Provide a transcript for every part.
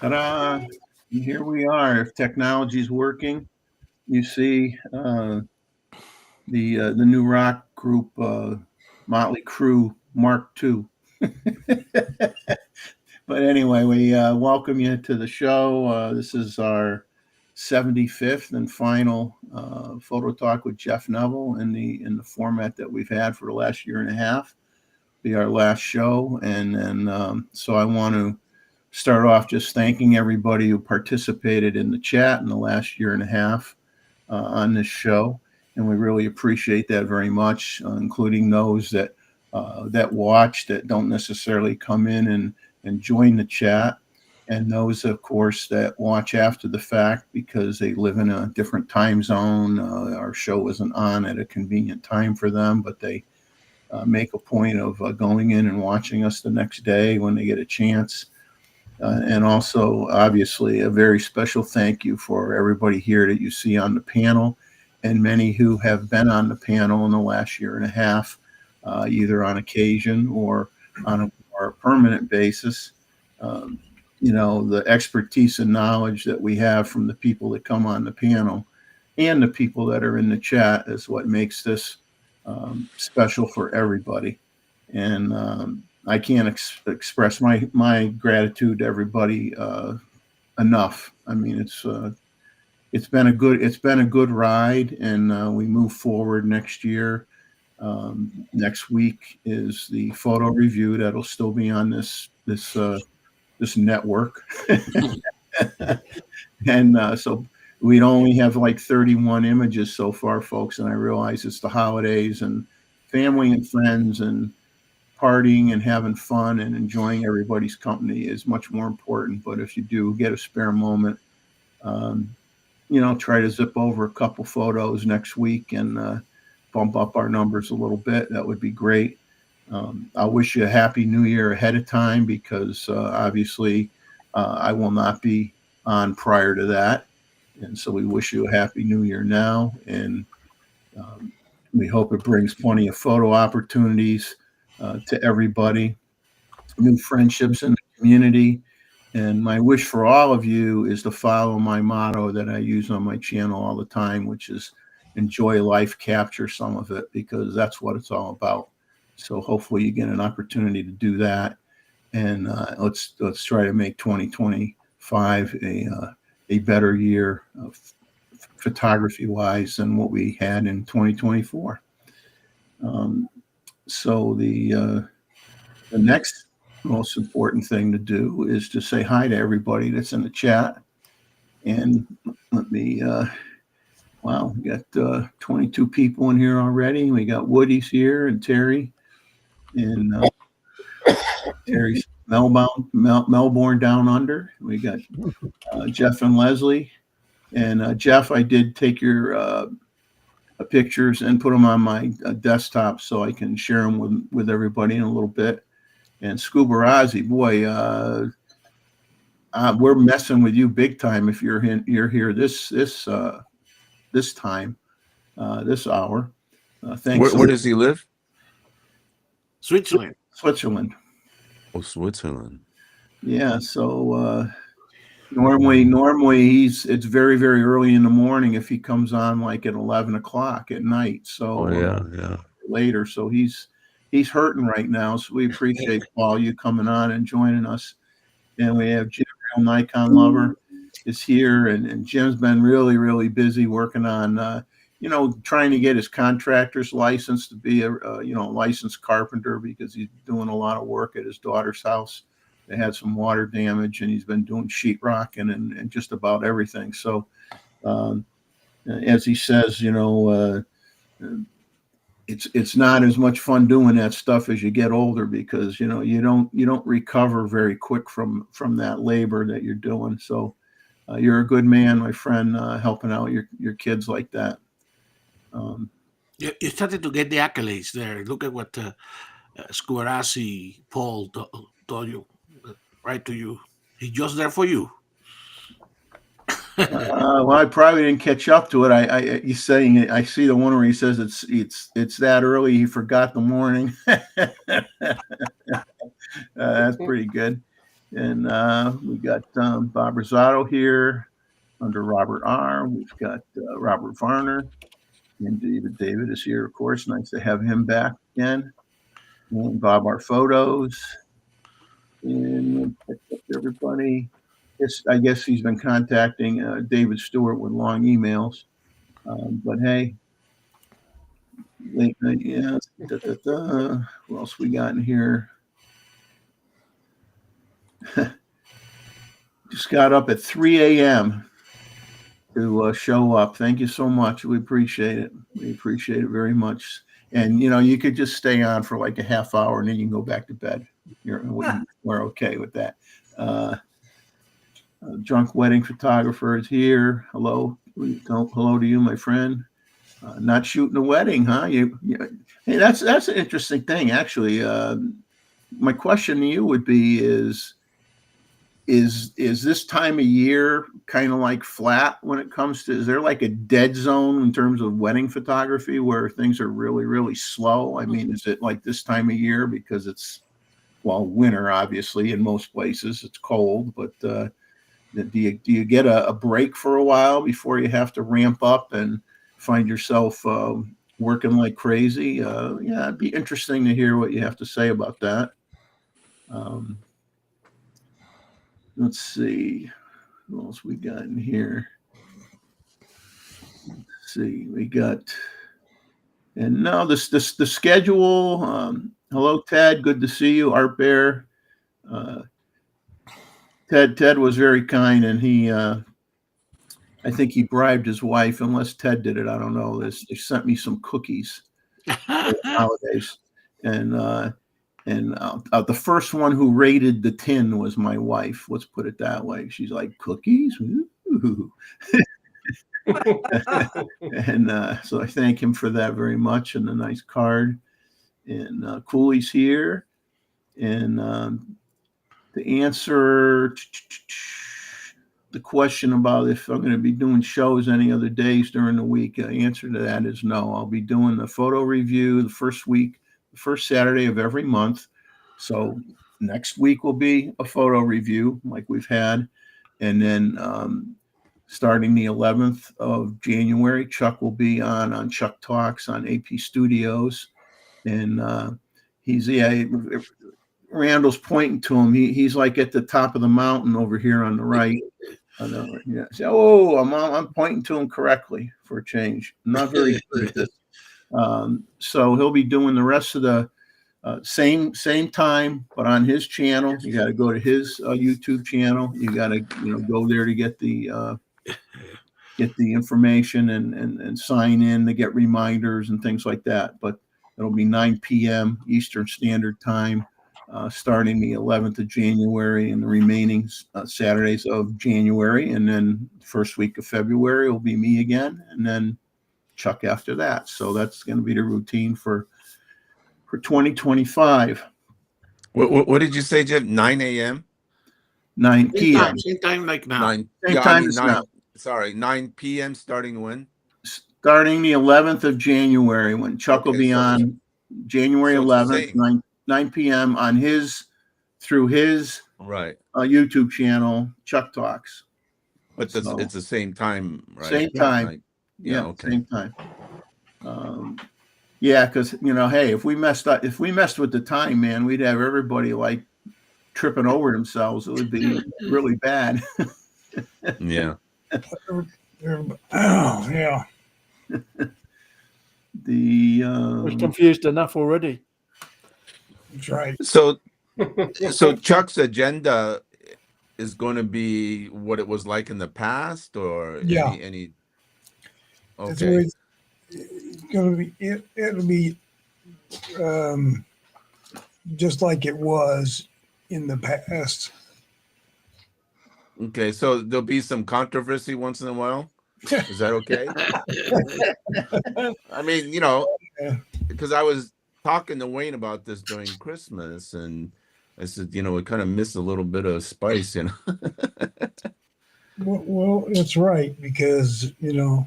Ta-da! And here we are. If technology is working, you see the new rock group Motley Crue Mark II. But anyway, we welcome you to the show. This is our 75th and final photo talk with Jeff Neville in the format that we've had for the last year and a half. Be our last show, and then so I want to start off just thanking everybody who participated in the chat in the last year and a half on this show, and we really appreciate that very much, including those that watch that don't necessarily come in and join the chat, and those, of course, that watch after the fact because they live in a different time zone. Our show isn't on at a convenient time for them, but they make a point of going in and watching us the next day when they get a chance. And also, obviously, a very special thank you for everybody here that you see on the panel, and many who have been on the panel in the last year and a half, either on occasion or on a more permanent basis. The expertise and knowledge that we have from the people that come on the panel and the people that are in the chat is what makes this special for everybody. And I can't express my gratitude to everybody enough. I mean, it's been a good ride, and we move forward next year. Next week is the photo review that'll still be on this network, and so we'd only have like 31 images so far, folks. And I realize it's the holidays and family and friends and partying and having fun and enjoying everybody's company is much more important. But if you do get a spare moment, try to zip over a couple photos next week and bump up our numbers a little bit. That would be great. I wish you a happy new year ahead of time because obviously I will not be on prior to that. And so we wish you a happy new year now. And we hope it brings plenty of photo opportunities to everybody, new friendships in the community. And my wish for all of you is to follow my motto that I use on my channel all the time, which is enjoy life, capture some of it, because that's what it's all about. So hopefully you get an opportunity to do that. And let's try to make 2025 a better year photography-wise than what we had in 2024. So the next most important thing to do is to say hi to everybody that's in the chat. And let me, wow, we got 22 people in here already. We got Woody's here and Terry. And Terry's Melbourne down under. We got Jeff and Leslie. And Jeff, I did take your pictures and put them on my desktop so I can share them with everybody in a little bit. And Scuba Ozzy, boy, we're messing with you big time if you're here this time, this hour. Thanks. Where does he live? Switzerland. Oh, Switzerland. Yeah. So normally it's very, very early in the morning if he comes on like at 11 o'clock at night. So yeah. Later. So he's hurting right now. So we appreciate Paul you coming on and joining us. And we have Jim, real Nikon lover, is here, and Jim's been really, really busy working on trying to get his contractor's license to be a licensed carpenter, because he's doing a lot of work at his daughter's house. They had some water damage, and he's been doing sheetrocking and just about everything. So, as he says, it's not as much fun doing that stuff as you get older, because you don't recover very quick from that labor that you're doing. So, you're a good man, my friend, helping out your kids like that. You started to get the accolades there. Look at what Scuarasi Paul told you, right to you. He's just there for you. Well, I probably didn't catch up to it. He's saying, I see the one where he says it's that early he forgot the morning. That's pretty good. And we got Bob Rosado here under Robert R. We've got Robert Varner. And David is here, of course. Nice to have him back again. And Bob our photos. And everybody. I guess he's been contacting David Stewart with long emails. But hey, late night, yeah. What else we got in here? Just got up at 3 a.m. to show up. Thank you so much. We appreciate it. We appreciate it very much. And you could just stay on for like a half hour and then you can go back to bed. We're okay with that. Drunk wedding photographer is here. Hello to you, my friend. Not shooting a wedding, huh? Hey, that's an interesting thing, actually. My question to you would be: is this time of year kind of like flat when it comes to? Is there like a dead zone in terms of wedding photography where things are really, really slow? I mean, is it like this time of year because it's winter, obviously, in most places it's cold, but do you get a break for a while before you have to ramp up and find yourself working like crazy? Yeah, it'd be interesting to hear what you have to say about that. Let's see what else we got in here. Let's see, we got, and now the schedule. Hello, Ted. Good to see you, Art Bear. Ted was very kind, and he I think he bribed his wife, unless Ted did it. I don't know. They sent me some cookies for the holidays, and the first one who raided the tin was my wife. Let's put it that way. She's like, cookies? And so I thank him for that very much, and a nice card. And Cooley's here, and the answer the question about if I'm going to be doing shows any other days during the week, the answer to that is no. I'll be doing the photo review the first Saturday of every month. So next week will be a photo review like we've had. And then starting the 11th of January, Chuck will be on Chuck Talks on AP Studios. And Randall's pointing to him. He's like at the top of the mountain over here on the right. Yeah. So, I'm pointing to him correctly for a change. I'm not very good at this. So he'll be doing the rest of the same time, but on his channel. You got to go to his YouTube channel. You got to go there to get the information and sign in to get reminders and things like that. But it'll be 9 p.m. Eastern Standard Time. Starting the 11th of January and the remaining Saturdays of January. And then first week of February will be me again, and then Chuck after that. So that's going to be the routine for 2025. What did you say, Jeff? 9 a.m.? 9 p.m. Same time like now. 9. Same Yeah, time I mean, as 9. now. Sorry, 9 p.m. starting when? Starting the 11th of January, when Chuck will be on January 11th, 9 p.m. on through his right YouTube channel, Chuck Talks. But it's the same time, right? Same time. Yeah, okay. Same time. Yeah, because hey, if we messed with the time, man, we'd have everybody like tripping over themselves. It would be really bad. Yeah. Oh yeah. We're confused enough already. That's right. So Chuck's agenda is going to be what it was like in the past, or any okay. It's going to be it'll be just like it was in the past. Okay, so there'll be some controversy once in a while. Is that okay? I mean, because I was talking to Wayne about this during Christmas, and I said, we kind of miss a little bit of spice, Well, that's right, because it'll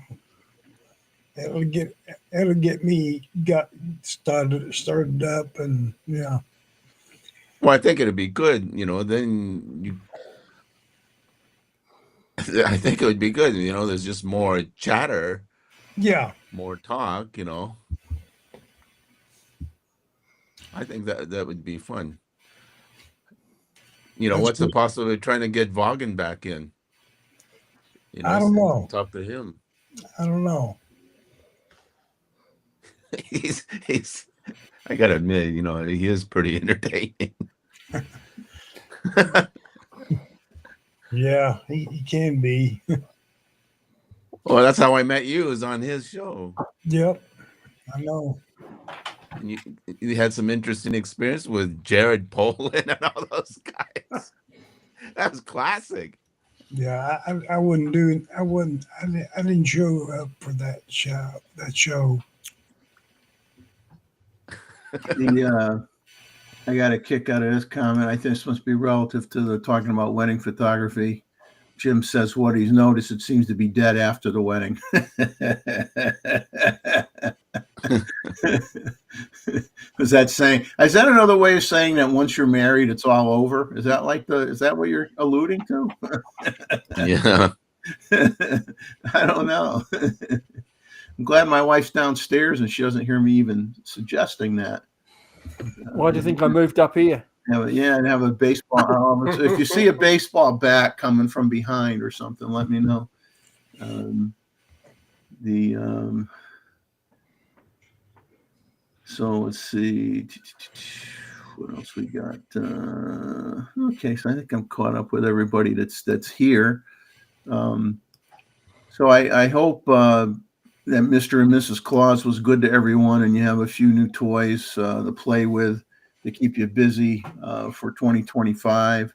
get me started up, and yeah. Well, I think it'd be good, then I think it would be good, there's just more chatter, Yeah. more talk, I think that would be fun. That's What's the good. possibility of trying to get Vaughan back in? I don't know. Talk to him. I don't know. he's I gotta admit, he is pretty entertaining. Yeah, he can be. Well, that's how I met you, is on his show. Yep. I know. And you had some interesting experience with Jared Polin and all those guys. That was classic. Yeah, I wouldn't do. I wouldn't. I didn't show up for that show. I got a kick out of this comment. I think this must be relative to the talking about wedding photography. Jim says what he's noticed, it seems to be dead after the wedding. Is that another way of saying that once you're married, it's all over? Is that what you're alluding to? Yeah. I don't know. I'm glad my wife's downstairs and she doesn't hear me even suggesting that. Why do you think I moved up here? And have a baseball. If you see a baseball bat coming from behind or something, let me know. So let's see. What else we got? Okay, so I think I'm caught up with everybody that's here. So I hope that Mr. and Mrs. Claus was good to everyone, and you have a few new toys to play with to keep you busy for 2025.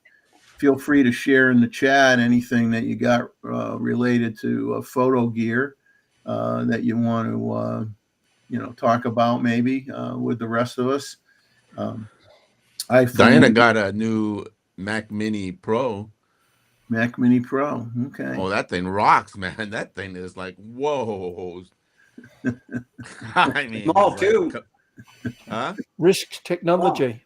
Feel free to share in the chat anything that you got related to photo gear that you want to, talk about maybe with the rest of us. Diana got a new Mac Mini Pro. Mac Mini Pro. Okay. Oh, that thing rocks, man. That thing is like, whoa. I mean, small too. Huh? Risk technology.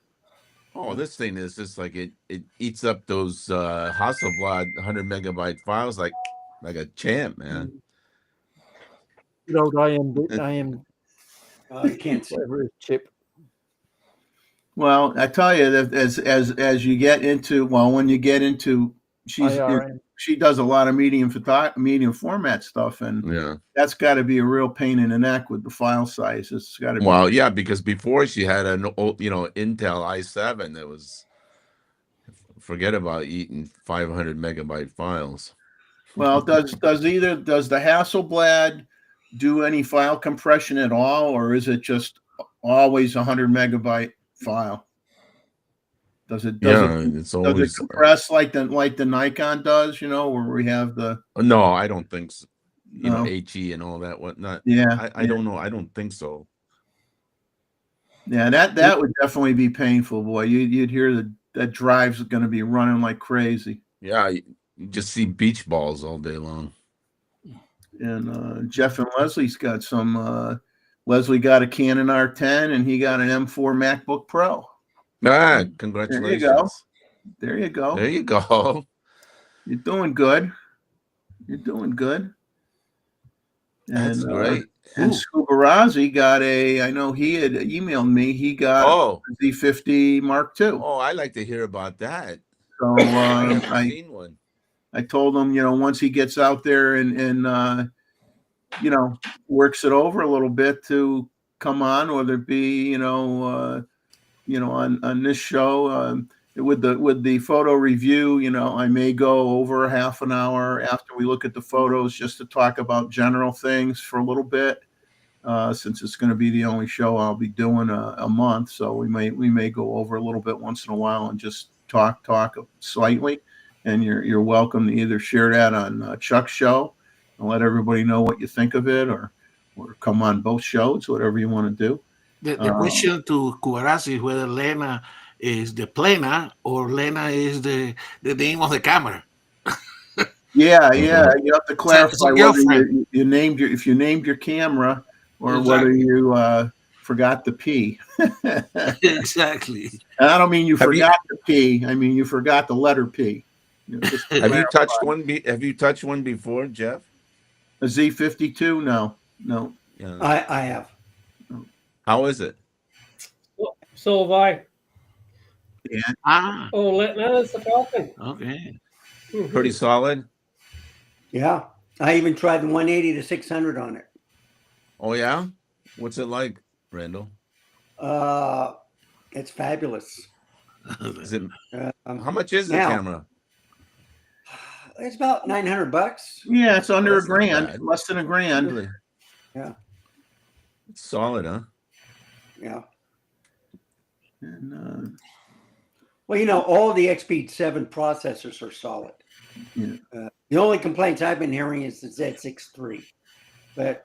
Oh, this thing is just like it eats up those Hasselblad 100 megabyte files like a champ, man. Good old AM You can't see. whatever it is, chip. Well, I tell you that as you get into, when you get into, she does a lot of medium format stuff, and Yeah, that's got to be a real pain in the neck with the file size. It's got to be. Well, yeah, because before she had an old, Intel i7 that was, forget about eating 500 megabyte files. Well, does the Hasselblad do any file compression at all, or is it just always 100 megabyte file? It's always, does it compress like the Nikon does, where we have the. No, I don't think so. No. HE and all that whatnot. Yeah, I don't know. I don't think so. Yeah, that would definitely be painful, boy. You'd hear that drive's going to be running like crazy. Yeah, you just see beach balls all day long. And Jeff and Leslie's got some. Leslie got a Canon R10, and he got an M4 MacBook Pro. Ah, congratulations! There you go. There you go. You're doing good. That's great. And Scubarazzi got I know he had emailed me. He got a Z50 Mark II. Oh, I like to hear about that. So I haven't seen one. I told him, once he gets out there and works it over a little bit to come on, whether it be, on this show, with the photo review, I may go over half an hour after we look at the photos just to talk about general things for a little bit, since it's going to be the only show I'll be doing a month. So we may go over a little bit once in a while and just talk slightly. And you're welcome to either share that on Chuck's show and let everybody know what you think of it, or come on both shows, whatever you want to do. The question to Kubarasi is whether Lena is the plena or Lena is the name of the camera. Yeah, you have to clarify whether you named if you named your camera, or whether you forgot the P. Exactly. And I don't mean you Have you- forgot the P. I mean you forgot the letter P. Just to Have you clarify. touched one? Have you touched one before, Jeff? A Z52? No. Yeah. I have. How is it? So have I. Yeah. Ah, Oh, now it's the Falcon. okay. Mhm. Pretty solid. Yeah. I even tried the 180 to 600 on it. Oh yeah. What's it like, Randall? It's fabulous. Is it? Um, How much is the now- camera? It's about $900. Yeah, it's under That's a not grand, bad. less than a grand. Really? Yeah. It's solid, huh? Yeah. And, Well, all the XP7 processors are solid. Yeah. The only complaints I've been hearing is the Z6 III, but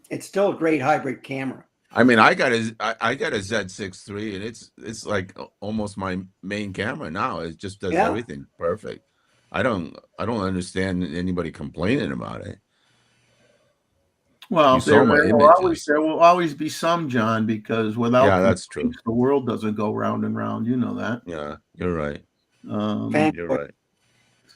it's still a great hybrid camera. I mean, I got a Z6 III, and it's like almost my main camera now. It just does Yeah. everything perfect. I don't understand anybody complaining about it. well, You saw my there images. will always be some, John, because without Yeah, that's true. complaints, the world doesn't go round and round. You know that. Yeah, you're right. Fan- You're right.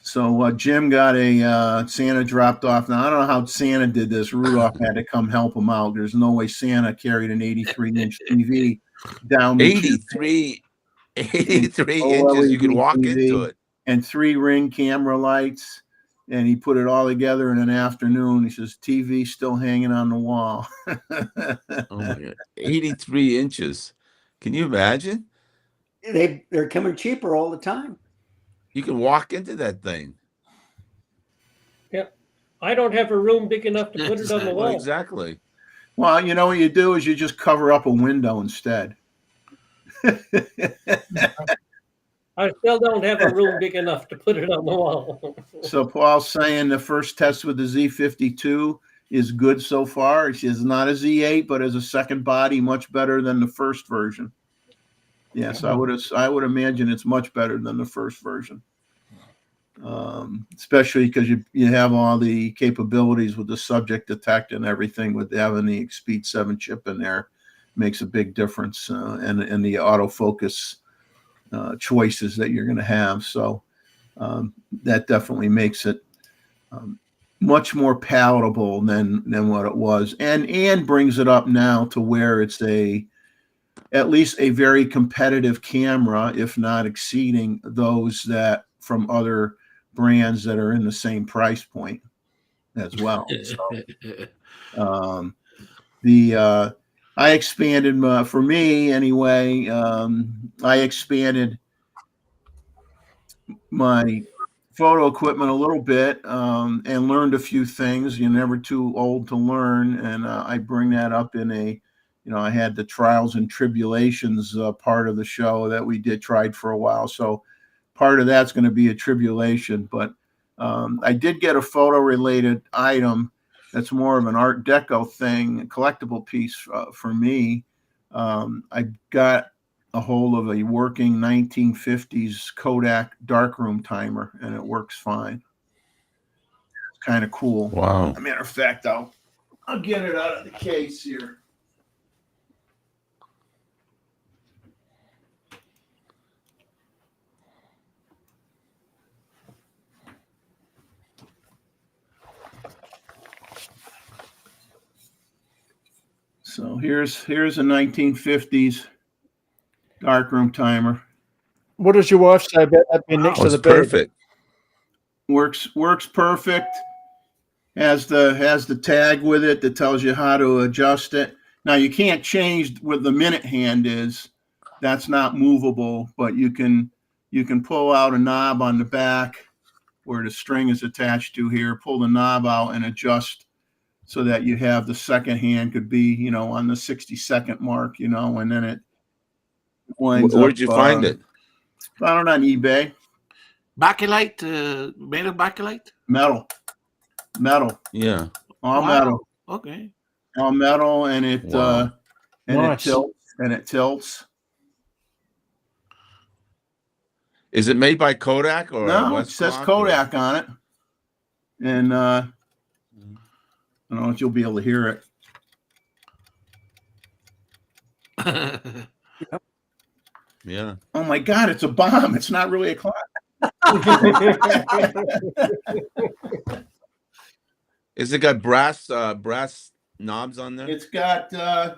So Jim got a Santa dropped off. Now I don't know how Santa did this. Rudolph had to come help him out. There's no way Santa carried an 83-inch TV down the 83 inches. You could OLED walk TV. into it. and 3 ring camera lights, and he put it all together in an afternoon. He says, TV still hanging on the wall. Oh my God. 83 inches. Can you imagine? They're coming cheaper all the time. You can walk into that thing. Yep. I don't have a room big enough to put it on the Well, wall. exactly. Well, you know what you do is you just cover up a window instead. I still don't have a room big enough to put it on the wall. So Paul's saying the first test with the Z52 is good so far. He says not a Z8, but as a second body, much better than the first version. Yes, I would imagine it's much better than the first version. Especially because you have all the capabilities with the subject detect and everything with having the Speed 7 chip in there makes a big difference, and the autofocus choices that you're going to have. So that definitely makes it much more palatable than what it was, and brings it up now to where it's at least a very competitive camera, if not exceeding those that from other brands that are in the same price point as well. So, I expanded for me anyway. I expanded my photo equipment a little bit and learned a few things. You're never too old to learn, and I bring that up in I had the trials and tribulations part of the show that we tried for a while. So part of that's going to be a tribulation, but I did get a photo related item that's more of an Art Deco thing, a collectible piece for me. I got a hold of a working 1950s Kodak darkroom timer, and it works fine. It's kind of cool. Wow. As a matter of fact, I'll get it out of the case here. So here's a 1950s darkroom timer. What does your wife say about that being next Oh, to it's the bed? perfect. Works perfect. Has the tag with it that tells you how to adjust it. Now you can't change what the minute hand is. That's not movable, but you can pull out a knob on the back where the string is attached to here, pull the knob out and adjust so that you have the second hand could be, on the 60-second mark, and then it winds Where'd you find it? Found it on eBay. Bakelite, made of bakelite? Metal. Yeah. All Wow. metal. Okay. All metal, and it Wow. Nice. it tilts. Is it made by Kodak or No, it Westclock? says Kodak on it. And I don't know if you'll be able to hear it. Yeah. Oh my God, it's a bomb. It's not really a clock. Is it got brass knobs on there? It's got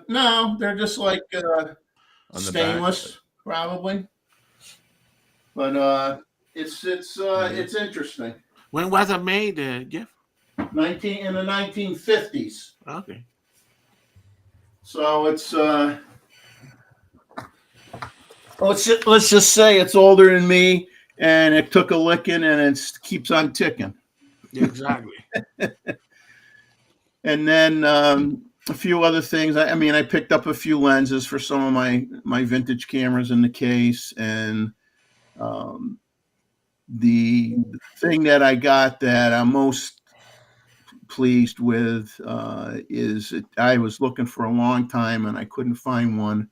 no, they're just like On the stainless, probably. But it's interesting. When was it made, Jeff? In the 1950s. Okay. So it's let's just say it's older than me, and it took a licking, and it keeps on ticking. Yeah, exactly. And then a few other things. I mean, I picked up a few lenses for some of my vintage cameras in the case, and the thing that I got that I'm most pleased with I was looking for a long time and I couldn't find one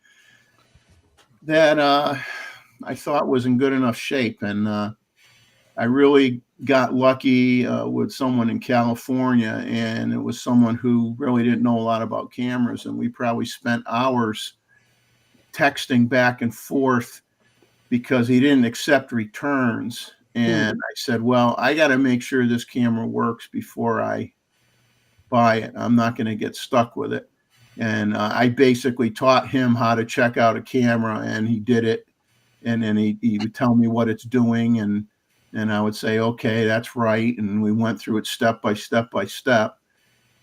that I thought was in good enough shape, and I really got lucky with someone in California, and it was someone who really didn't know a lot about cameras, and we probably spent hours texting back and forth because he didn't accept returns. And I said, well, I got to make sure this camera works before I buy it. I'm not going to get stuck with it. And I basically taught him how to check out a camera, and he did it. And then he would tell me what it's doing, and I would say, okay, that's right. And we went through it step by step by step.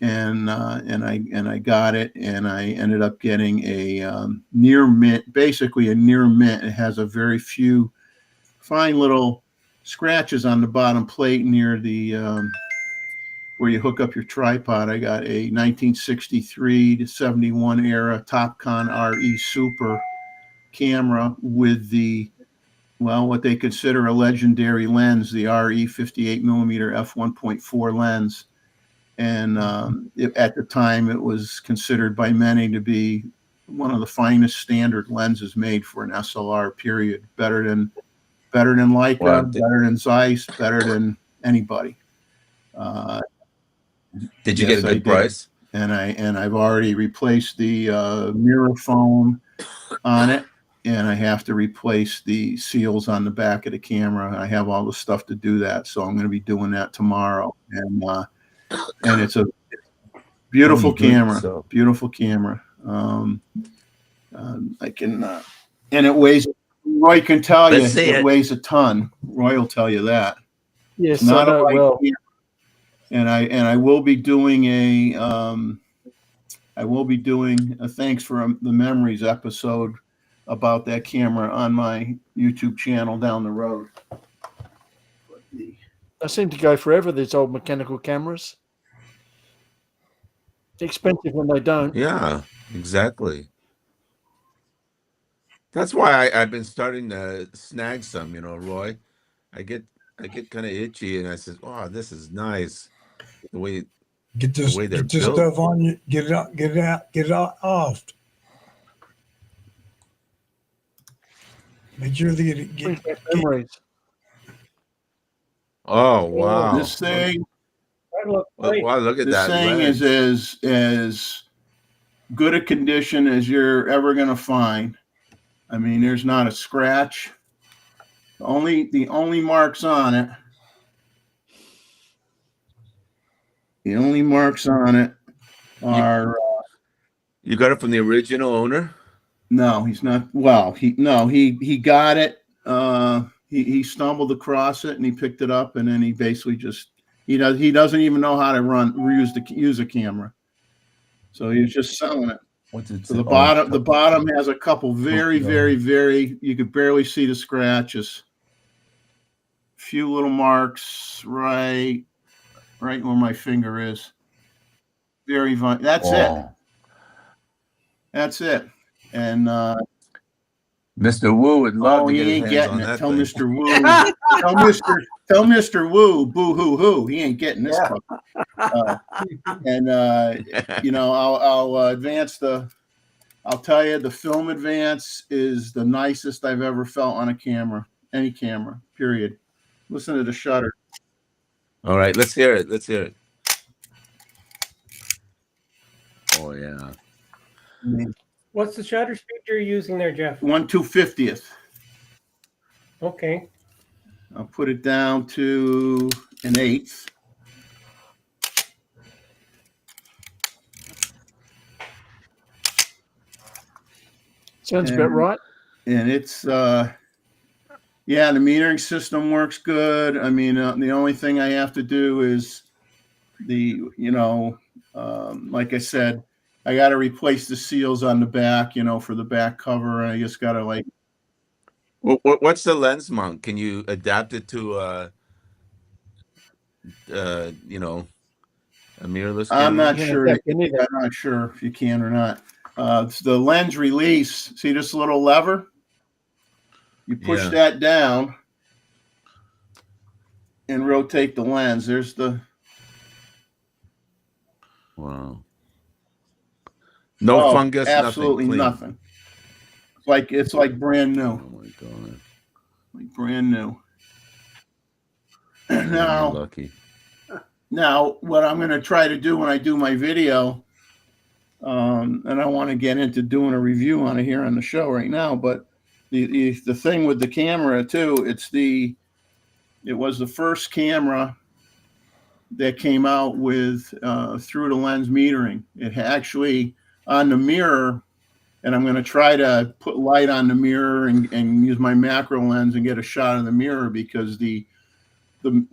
And I got it, and I ended up getting a near mint, basically a near mint. It has a very few fine little scratches on the bottom plate near the where you hook up your tripod. I got a 1963 to 71 era Topcon RE Super camera with what they consider a legendary lens, the RE 58 millimeter f1.4 lens. And at the time, it was considered by many to be one of the finest standard lenses made for an SLR. Period. Better than Leica, Wow. better than Zeiss, better than anybody. Did you get a good price? And I've already replaced the mirror foam on it, and I have to replace the seals on the back of the camera. I have all the stuff to do that, so I'm going to be doing that tomorrow. And it's a beautiful camera. Beautiful camera. I can, and it weighs. Roy can tell you it weighs a ton. Roy will tell you that. Yes, not I know a well. camera. And I will be doing a thanks for the memories episode about that camera on my YouTube channel down the road. They seem to go forever, these old mechanical cameras. It's expensive when they don't. Yeah, exactly. That's why I've been starting to snag some, Roy. I get kind of itchy, and I said, "Oh, this is nice." The way they're this built. stuff on you. Get it out off. Make sure they Brings back memories. Oh wow! This thing. Wow! Look at that. This thing lens. is as good a condition as you're ever going to find. I mean, there's not a scratch. The only marks on it. The only marks on it are. You got it from the original owner? No, he's not. Well, he got it. He stumbled across it and he picked it up, and then he basically he doesn't even know how to use a camera. So he was just selling it. What's it? So the bottom has a couple very, you could barely see the scratches. Few little marks right where my finger is. Very fine. That's it. That's it. And Mr. Wu would love to get his hands on that Tell thing. Mr. Wu. tell Mr. Wu. Boo hoo hoo. He ain't getting this. I'll advance I'll tell you, the film advance is the nicest I've ever felt on a camera, any camera. Period. Listen to the shutter. All right, let's hear it. Oh yeah. What's the shutter speed you're using there, Jeff? 1/250th. Okay. I'll put it down to an 1/8. Sounds about And- right. And it's, yeah, the metering system works good. I mean, the only thing I have to do is like I said, I got to replace the seals on the back, for the back cover. I just got to What's the lens mount? Can you adapt it to a mirrorless camera? I'm not You can sure. adapt anything. I'm not sure if you can or not. It's the lens release. See this little lever? You push Yeah. that down and rotate the lens. There's the. Wow. No fungus, absolutely nothing. Clean. nothing. It's like brand new. Oh my god. Like brand new. You're Now, lucky. what I'm going to try to do when I do my video, and I want to get into doing a review on it here on the show right now, but the thing with the camera too, it was the first camera that came out with through the lens metering. It actually on the mirror, and I'm going to try to put light on the mirror and use my macro lens and get a shot of the mirror, because the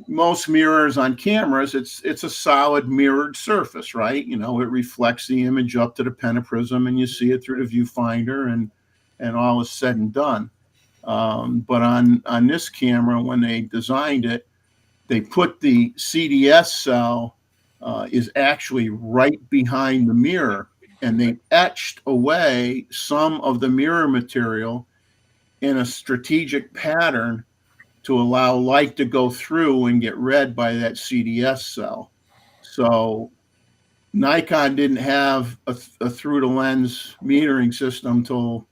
most mirrors on cameras, it's a solid mirrored surface, right? It reflects the image up to the pentaprism and you see it through the viewfinder and all is said and done. But on this camera, when they designed it, they put the CDS cell is actually right behind the mirror, and they etched away some of the mirror material in a strategic pattern to allow light to go through and get read by that CDS cell. So Nikon didn't have a through the lens metering system till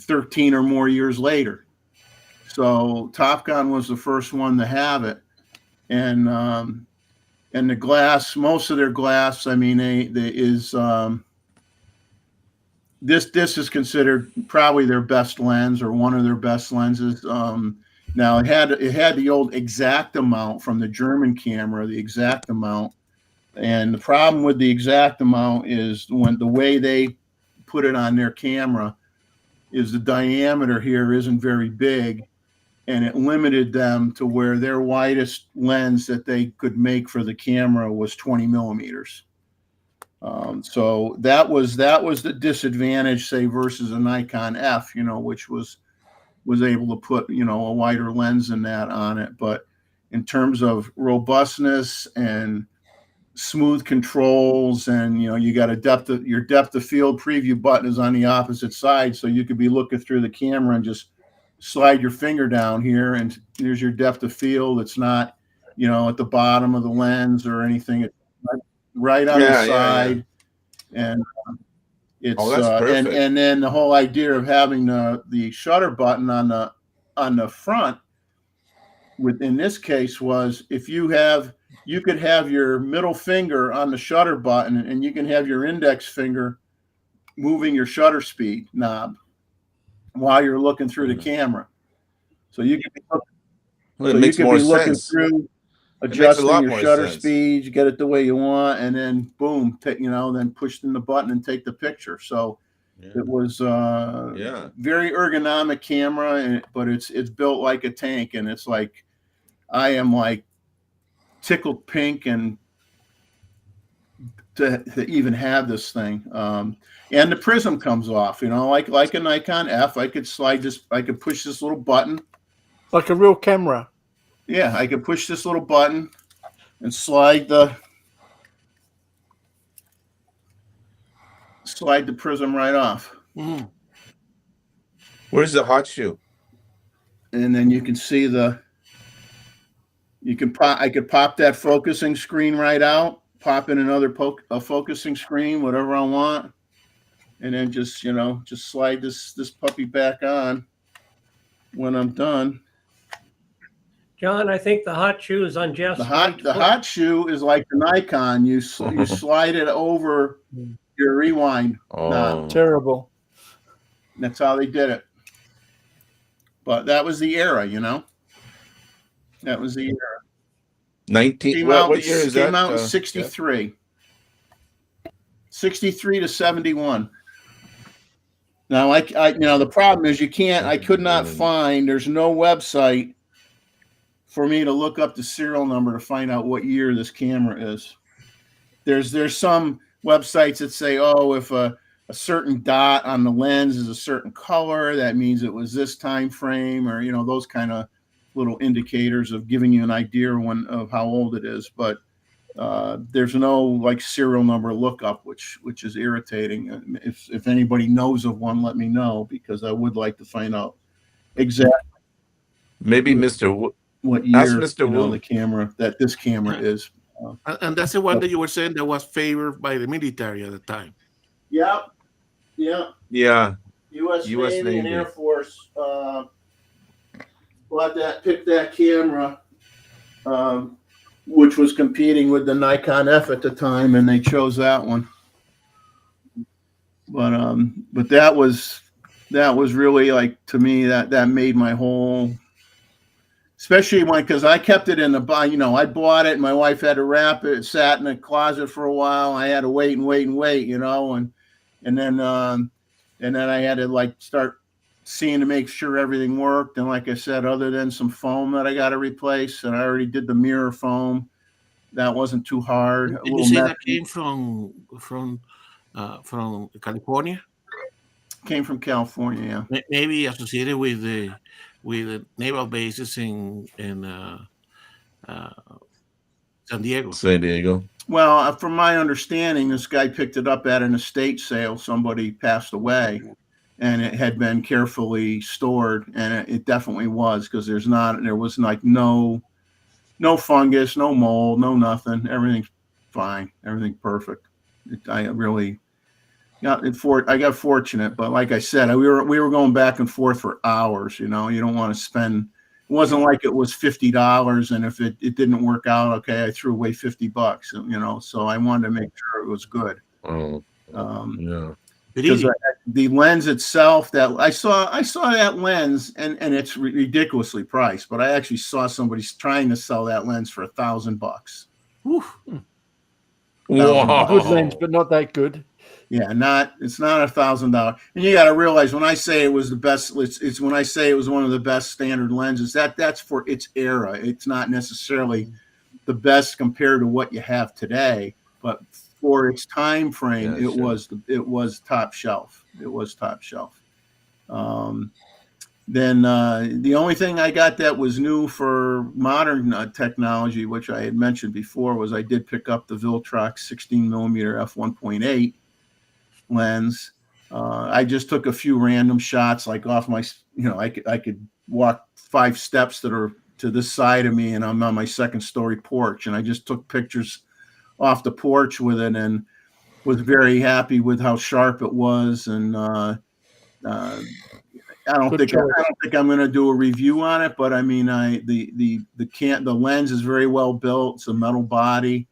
13 or more years later. So Topcon was the first one to have it. And the glass, most of their glass, I mean, this is considered probably their best lens or one of their best lenses. Now it had the old Exacta mount from the German camera, the Exacta mount, and the problem with the Exacta mount is when the way they put it on their camera is the diameter here isn't very big, and it limited them to where their widest lens that they could make for the camera was 20 millimeters. So that was the disadvantage, say, versus a Nikon F, which was able to put, a wider lens than that on it. But in terms of robustness and smooth controls, and you got your depth of field preview button is on the opposite side, so you could be looking through the camera and just slide your finger down here, and here's your depth of field. It's not, at the bottom of the lens or anything. It's right on the side, and it's that's perfect. and then the whole idea of having the shutter button on the front, in this case, was if you could have your middle finger on the shutter button, and you can have your index finger moving your shutter speed knob while you're looking through the camera. So you can be makes more looking sense. through, adjusting your shutter speed, you get it the way you want, and then boom, then push in the button and take the picture. So it was very ergonomic camera, but it's built like a tank, and it's like I am like tickled pink and to even have this thing. And the prism comes off, like a Nikon F. I could push this little button. Like a real camera. Yeah, I could push this little button and slide the prism right off. Mm. Where's the hot shoe? And then you can see I could pop that focusing screen right out, pop in another focusing screen, whatever I want, and then just slide this puppy back on when I'm done. John, I think the hot shoe is on Jeff's The hot shoe is like the Nikon. You slide it over your rewind. Oh, Terrible. That's how they did it. But that was the era, you know. That was the era. 19. Came What, out, what year is that? came out in Jeff? 63. 63 to 71. Now, the problem is I could not find, there's no website for me to look up the serial number to find out what year this camera is. There's some websites that say, oh, if a certain dot on the lens is a certain color, that means it was this time frame, or, those kind of little indicators of giving you an idea of how old it is. But there's no like serial number lookup, which is irritating. If anybody knows of one, let me know, because I would like to find out exactly Maybe Mr. Wu. what Ask year Mr. Wu. this camera is. And that's the one that you were saying that was favored by the military at the time. Yeah. Yeah. U.S. US Navy and Navy. Air Force picked that camera, which was competing with the Nikon F at the time, and they chose that one. But that was really, like, to me, that made my whole, especially because I kept it in the, I bought it and my wife had to wrap it. It sat in the closet for a while. I had to wait, and then I had to like start seeing to make sure everything worked. And like I said, other than some foam that I got to replace, and I already did the mirror foam, that wasn't too hard. Did you say that came from California? Came from California, yeah. Maybe associated with the naval bases in San Diego. San Diego. Well, from my understanding, this guy picked it up at an estate sale. Somebody passed away, and it had been carefully stored, and it definitely was, because there was like no fungus, no mold, no nothing. Everything's fine. Everything's perfect. I got fortunate, but like I said, we were going back and forth for hours. You don't want to spend. It wasn't like it was $50, and if it didn't work out, okay, I threw away $50. So I wanted to make sure it was good. Oh, yeah. Because the lens itself, that I saw that lens, and it's ridiculously priced, but I actually saw somebody trying to sell that lens for $1,000. Wow. Good lens, but not that good. Yeah, it's not $1,000. And you got to realize, when I say it was the best, it's when I say it was one of the best standard lenses, that's for its era. It's not necessarily the best compared to what you have today, but for its time frame, it was top shelf. It was top shelf. Then the only thing I got that was new for modern technology, which I had mentioned before, was I did pick up the Viltrox 16mm f1.8 lens. I just took a few random shots, like off my, I could walk 5 steps that are to this side of me, and I'm on my second story porch, and I just took pictures off the porch with it, and was very happy with how sharp it was. And I don't think I'm going to do a review on it, but I mean, the lens is very well built. It's a metal body.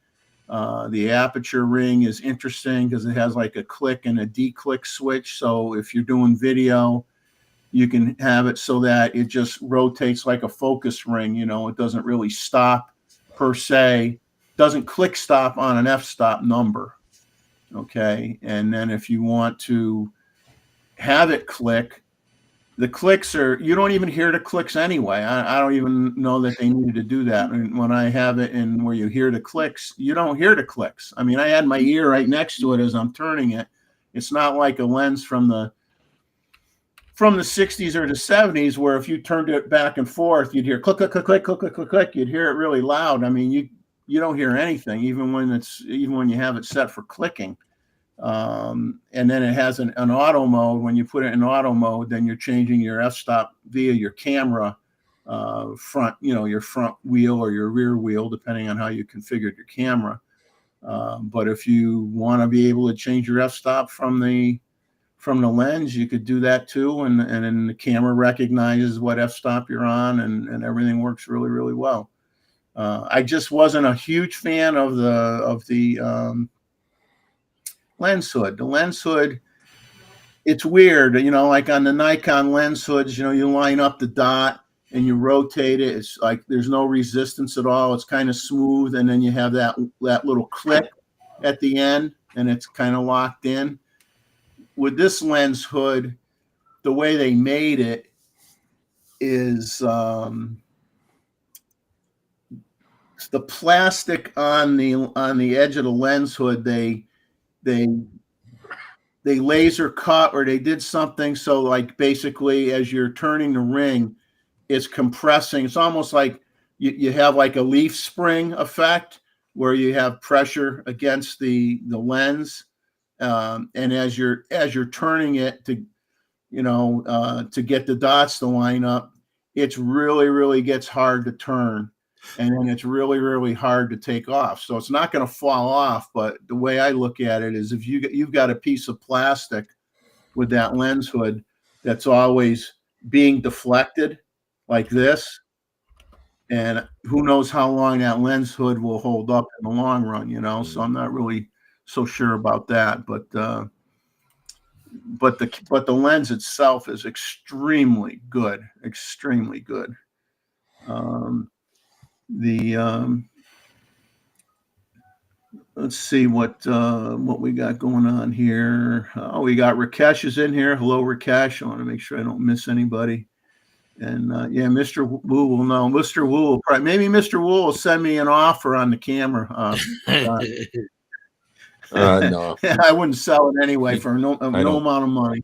The aperture ring is interesting because it has like a click and a declick switch. So if you're doing video, you can have it so that it just rotates like a focus ring. It doesn't really stop per se. Doesn't click stop on an f-stop number. Okay. And then if you want to have it click, the clicks you don't even hear the clicks anyway. I don't even know that they needed to do that. And when I have it in where you hear the clicks, you don't hear the clicks. I mean, I had my ear right next to it as I'm turning it. It's not like a lens from the 60s or the 70s, where if you turned it back and forth, you'd hear click, click, click, click, click, click, click, click. You'd hear it really loud. I mean, you don't hear anything, even when you have it set for clicking. And then it has an auto mode. When you put it in auto mode, then you're changing your f-stop via your camera front, your front wheel or your rear wheel, depending on how you configured your camera. But if you want to be able to change your f-stop from the lens, you could do that too, and then the camera recognizes what f-stop you're on, and everything works really, really well. I just wasn't a huge fan of the lens hood. The lens hood, it's weird, like on the Nikon lens hoods, you line up the dot and you rotate it. It's like there's no resistance at all. It's kind of smooth, and then you have that little click at the end, and it's kind of locked in. With this lens hood, the way they made it is the plastic on the edge of the lens hood. They laser cut, or they did something so, like, basically as you're turning the ring, it's compressing. It's almost like you have like a leaf spring effect where you have pressure against the lens, and as you're turning it to get the dots to line up, it's really gets hard to turn, and then it's really hard to take off. So it's not going to fall off, but the way I look at it is, if you've got a piece of plastic with that lens hood that's always being deflected like this, and who knows how long that lens hood will hold up in the long run, so I'm not really so sure about that, but the lens itself is extremely good. Let's see what we got going on here. We got Rakesh is in here. Hello, Rakesh. I want to make sure I don't miss anybody. And Mr. Wu will know. Mr. Wu will probably, maybe Mr. Wu will send me an offer on the camera. No. I wouldn't sell it anyway for no amount of money.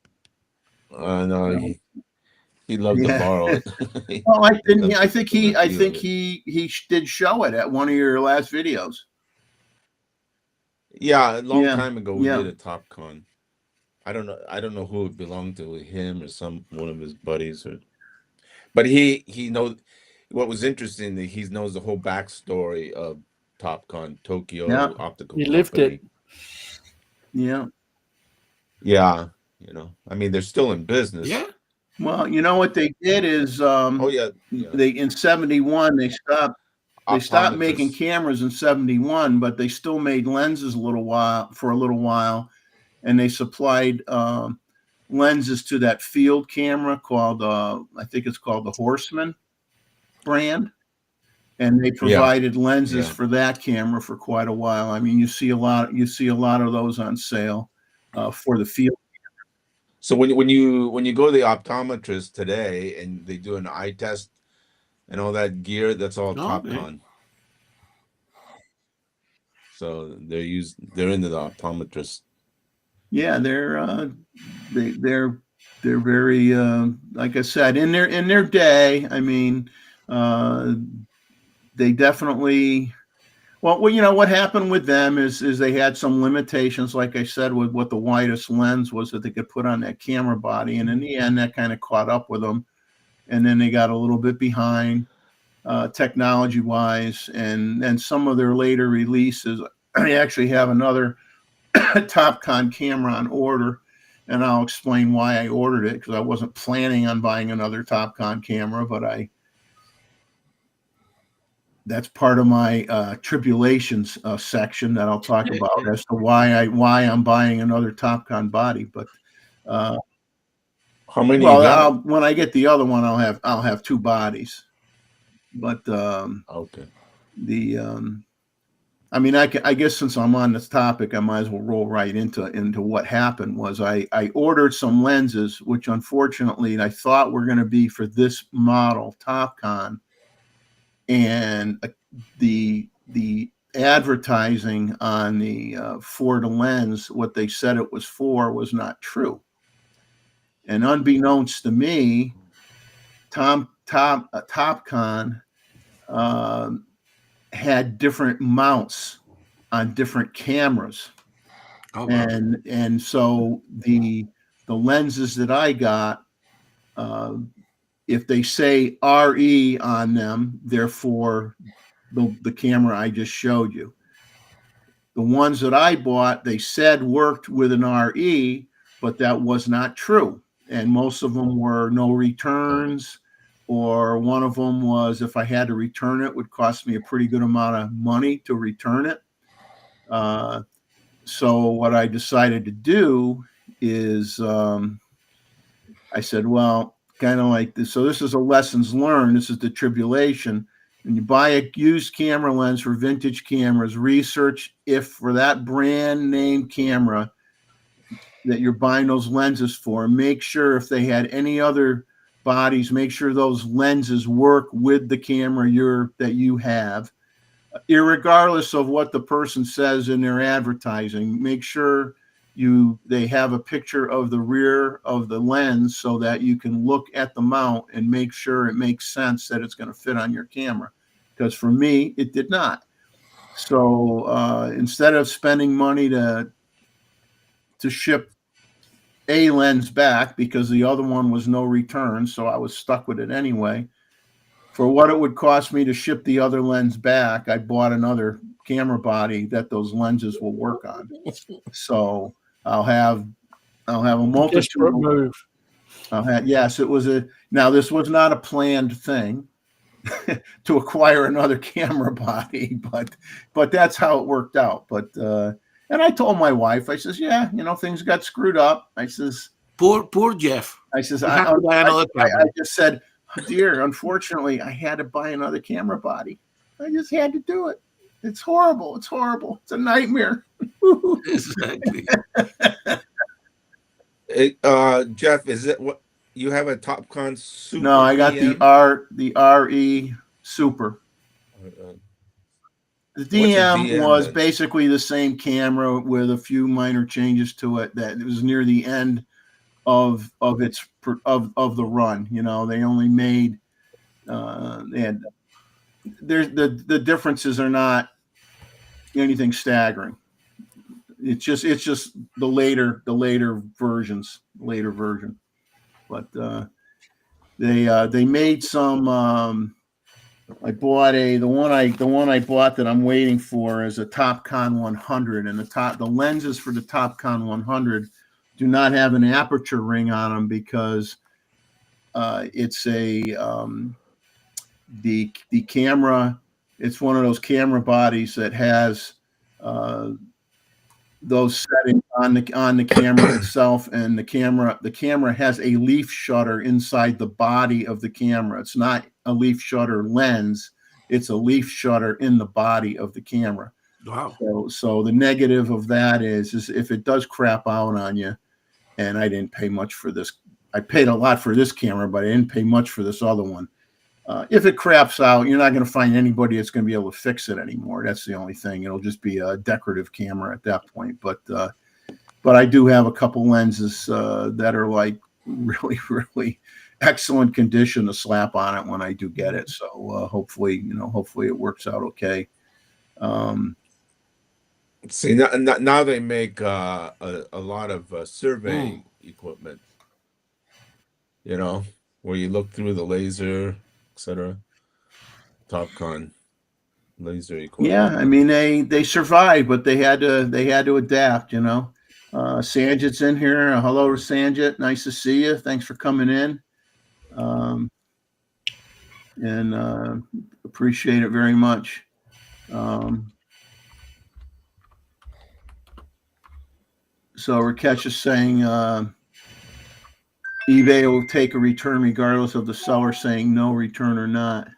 No, he loved to borrow it. Well, I think he did show it at one of your last videos. Yeah, a long time ago we did a TopCon. I don't know who it belonged to, him or one of his buddies, but he knows. What was interesting that he knows the whole backstory of TopCon Tokyo Optical. He lived it. Yeah. Yeah, I mean, they're still in business. Yeah. Well, what they did is, they in 71 they stopped making cameras in 71, but they still made lenses for a little while, and they supplied lenses to that field camera called I think it's called the Horseman brand, and they provided lenses for that camera for quite a while. I mean, you see a lot of those on sale for the field. So when you go to the optometrist today and they do an eye test and all that gear, that's all TopCon. So they're into the optometrist. Yeah, they're very like I said, in their day. I mean, they definitely. Well, what happened with them is they had some limitations, like I said, with what the widest lens was that they could put on that camera body, and in the end, that kind of caught up with them, and then they got a little bit behind technology-wise, and some of their later releases. I actually have another TopCon camera on order, and I'll explain why I ordered it, because I wasn't planning on buying another TopCon camera, but that's part of my tribulations section that I'll talk about as to why I'm buying another TopCon body. But how many? Well, when I get the other one, I'll have two bodies. But okay. I mean, I guess since I'm on this topic, I might as well roll right into what happened. Was I ordered some lenses, which unfortunately I thought were going to be for this model TopCon, and the advertising on the for the lens, what they said it was for, was not true. And unbeknownst to me, TopCon had different mounts on different cameras. Oh, wow. And so the lenses that I got, if they say RE on them, they're for the camera I just showed you. The ones that I bought, they said worked with an RE, but that was not true. And most of them were no returns, or one of them was, if I had to return it, would cost me a pretty good amount of money to return it. So what I decided to do is I said, well, kind of like this. So this is a lessons learned. This is the tribulation. When you buy a used camera lens for vintage cameras, research if for that brand name camera that you're buying those lenses for, make sure if they had any other bodies, make sure those lenses work with the camera that you have, irregardless of what the person says in their advertising. Make sure they have a picture of the rear of the lens so that you can look at the mount and make sure it makes sense that it's going to fit on your camera. Because for me, it did not. So instead of spending money to ship a lens back, because the other one was no return, so I was stuck with it anyway, for what it would cost me to ship the other lens back, I bought another camera body that those lenses will work on. So I'll have a multitude. Desperate move. Yes, it was now this was not a planned thing to acquire another camera body, but that's how it worked out. But and I told my wife, I says, yeah, things got screwed up. I says, Poor Jeff. I says, You have to buy another I camera. just said, dear, unfortunately, I had to buy another camera body. I just had to do it. It's horrible. It's horrible. It's a nightmare. Exactly. Jeff, is it what you have a Topcon Super? No, I got DM? the RE Super. The DM was basically the same camera with a few minor changes to it. That it was near the end of its of the run. They only made the differences are not anything staggering. It's just the later versions, but they made some. I bought the one I bought that I'm waiting for is a Topcon 100, and the lenses for the Topcon 100 do not have an aperture ring on them because it's the camera. It's one of those camera bodies that has those settings on the camera itself, and the camera has a leaf shutter inside the body of the camera. It's not a leaf shutter lens; it's a leaf shutter in the body of the camera. Wow. So the negative of that is if it does crap out on you, and I didn't pay much for this. I paid a lot for this camera, but I didn't pay much for this other one. If it craps out, you're not going to find anybody that's going to be able to fix it anymore. That's the only thing. It'll just be a decorative camera at that point. But I do have a couple lenses that are like really, really excellent condition to slap on it when I do get it. So hopefully it works out okay. See, now they make a lot of survey equipment, where you look through the laser, etc. Topcon laser equipment. Yeah, I mean they survived, but they had to adapt. Sanjit's in here. Hello, Sanjit. Nice to see you. Thanks for coming in. And appreciate it very much. So Rakesh is saying eBay will take a return regardless of the seller saying no return or not.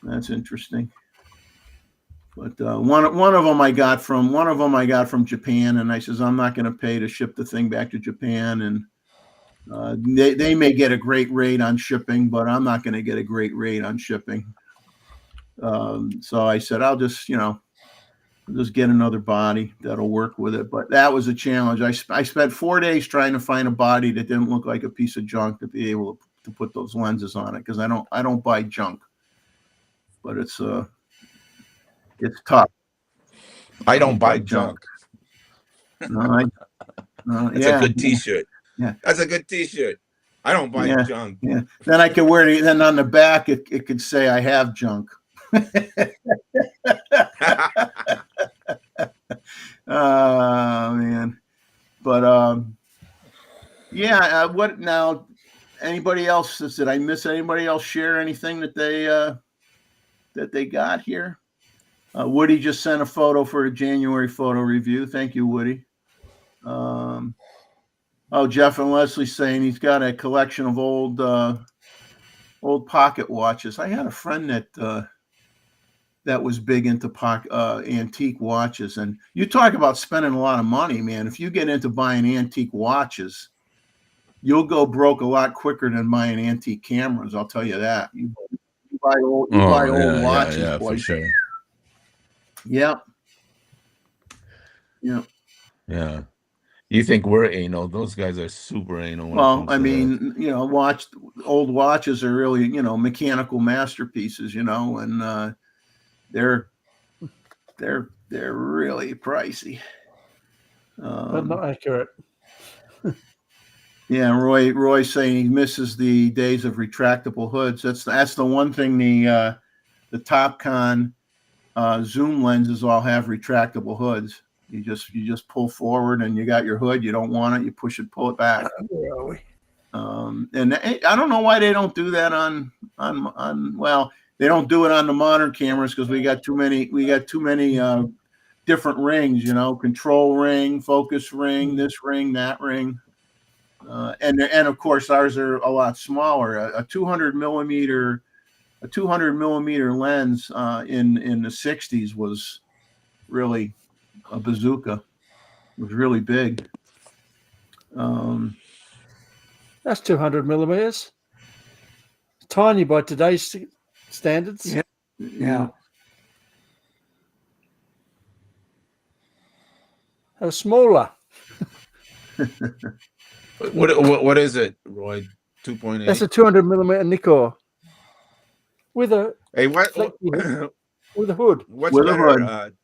That's interesting. But one of them I got from Japan, and I says I'm not going to pay to ship the thing back to Japan, and they may get a great rate on shipping, but I'm not going to get a great rate on shipping. So I said I'll just get another body that'll work with it. But that was a challenge. I spent 4 days trying to find a body that didn't look like a piece of junk to be able to put those lenses on it, because I don't buy junk. But it's tough. I don't buy junk. No, That's a good T-shirt. Yeah, that's a good T-shirt. I don't buy junk. Yeah, then I can wear it. Then on the back, it could say I have junk. Oh man, but yeah. What now? Anybody else? Did I miss anybody else share anything that they got here? Woody just sent a photo for a January photo review. Thank you, Woody. Jeff and Leslie saying he's got a collection of old pocket watches. I had a friend that was big into antique watches, and you talk about spending a lot of money, man. If you get into buying antique watches, you'll go broke a lot quicker than buying antique cameras. I'll tell you that. You buy old watches, yeah, boy. for sure. Yeah. Yeah. You think we're anal? Those guys are super anal. Well, I mean, old watches are really, mechanical masterpieces, and they're really pricey. But not accurate. Yeah, Roy's saying he misses the days of retractable hoods. That's the one thing the Topcon zoom lenses all have retractable hoods. You just pull forward and you got your hood. You don't want it, you push it, pull it back. Where are we? And I don't know why they don't do that on well, they don't do it on the modern cameras because we got too many different rings, control ring, focus ring, this ring, that ring. And of course ours are a lot smaller. A 200 millimeter lens in the 60s was really a bazooka. It was really big. That's 200 millimeters. Tiny by today's standards. Yeah. How smaller. What is it, Roy? 2.8. That's a 200 millimeter Nikkor with a what? with a hood. What's with better? A hood.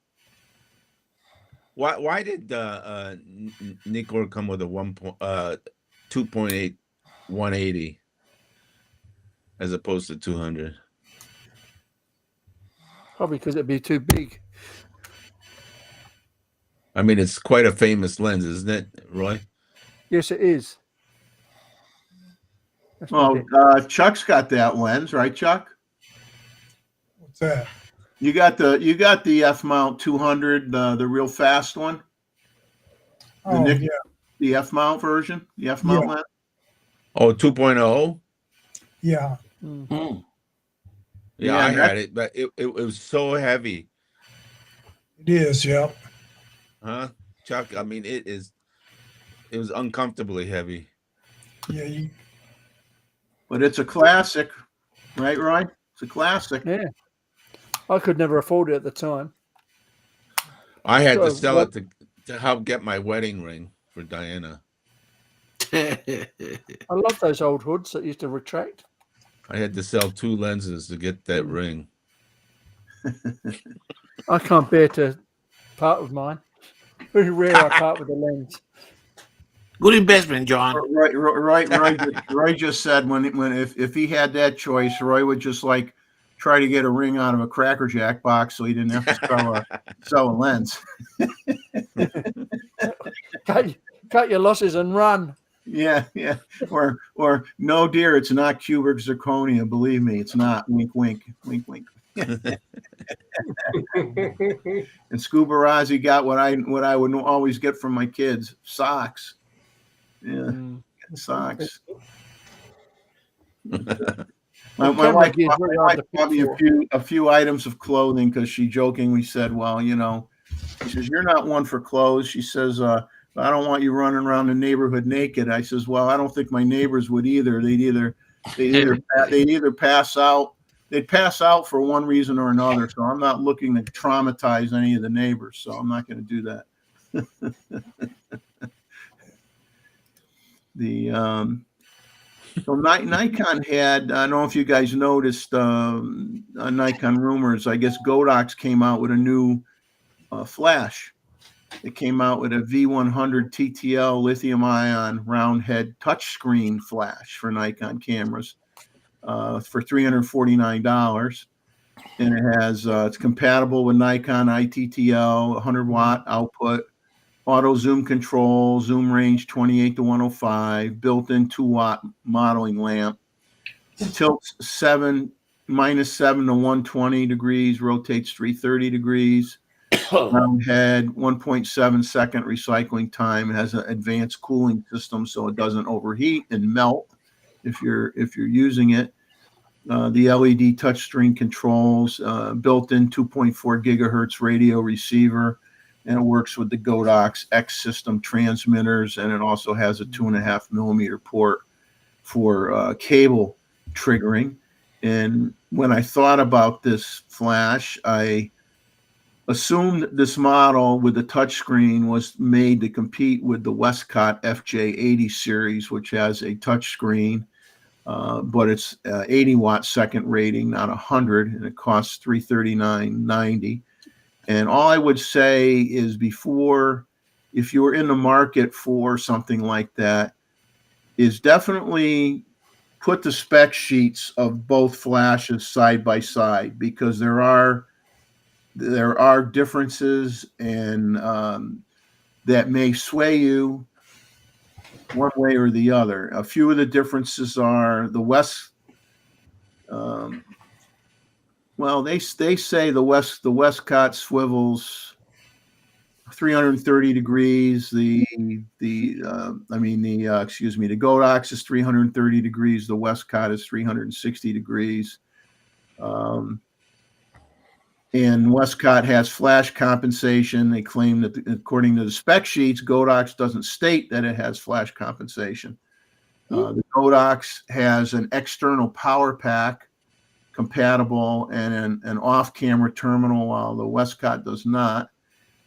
Why did Nikkor come with a 2.8 180 as opposed to 200? Probably because it'd be too big. I mean, it's quite a famous lens, isn't it, Roy? Yes, it is. Well, Chuck's got that lens, right, Chuck? What's that? You got the F mount 200, the real fast one. Yeah. The F mount version, the F mount lens. Oh, 2.0. Yeah. Mm. Yeah, I had it, but it was so heavy. It is. Yeah. Huh, Chuck? I mean, it was uncomfortably heavy. Yeah. But it's a classic, right, Roy? It's a classic. Yeah. I could never afford it at the time. I had to sell it to help get my wedding ring for Diana. I love those old hoods that used to retract. I had to sell 2 lenses to get that ring. I can't bear to part with mine. Very rare I part with the lens. Good investment, John. Roy just said when if he had that choice, Roy would just try to get a ring out of a Cracker Jack box so he didn't have to sell a lens. Cut your losses and run. Yeah. Or no, dear, it's not cubic zirconia. Believe me, it's not. Wink, wink, wink, wink. And Scuba Rozzy got what I would always get from my kids: socks. Yeah, socks. My wife bought me a few items of clothing because she jokingly said, "Well, she says you're not one for clothes." She says, "I don't want you running around the neighborhood naked." I says, "Well, I don't think my neighbors would either. They'd either pass out. They'd pass out for one reason or another. So I'm not looking to traumatize any of the neighbors. So I'm not going to do that." So Nikon had, I don't know if you guys noticed, Nikon rumors. I guess Godox came out with a new flash. It came out with a V100 TTL lithium-ion round-head touchscreen flash for Nikon cameras for $349, and it has it's compatible with Nikon ITTL, 100-watt output, auto zoom control, zoom range 28 to 105, built-in 2-watt modeling lamp. It tilts 7 -7 to 120 degrees, rotates 330 degrees. Round head, 1.7 second recycling time. It has an advanced cooling system, so it doesn't overheat and melt if you're using it. The LED touchscreen controls, built-in 2.4 gigahertz radio receiver, and it works with the Godox X system transmitters, and it also has a 2.5 millimeter port for cable triggering. And when I thought about this flash, I assumed this model with the touchscreen was made to compete with the Westcott FJ80 series, which has a touchscreen, but it's 80 watt second rating, not 100, and it costs $339.90. And all I would say is, before, if you were in the market for something like that, is definitely put the spec sheets of both flashes side by side, because there are differences, and that may sway you one way or the other. A few of the differences are the well, they say the Westcott swivels 330 degrees. The Godox is 330 degrees. The Westcott is 360 degrees. And Westcott has flash compensation. They claim that, according to the spec sheets, Godox doesn't state that it has flash compensation. The Godox has an external power pack compatible and an off-camera terminal, while the Westcott does not.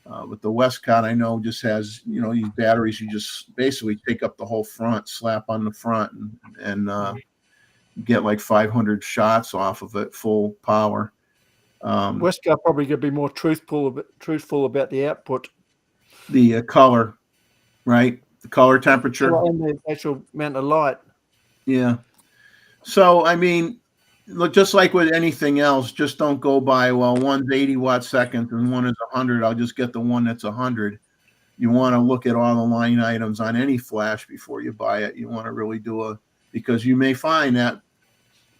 But the Westcott, I know, just has, these batteries you just basically take up the whole front, slap on the front, and get like 500 shots off of it, full power. Westcott probably going to be more truthful about the output, the color, right? The color temperature, and the actual amount of light. Yeah. So, I mean, look, just like with anything else, just don't go by, well, one's 80 watt seconds and one is 100. I'll just get the one that's 100. You want to look at all the line items on any flash before you buy it. You want to really because you may find that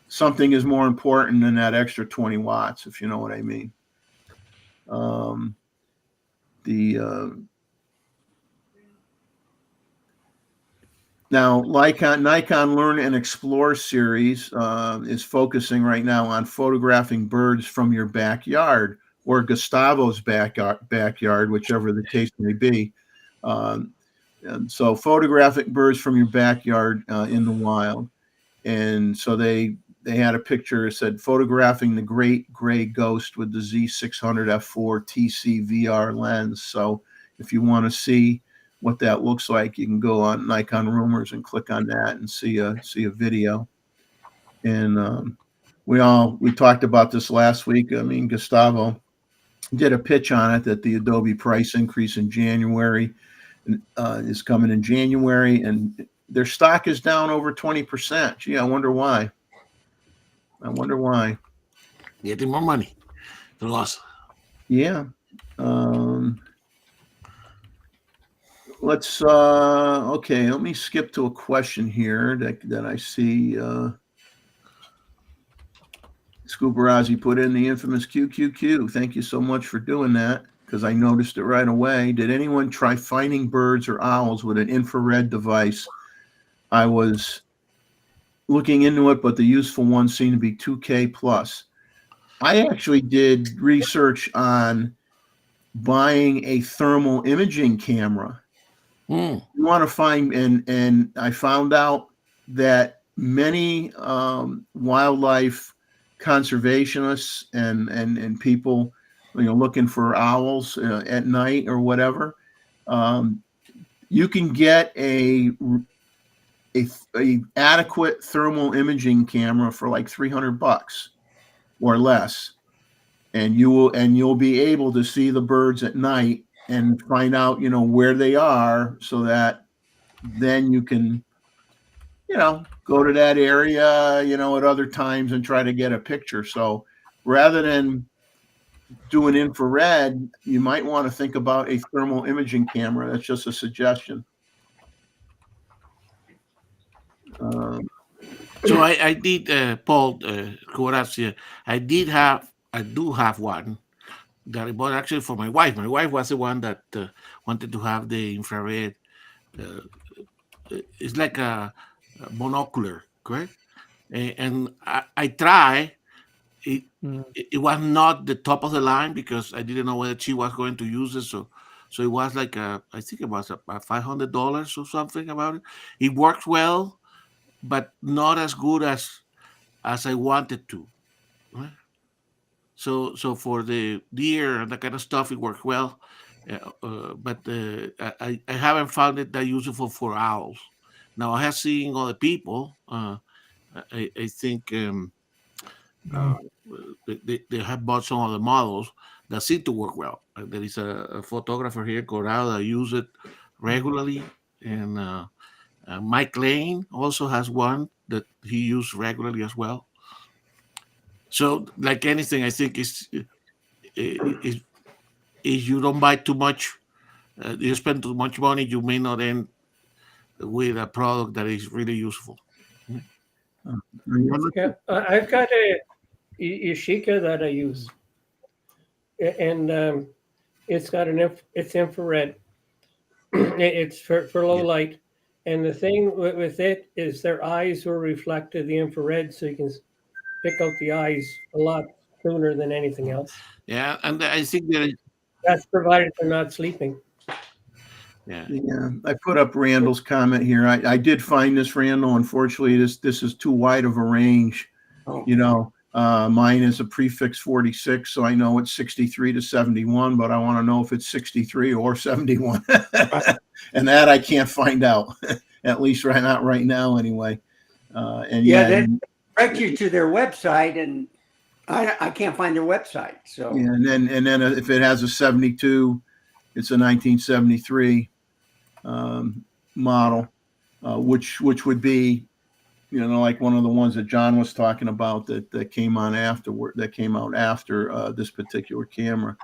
something is more important than that extra 20 watts, if you know what I mean. Now, Nikon Learn and Explore series is focusing right now on photographing birds from your backyard, or Gustavo's backyard, whichever the case may be. And so photographing birds from your backyard in the wild. And so they had a picture that said, photographing the great gray ghost with the Z600 f4 TC VR lens. So if you want to see what that looks like, you can go on Nikon Rumors and click on that and see a video. And we talked about this last week. I mean, Gustavo did a pitch on it, that the Adobe price increase in January is coming in January, and their stock is down over 20%. Gee, I wonder why. Getting more money. The loss. Yeah. Let's okay, let me skip to a question here that I see. Scubarazzi put in the infamous QQQ. Thank you so much for doing that, because I noticed it right away. Did anyone try finding birds or owls with an infrared device? I was looking into it, but the useful ones seem to be 2K plus. I actually did research on buying a thermal imaging camera. You want to find, and I found out that many wildlife conservationists and people, looking for owls at night or whatever, you can get a adequate thermal imaging camera for like $300 or less, and you'll be able to see the birds at night and find out where they are, so that then you can go to that area at other times and try to get a picture. So rather than doing infrared, you might want to think about a thermal imaging camera. That's just a suggestion. So I did, Paul Corazia, I do have one that I bought actually for my wife. My wife was the one that wanted to have the infrared. Uh, it's like a monocular, correct? And I try. It, Mm. it was not the top of the line because I didn't know whether she was going to use it. So it was like I think it was about $500 or something about it. It works well, but not as good as I wanted to. Right? So for the deer and that kind of stuff, it works well. But I haven't found it that useful for owls. Now I have seen other people. I think uh, No. they have bought some of the models that seem to work well. There is a photographer here, Corral, that use it regularly, and Mike Lane also has one that he used regularly as well. So, like anything, I think is if you don't buy too much, you spend too much money, you may not end with a product that is really useful. Yeah, I've got a Yashica that I use, and it's got it's infrared. It's for low Yeah. light, and the thing with it is their eyes will reflect the infrared, so you can pick out the eyes a lot sooner than anything else. Yeah, and I think there is, That's provided they're not sleeping. yeah. Yeah, I put up Randall's comment here. I did find this, Randall. Unfortunately, this is too wide of a range. Oh, You know, mine is a prefix 46, so I know it's 63 to 71, but I want to know if it's 63 or 71. And that I can't find out, at least not right now anyway. And yeah, yeah, that direct you to their website, and I can't find their website. So yeah, and then if it has a 72, it's a 1973 model, which would be, you know, like one of the ones that John was talking about that came on afterward, that came out after this particular camera.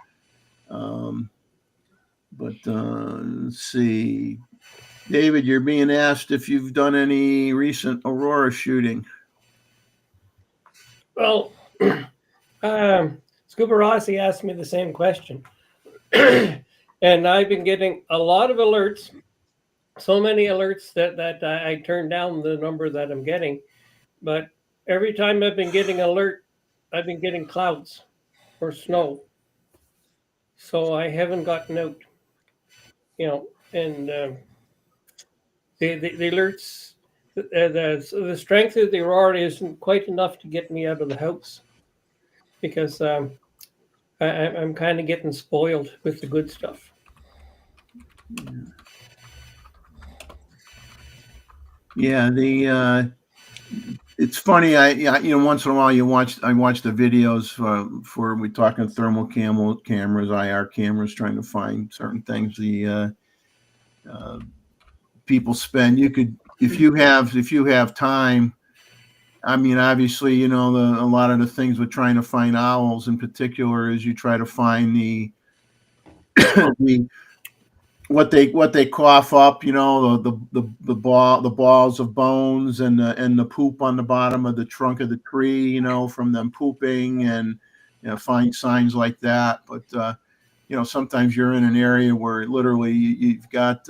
But let's see, David, you're being asked if you've done any recent Aurora shooting. Well, Scuba Rossi asked me the same question, and I've been getting a lot of alerts. So many alerts that I turned down the number that I'm getting, but every time I've been getting alert, I've been getting clouds or snow. So I haven't gotten out, and the alerts, the strength of the aurora isn't quite enough to get me out of the house because I'm kind of getting spoiled with the good stuff. Yeah, it's funny. Once in a while I watch the videos for we talking thermal cameras, IR cameras, trying to find certain things. The people spend. You could, if you have time. I mean, obviously, a lot of the things with trying to find owls in particular is you try to find the what they cough up, the balls of bones and the poop on the bottom of the trunk of the tree, from them pooping, and find signs like that. But sometimes you're in an area where literally you've got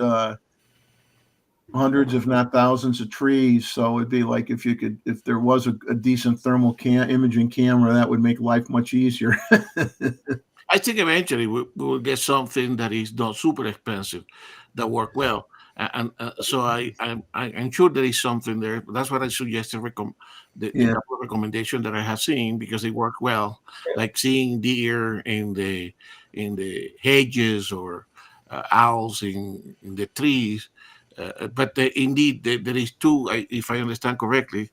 hundreds, if not thousands, of trees. So it'd be like if there was a decent thermal imaging camera, that would make life much easier. I think eventually we will get something that is not super expensive that work well. And so I'm sure there is something there. That's what I suggested. The couple of recommendation that I have seen because they work well, like seeing deer in the hedges or owls in the trees. But indeed, there is two. If I understand correctly,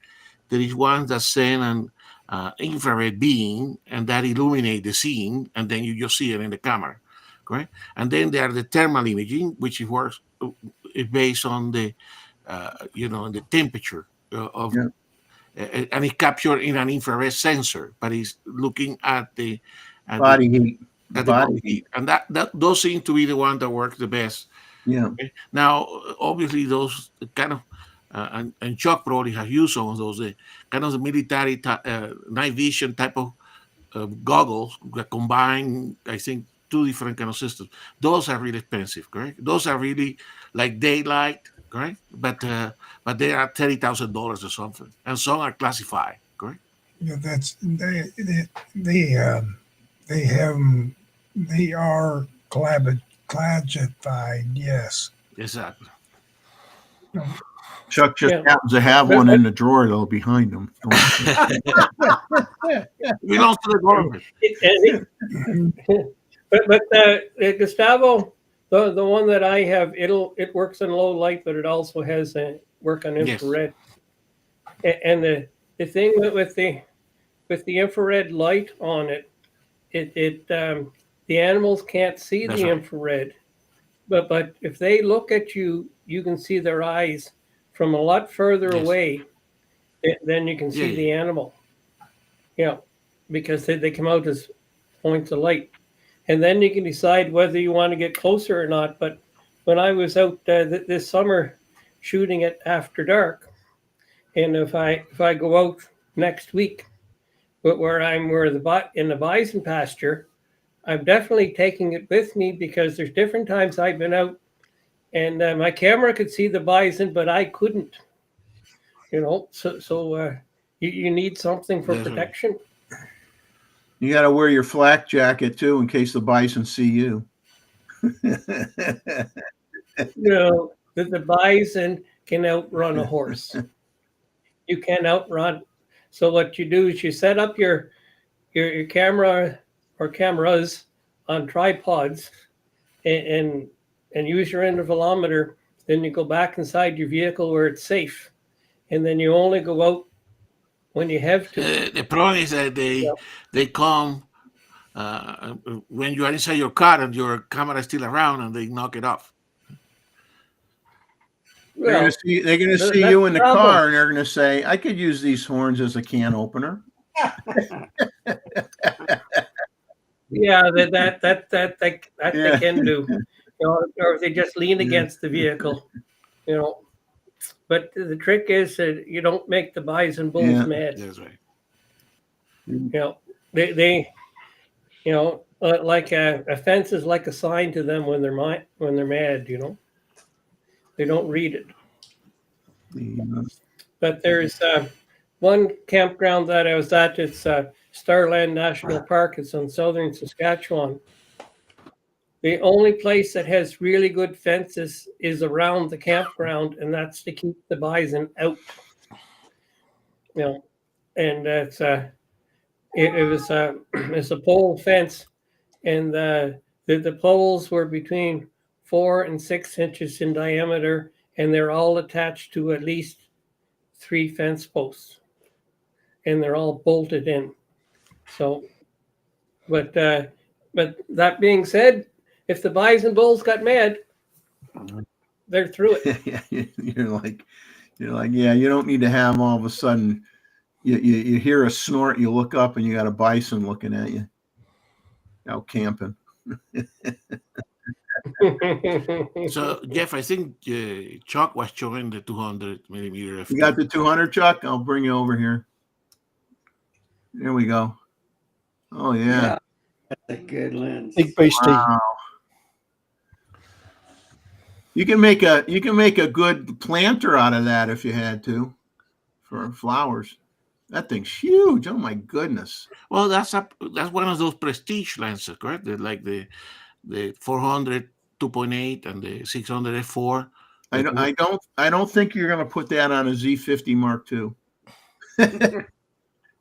there is one that send an infrared beam and that illuminate the scene, and then you just see it in the camera, correct? And then there are the thermal imaging, which works is based on the the temperature of. And it's captured in an infrared sensor, but it's looking at the body heat. At the body heat, and that those seem to be the one that work the best. Yeah. Okay? Now, obviously, those kind of and Chuck probably has used some of those kind of the military night vision type of goggles that combine, I think, two different kind of systems. Those are really expensive, correct? Those are really like daylight, correct? But they are $30,000 or something, and some are classified, correct? That's they have 'em- they are classified. Yes. Exactly. Chuck just Yeah. happens to have But- one in the drawer though behind him. It belongs to the government. But Gustavo, the one that I have, it works in low light, but it also has a work on Yes. infrared. And the thing with the infrared light on it, the animals can't see That's the right. infrared, but if they look at you, you can see their eyes from a lot further Yes. away than you can see Yeah, the yeah. animal. Yeah, because they come out as points of light. And then you can decide whether you want to get closer or not. But when I was out this summer shooting it after dark, and if I go out next week, but in the bison pasture, I'm definitely taking it with me because there's different times I've been out, and my camera could see the bison, but I couldn't. So you need something for That's right. protection. You got to wear your flak jacket too in case the bison see you. The bison can outrun a horse. You can outrun. So what you do is you set up your camera or cameras on tripods and use your intervalometer. Then you go back inside your vehicle where it's safe, and then you only go out when you have to. The problem is that they come when you are inside your car and your camera is still around, and they knock it off. They're Well, gonna see that's you in the the problem. car, and they're gonna say, "I could use these horns as a can opener." Yeah, that they Yeah. can do. Or if they just lean against the vehicle, But the trick is that you don't make the bison bulls Yeah. mad. That's right. They like a fence is like a sign to them when they're mad. They don't read it. But there's one campground that I was at. It's Starland National Park. It's in southern Saskatchewan. The only place that has really good fences is around the campground, and that's to keep the bison out. And it's it's a pole fence, and the poles were between 4 and 6 inches in diameter, and they're all attached to at least 3 fence posts, and they're all bolted in. So, but that being said, if the bison bulls got mad, they're through it. You're like, yeah, you don't need to have all of a sudden you hear a snort, you look up, and you got a bison looking at you out camping. So, Jeff, I think Chuck was showing the 200 millimeter. You got the 200, Chuck? I'll bring you over here. There we go. Oh yeah. That's a good lens. Big beastie. Wow. You can make a good planter out of that if you had to for flowers. That thing's huge. Oh my goodness. Well, that's one of those prestige lenses, correct? Like the 400 2.8 and the 600 f4. I don't think you're gonna put that on a Z50 Mark II.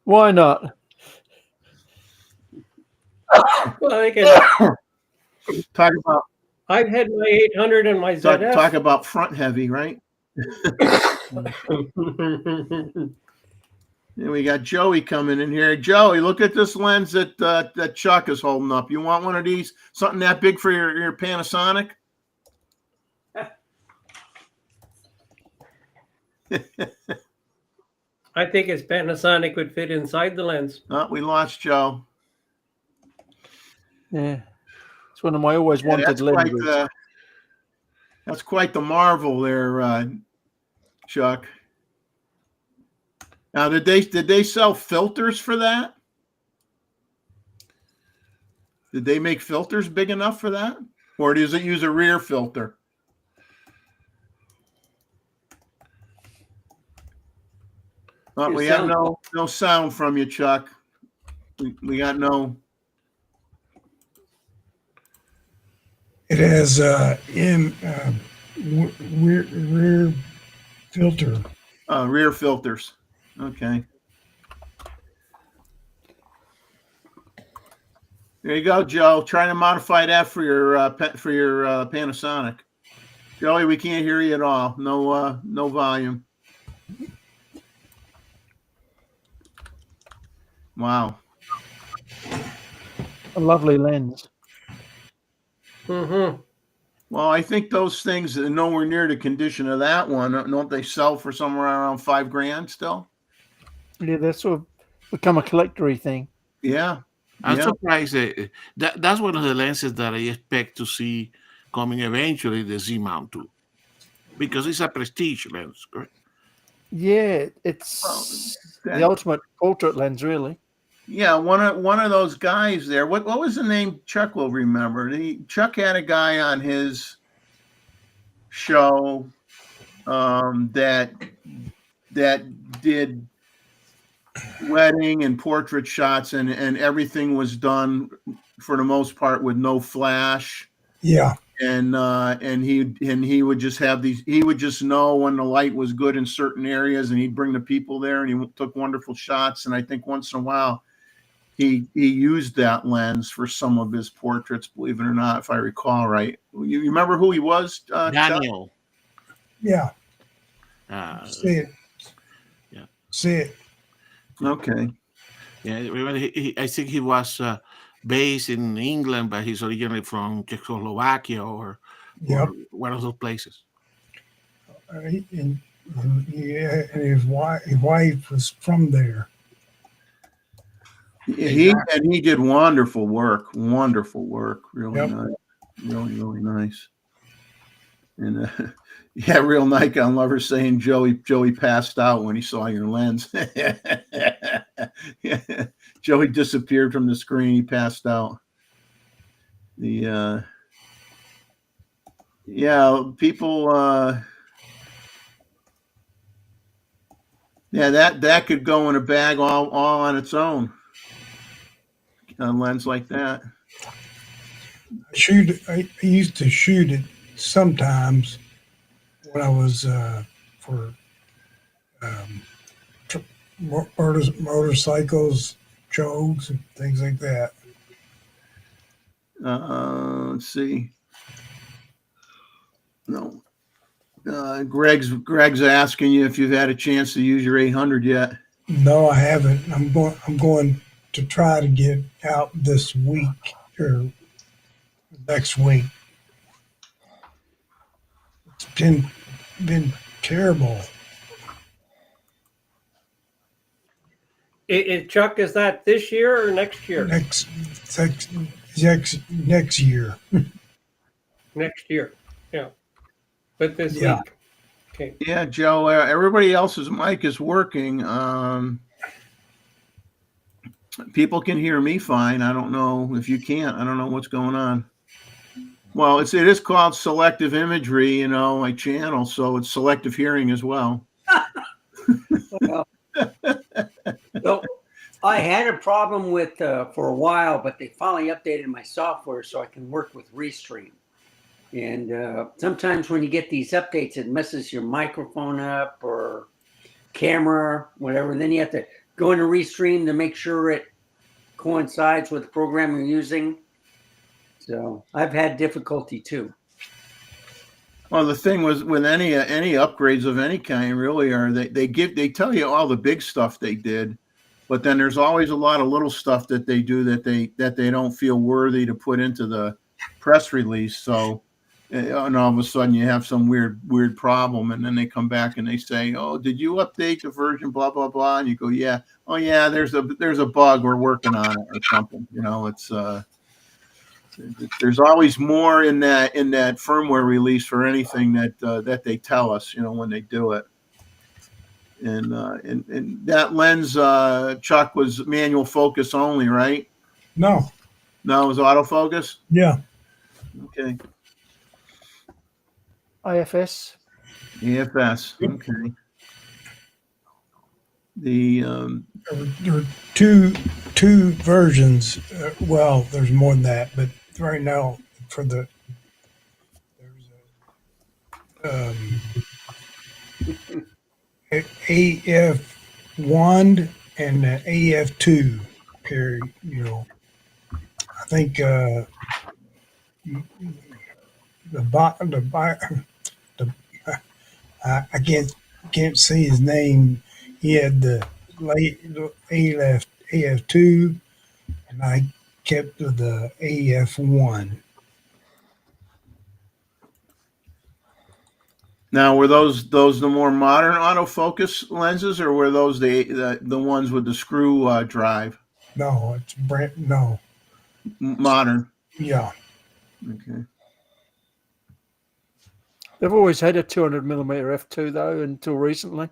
Why not? Well, I can. Talk about I've had my 800 and my ZF. talk about front heavy, right? And we got Joey coming in here. Joey, look at this lens that Chuck is holding up. You want one of these? Something that big for your Panasonic? I think his Panasonic would fit inside the lens. Oh, we lost Joe. Yeah. It's one of my always wanted lenses. That's quite the marvel there, Chuck. Now, did they sell filters for that? Did they make filters big enough for that, or does it use a rear filter? We got no sound from you, Chuck. We got no. It has rear filter. Rear filters. Okay. There you go, Joe. Trying to modify that for your Panasonic. Joey, we can't hear you at all. No volume. Wow. A lovely lens. Mm-hmm. Well, I think those things are nowhere near the condition of that one. Don't they sell for somewhere around $5,000 still? Yeah, that's sort of become a collectory thing. Yeah. I'm surprised that's one of the lenses that I expect to see coming eventually, the Z Mount 2, because it's a prestige lens, correct? Yeah, it's the ultimate portrait lens, really. Yeah, one of those guys there. What was the name? Chuck will remember. Chuck had a guy on his show that did wedding and portrait shots, and everything was done for the most part with no flash. Yeah. And he would just have these. He would just know when the light was good in certain areas, and he'd bring the people there, and he took wonderful shots. And I think once in a while, he used that lens for some of his portraits. Believe it or not, if I recall right. You remember who he was? Daniel. Chuck? Yeah. See it. Yeah. See it. Okay. Yeah, I think he was based in England, but he's originally from Czechoslovakia or one of those places. And his wife was from there. He did wonderful work. Really nice. Really nice. And yeah, real Nikon lover saying Joey passed out when he saw your lens. Yeah. Joey disappeared from the screen. He passed out. People that could go in a bag all on its own. A lens like that. I used to shoot it sometimes when I was for motorcycles, jogs, and things like that. Let's see. No. Greg's asking you if you've had a chance to use your 800 yet. No, I haven't. I'm going to try to get out this week or next week. It's been terrible. Chuck, is that this year or next year? Next year. Next year, yeah. But this week. Okay. Yeah, Joe. Everybody else's mic is working. People can hear me fine. I don't know if you can't. I don't know what's going on. Well, it is called selective imagery, my channel, so it's selective hearing as well. Well, I had a problem with for a while, but they finally updated my software so I can work with Restream. And sometimes when you get these updates, it messes your microphone up or camera, whatever. Then you have to go into Restream to make sure it coincides with the program you're using. So I've had difficulty too. Well, the thing was with any upgrades of any kind, really, are they tell you all the big stuff they did, but then there's always a lot of little stuff that they do that they don't feel worthy to put into the press release. So, and all of a sudden you have some weird problem, and then they come back and they say, "Oh, did you update the version? Blah blah blah," and you go, "Yeah, oh yeah, there's a bug. We're working on it or something." It's there's always more in that firmware release for anything that they tell us, when they do it. And that lens, Chuck, was manual focus only, right? No. No, it was autofocus. Yeah. Okay. AFS. EFS. Yep. Okay. The There were two versions. Well, there's more than that, but right now for there's AF1 and AF2 period. You know, I think the I can't see his name. He had the late AF2, and I kept the AF1. now were those the more modern autofocus lenses, or were those the ones with the screw drive? No, it's no. Modern. Yeah. Okay. They've always had a 200mm f2 though until recently.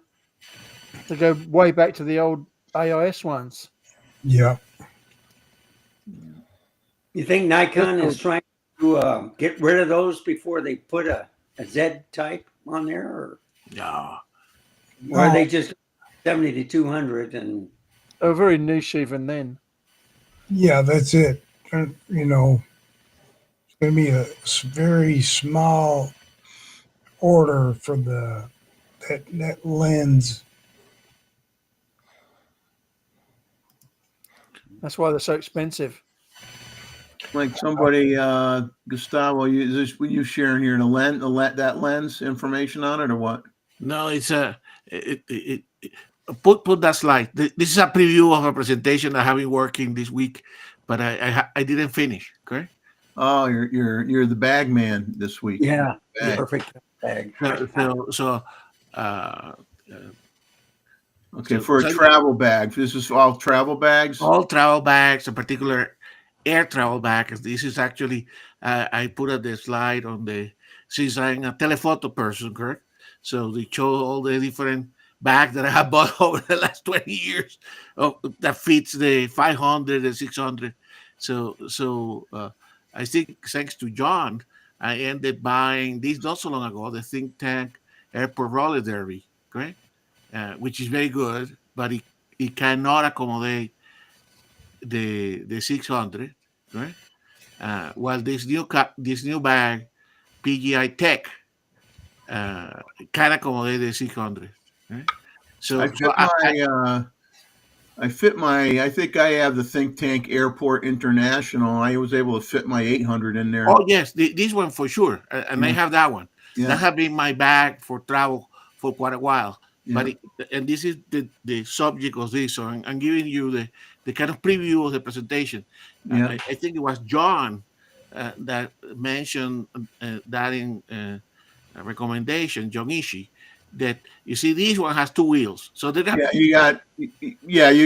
They go way back to the old AIS ones. Yeah. You think Nikon That's is trying to get rid of those before they put a Z type on there, or are they just 70 to 200 and They were very niche even then. Yeah, that's it. You know, it's going to be a very small order for that lens. That's why they're so expensive. Like somebody, Gustavo, were you sharing here that lens information on it or what? No, it's put that slide. This is a preview of a presentation I have been working this week, but I didn't finish. Okay. Oh, you're the bag man this week. yeah, Bag. perfect bag. So Okay, for a travel bag. This is all travel bags. all travel bags, in particular air travel bags. This is actually I put the slide on since I'm a telephoto person, correct? So they show all the different bags that I have bought over the last 20 years that fits the 500 and 600. So I think thanks to John, I ended buying these not so long ago, the Think Tank Airport Roller Derby, correct? Which is very good, but it cannot accommodate the 600, right? While this new bag, PGI Tech, can accommodate the 600, right? So I think I have the Think Tank Airport International. I was able to fit my 800 in there. Oh yes, this one for sure, and I have that one. Yeah. That has been my bag for travel for quite a while. Yeah. But and this is the subject of this. So I'm giving you the kind of preview of the presentation. Yeah. I think it was John that mentioned that in a recommendation, John Ishii, that you see this one has two wheels. So they you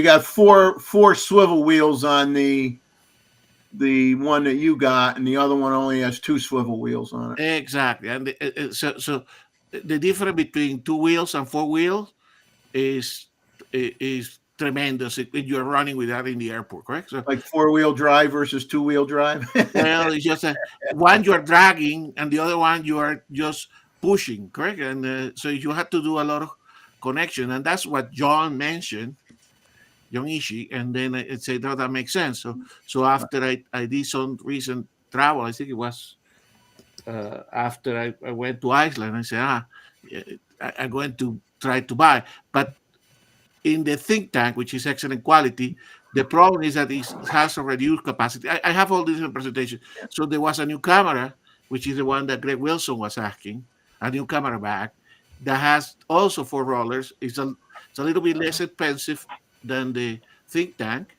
got four swivel wheels on the one that you got, and the other one only has two swivel wheels on it. Exactly, and so the difference between two wheels and four wheels is tremendous when you're running with that in the airport, correct? So like 4-wheel drive versus 2-wheel drive. well, it's just one you're dragging and the other one you are just pushing, correct? And so you have to do a lot of connection, and that's what John mentioned, John Ishii, and then I said, "No, that makes sense." So after I did some recent travel, I think it was after I went to Iceland, I said, I'm going to try to buy. But in the Think Tank, which is excellent quality, the problem is that it has a reduced capacity. I have all this in the presentation. So there was a new camera, which is the one that Greg Wilson was asking, a new camera bag that has also 4 rollers. It's a little bit less expensive than the Think Tank,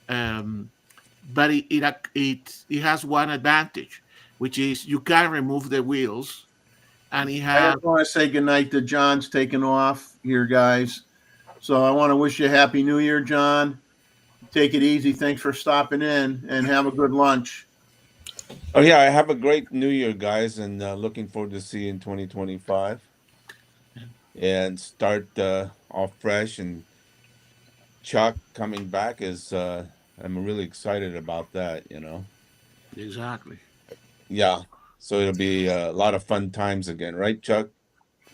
but it has one advantage, which is you can remove the wheels, and it has. I just want to say goodnight to John's taking off here, guys. So I want to wish you a Happy New Year, John. Take it easy. Thanks for stopping in, and have a good lunch. Oh yeah, I have a great New Year, guys, and looking forward to see you in 2025. and start off fresh. And Chuck coming back is I'm really excited about that. Exactly. Yeah. So it'll be a lot of fun times again, right, Chuck?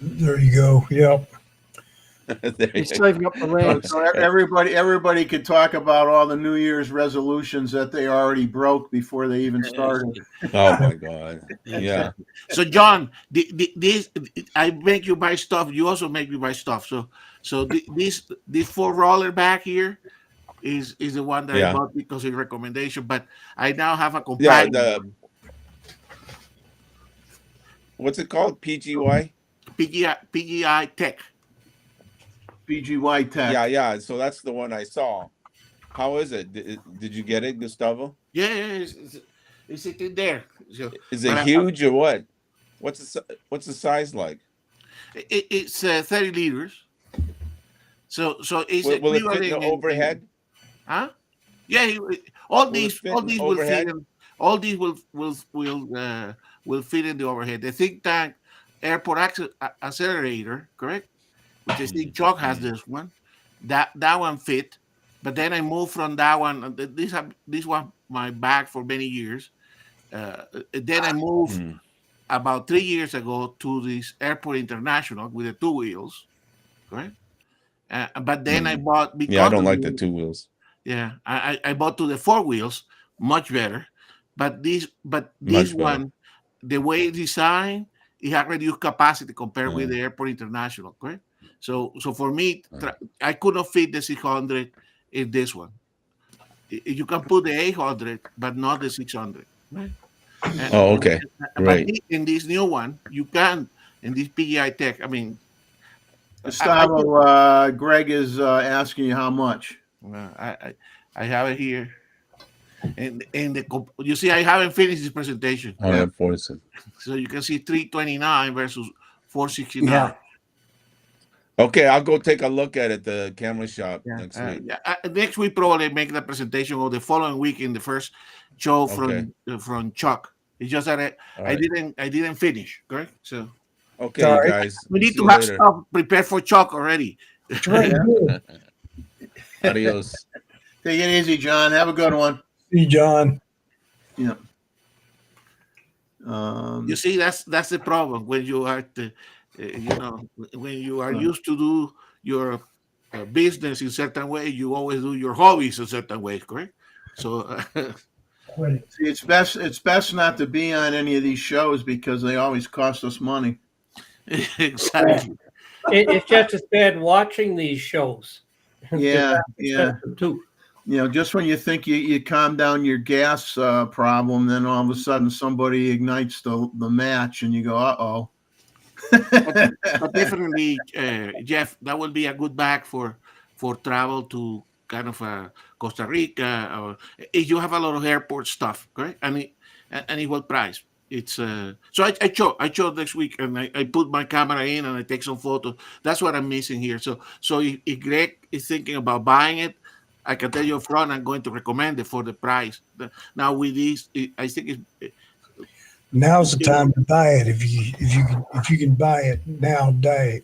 There you go. Yep. There He's you saving up the So, ranks. so everybody could talk about all the New Year's resolutions that they already broke before they even started. Oh my God. Yeah. Exactly. So John, this I make you buy stuff. You also make me buy stuff. So this 4 roller back here is the one that I Yeah. bought because of recommendation. But I now have a Yeah. companion What's it called? PGY? PGI Tech. BGY Tech. Yeah. So that's the one I saw. How is it? Did you get it, Gustavo? Yeah, it's sitting there. So, Is but it huge or what? What's the size like? it's 30 liters. So it's Will it fit in the equivalent overhead? huh? Yeah, all Will it these fit all in these will fit overhead? in. All these will fit in the overhead. The think tank airport accelerator, correct? Which I think Chuck has this one. That one fit, but then I moved from that one. This was my bag for many years. Then I moved Hmm. about 3 years ago to this airport international with the two wheels, correct? But then I bought Yeah, I because don't of like the the two wheels. yeah, I bought to the 4 wheels, much better. But this Much better. one, the way it's designed, it had reduced capacity compared with Uh, the Airport International, correct? So for me, uh, I could not fit the 600 in this one. You can put the 800, but not the 600, right? oh, okay. But Right. in this new one, you can in this PGI Tech. I mean, I think Gustavo, Greg is asking you how much. I have it here. And you see, I haven't finished this presentation, 147. so you can see 329 versus 469. Yeah. Okay, I'll go take a look at it. The camera shop Yeah, next week. next week probably make the presentation, or the following week in the first show Okay. from Chuck. It's just that All I right. didn't finish. Correct. So Okay, you Sorry. guys. we need See to you have later. stuff prepared for Chuck already. Very good. Adios. Take it easy, John. Have a good one. See, John. Yeah. You see, that's the problem when you are when you are used to do your business in certain way, you always do your hobbies in certain ways, correct? So See, it's best not to be on any of these shows because they always cost us money. exactly. It's just as bad watching these shows. Yeah, That's yeah. expensive too. Just when you think you calm down your gas problem, then all of a sudden somebody ignites the match, and you go, "Uh-oh." But definitely, Jeff, that will be a good bag for travel to kind of Costa Rica, or if you have a lot of airport stuff, correct? And it will price. It's so I chose next week, and I put my camera in and I take some photos. That's what I'm missing here. So if Greg is thinking about buying it, I can tell you up front, I'm going to recommend it for the price. Now with this, I think it's Now's the time to buy it. If you can buy it now, day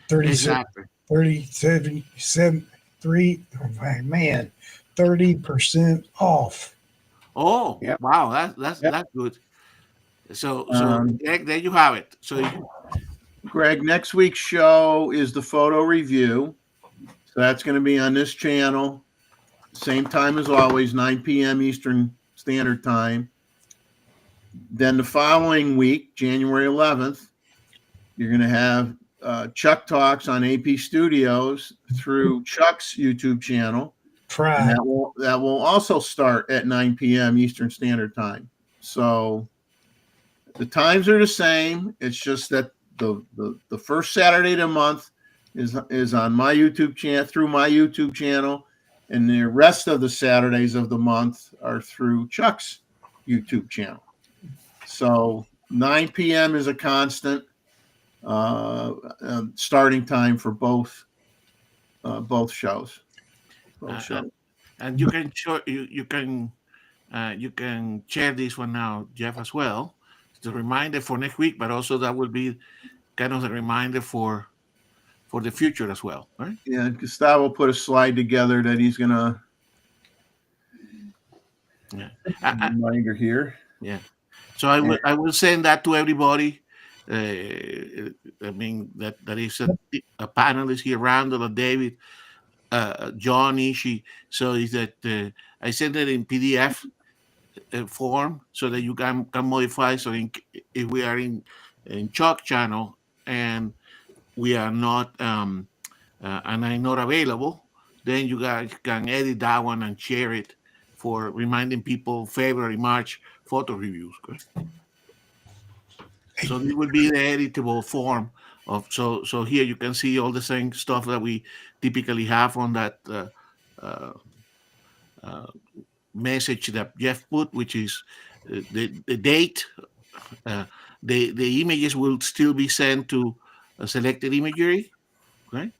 37, exactly. 37, 3, oh, man, 30% off. Oh, Yep. wow, Yep. that's good. So Um, there you have it. So Greg, next week's show is the photo review. So that's going to be on this channel, same time as always, 9 p.m. Eastern Standard Time. Then the following week, January 11th, you're going to have Chuck Talks on AP Studios through Chuck's YouTube channel. And Try. that will also start at 9 p.m. Eastern Standard Time. So the times are the same. It's just that the first Saturday of the month is on my YouTube channel, through my YouTube channel, and the rest of the Saturdays of the month are through Chuck's YouTube channel. So 9 p.m. is a constant starting time for both shows. and you can show you can share this one now, Jeff, as well. It's a reminder for next week, but also that will be kind of a reminder for for the future as well, right? Yeah, Gustavo put a slide together that he's gonna reminder here. Yeah. So I will send that to everybody. I mean that is a panelist here, Randall and David, John Ishii. So is that I send it in PDF form so that you can modify. So if we are in Chuck channel and we are not and I'm not available, then you guys can edit that one and share it for reminding people February, March photo reviews. Correct? So it will be the editable form of so here you can see all the same stuff that we typically have on that message that Jeff put, which is the date. The images will still be sent to a selected imagery, okay,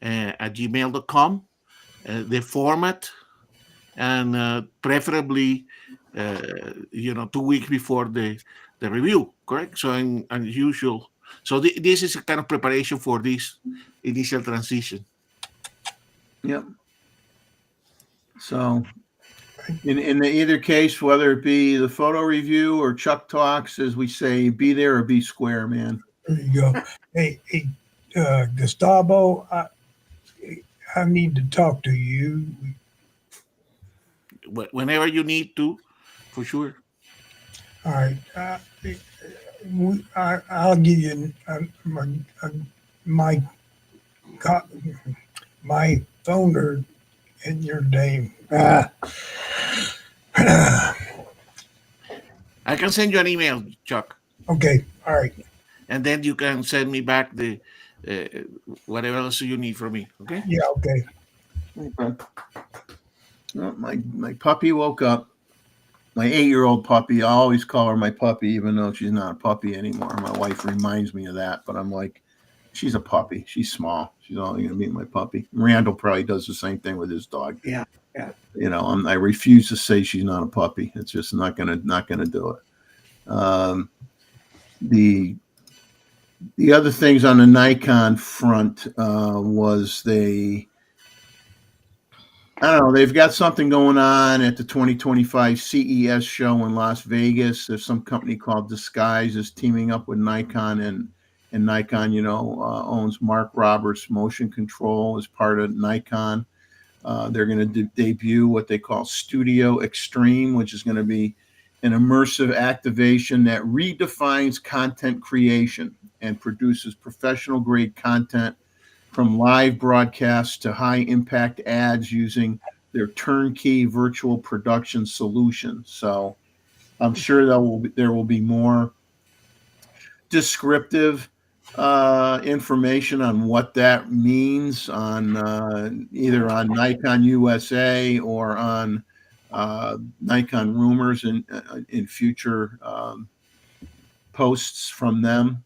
at gmail.com. The format and preferably 2 weeks before the review, correct? So unusual. So this is a kind of preparation for this initial transition. Yep. So in either case, whether it be the photo review or Chuck Talks, as we say, be there or be square, man. There you go. Hey, Gustavo, I need to talk to you. Whenever you need to, for sure. All right. I'll give you my phone and your name. I can send you an email, Chuck. Okay. All right. And then you can send me back the whatever else you need from me. Okay. Yeah. Okay. Well, my puppy woke up. My 8-year-old puppy. I always call her my puppy, even though she's not a puppy anymore. My wife reminds me of that, but I'm like, she's a puppy. She's small. She's only going to be my puppy. Randall probably does the same thing with his dog. Yeah. I refuse to say she's not a puppy. It's just not gonna do it. The other things on the Nikon front was I don't know, they've got something going on at the 2025 CES show in Las Vegas. There's some company called Disguise is teaming up with Nikon, and Nikon, owns Mark Roberts Motion Control as part of Nikon. They're going to debut what they call Studio Extreme, which is going to be an immersive activation that redefines content creation and produces professional grade content from live broadcasts to high impact ads using their turnkey virtual production solution. So I'm sure there will be more descriptive information on what that means on either on Nikon USA or on Nikon Rumors in future posts from them.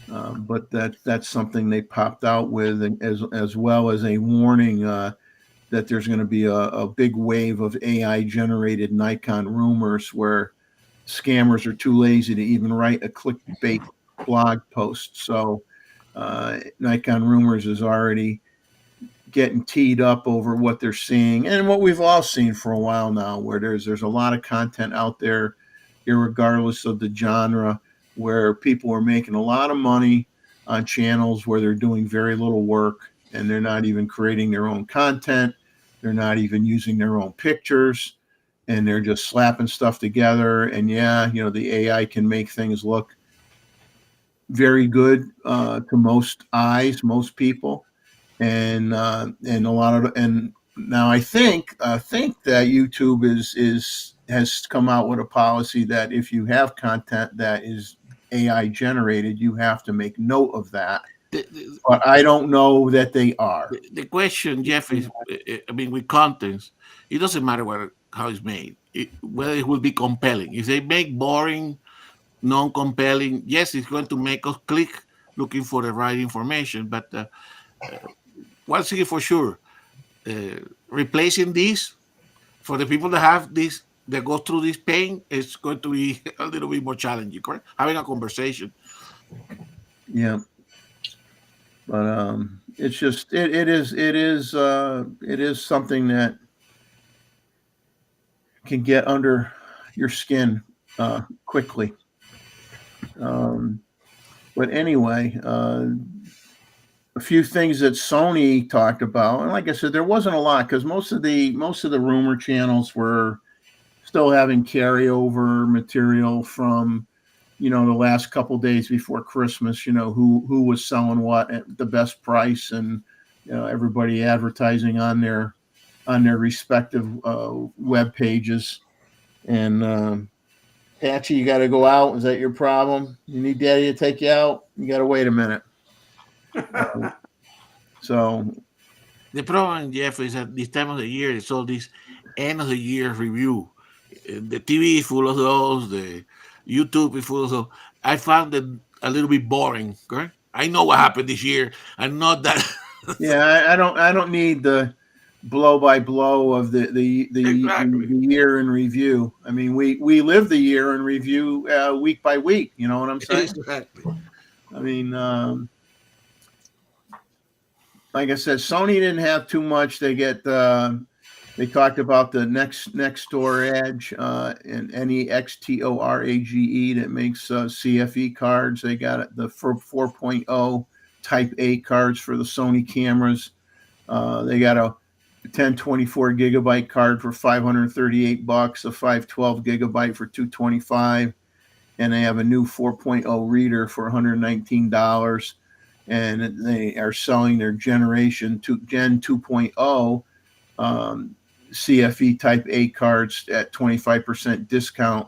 But that's something they popped out with, as well as a warning that there's going to be a big wave of AI generated Nikon rumors where scammers are too lazy to even write a clickbait blog post. So Nikon Rumors is already getting teed up over what they're seeing and what we've all seen for a while now, where there's a lot of content out there, irregardless of the genre, where people are making a lot of money on channels where they're doing very little work and they're not even creating their own content. They're not even using their own pictures, and they're just slapping stuff together. And the AI can make things look very good to most eyes, most people. And a lot of, and now I think that YouTube has come out with a policy that if you have content that is AI generated, you have to make note of that. But I don't know that they are. The question, Jeff, is with contents, it doesn't matter how it's made, whether it will be compelling. If they make boring, non-compelling, yes, it's going to make us click looking for the right information. But one thing for sure, replacing this for the people that have this, that go through this pain, it's going to be a little bit more challenging, correct? Having a conversation. Yeah. But it's just it is something that can get under your skin quickly. But anyway, a few things that Sony talked about, and like I said, there wasn't a lot because most of the rumor channels were still having carryover material from the last couple days before Christmas. Who was selling what at the best price, and everybody advertising on their respective web pages. And Patchy, you got to go out. Is that your problem? You need Daddy to take you out? You got to wait a minute. So the problem, Jeff, is at this time of the year, it's all this end of the year review. The TV is full of those. The YouTube is full of those. I found it a little bit boring. Correct? I know what happened this year. I'm not that. yeah, I don't need the blow by blow of the Exactly. year in review. I mean, we live the year in review week by week. You know what I'm saying? Exactly. I mean, like I said, Sony didn't have too much. They they talked about the next door edge and NEXTORAGE that makes CFE cards. They got the 4.0 Type A cards for the Sony cameras. They got a 1024 gigabyte card for $538, a 512 gigabyte for $225, and they have a new 4.0 reader for $119. And they are selling their Gen 2.0 CFE Type A cards at 25% discount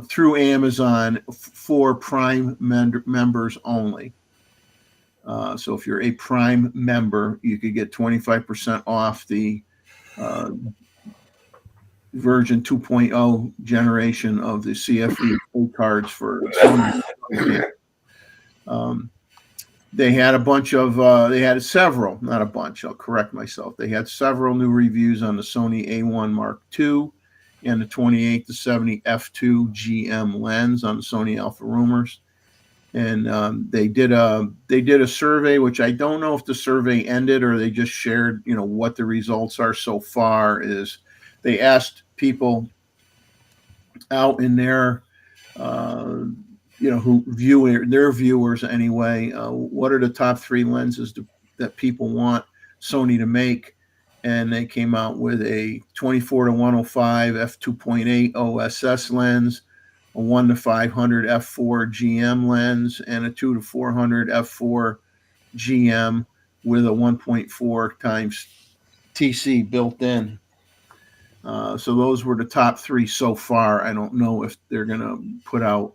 through Amazon for Prime members only. So if you're a Prime member, you could get 25% off the version 2.0 generation of the CFE cards for Sony. They had a bunch of, they had several, not a bunch, I'll correct myself. They had several new reviews on the Sony A1 Mark II and the 28-70 f2 GM lens on the Sony Alpha Rumors. And they did a survey, which I don't know if the survey ended or they just shared, what the results are so far. Is they asked people out in their, who view their viewers anyway, what are the top 3 lenses that people want Sony to make? And they came out with a 24-105 f2.8 OSS lens, a 1-500 f4 GM lens, and a 2-400 f4 GM with a 1.4 times TC built in. So those were the top 3 so far. I don't know if they're going to put out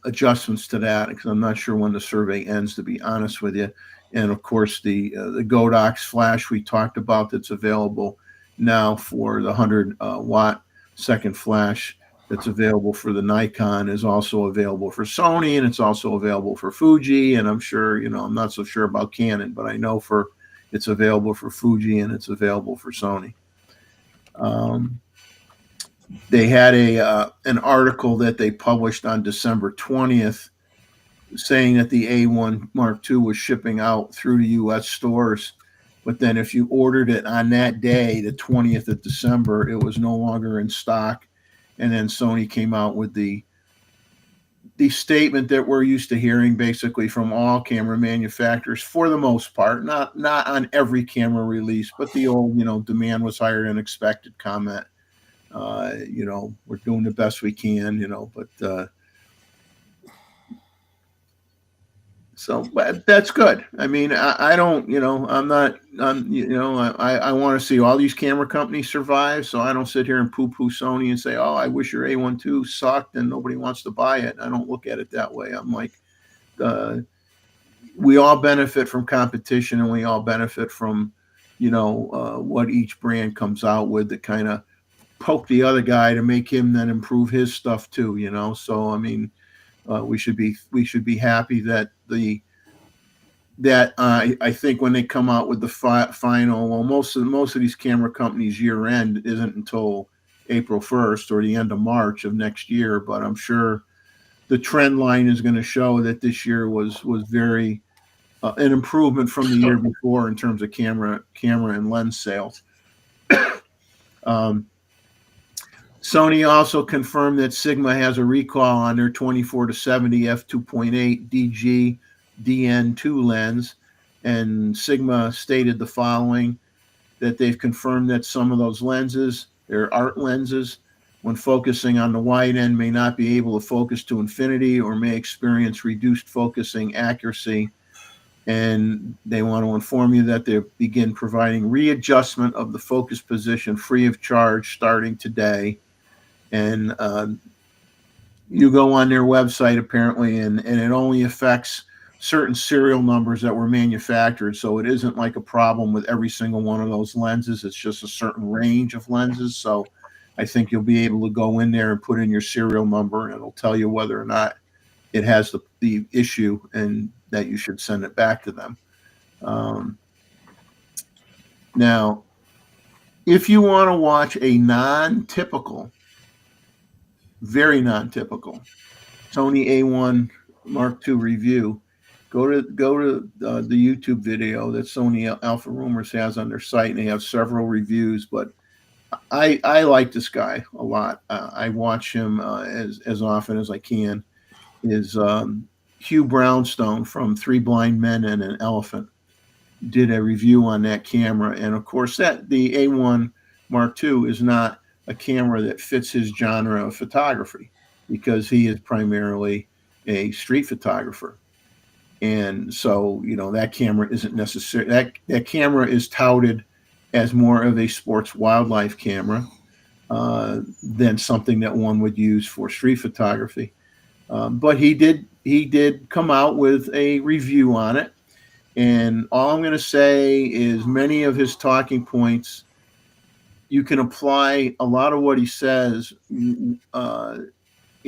adjustments to that because I'm not sure when the survey ends, to be honest with you. And of course, the Godox flash we talked about that's available now for the 100 watt second flash that's available for the Nikon is also available for Sony, and it's also available for Fuji. And I'm sure, I'm not so sure about Canon, but I know it's available for Fuji and it's available for Sony. They had an article that they published on December 20th saying that the A1 Mark II was shipping out through the U.S. stores. But then if you ordered it on that day, the 20th of December, it was no longer in stock. And then Sony came out with the statement that we're used to hearing basically from all camera manufacturers for the most part, not on every camera release, but the old, demand was higher than expected comment. We're doing the best we can, but but that's good. I mean, I don't, I'm not, I want to see all these camera companies survive. So I don't sit here and poo-poo Sony and say, oh, I wish your A1 II sucked and nobody wants to buy it. I don't look at it that way. I'm like, we all benefit from competition and we all benefit from, what each brand comes out with that kind of poke the other guy to make him then improve his stuff too, So, I mean, we should be happy that I think when they come out with the final, well, most of these camera companies year end isn't until April 1st or the end of March of next year, but I'm sure the trend line is going to show that this year was very an improvement from the year before in terms of camera and lens sales. Sony also confirmed that Sigma has a recall on their 24-70 f2.8 DG DN2 lens, and Sigma stated the following, that they've confirmed that some of those lenses, they're art lenses, when focusing on the wide end may not be able to focus to infinity or may experience reduced focusing accuracy. And they want to inform you that they begin providing readjustment of the focus position free of charge starting today. And you go on their website apparently, and it only affects certain serial numbers that were manufactured. So it isn't like a problem with every single one of those lenses. It's just a certain range of lenses. So I think you'll be able to go in there and put in your serial number, and it'll tell you whether or not it has the issue and that you should send it back to them. Now, if you want to watch a non-typical, very non-typical Sony A1 Mark II review, go to the YouTube video that Sony Alpha Rumors has on their site, and they have several reviews. But I like this guy a lot. I watch him as often as I can. Is Hugh Brownstone from Three Blind Men and an Elephant did a review on that camera, and of course that the A1 Mark II is not a camera that fits his genre of photography, because he is primarily a street photographer. And so, that camera isn't necessary. That camera is touted as more of a sports wildlife camera than something that one would use for street photography. But he did come out with a review on it. And all I'm going to say is many of his talking points, you can apply a lot of what he says. It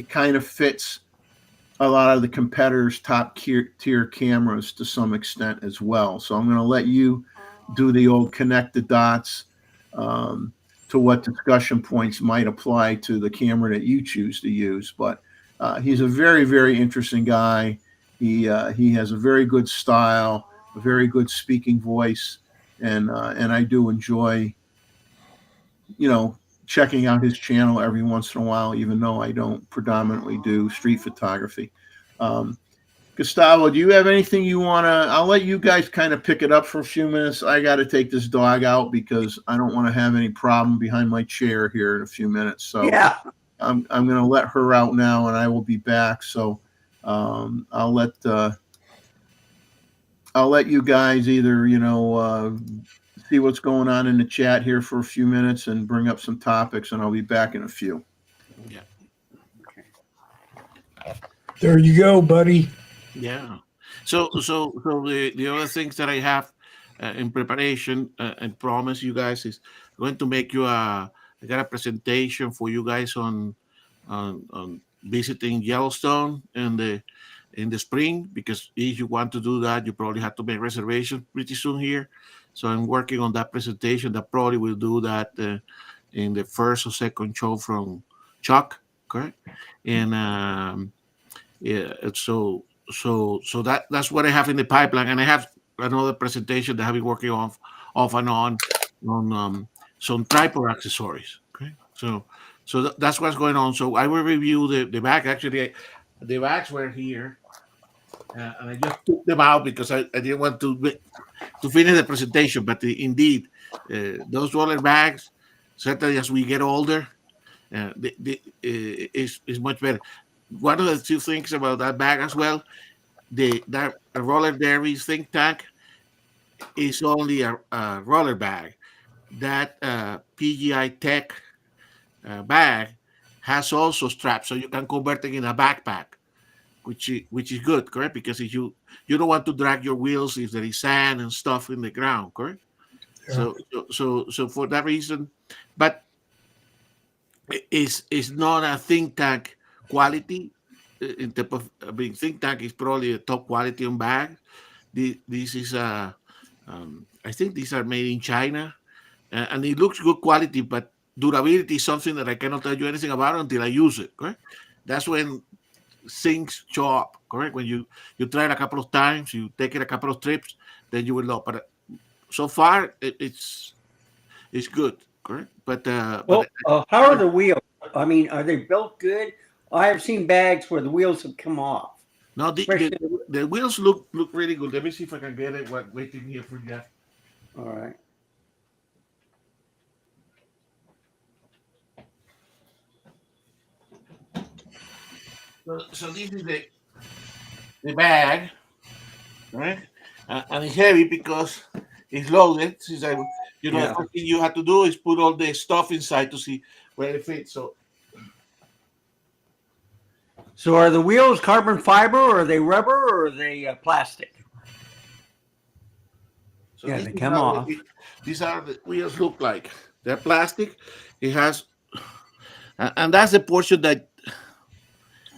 kind of fits a lot of the competitors' top tier cameras to some extent as well. So I'm going to let you do the old connect the dots to what discussion points might apply to the camera that you choose to use. But he's a very, very interesting guy. He has a very good style, a very good speaking voice, and I do enjoy checking out his channel every once in a while, even though I don't predominantly do street photography. Gustavo, do you have anything you want to? I'll let you guys kind of pick it up for a few minutes. I got to take this dog out because I don't want to have any problem behind my chair here in a few minutes. So yeah, I'm going to let her out now, and I will be back. So I'll let you guys either see what's going on in the chat here for a few minutes and bring up some topics, and I'll be back in a few. Yeah. There you go, buddy. Yeah. So the other things that I have in preparation and promise you guys is going to make you I got a presentation for you guys on visiting Yellowstone in the spring, because if you want to do that, you probably have to make reservations pretty soon here. So I'm working on that presentation. That probably will do that in the first or second show from Chuck, correct? And yeah, so that's what I have in the pipeline, and I have another presentation that I've been working off and on some tripod accessories. Okay, so that's what's going on. So I will review the bag. Actually, the bags were here, and I just took them out because I didn't want to finish the presentation. But indeed, those roller bags, certainly as we get older, is much better. One of the two things about that bag as well, that roller derby think tank is only a roller bag. That PGI Tech bag has also straps, so you can convert it in a backpack, which is good, correct? Because if you don't want to drag your wheels if there is sand and stuff in the ground, correct? Yeah. So for that reason, but it's not a think tank quality. In terms of, think tank is probably a top quality on bag. This is I think these are made in China, and it looks good quality, but durability is something that I cannot tell you anything about until I use it. Correct? That's when things show up, correct? When you try it a couple of times, you take it a couple of trips, then you will know. But so far, it's good, correct? But Well, how are the wheels? I mean, are they built good? I have seen bags where the wheels have come off. no, Especially the wheels look really good. Let me see if I can get it. Waiting here for Jeff. all right. So this is the bag, right? And it's heavy because it's loaded. Since the Yeah. first thing you have to do is put all the stuff inside to see where it fits. So are the wheels carbon fiber, or are they rubber, or are they plastic? So Yeah, this they is come how off. these are the wheels look like. They're plastic. It has, and that's the portion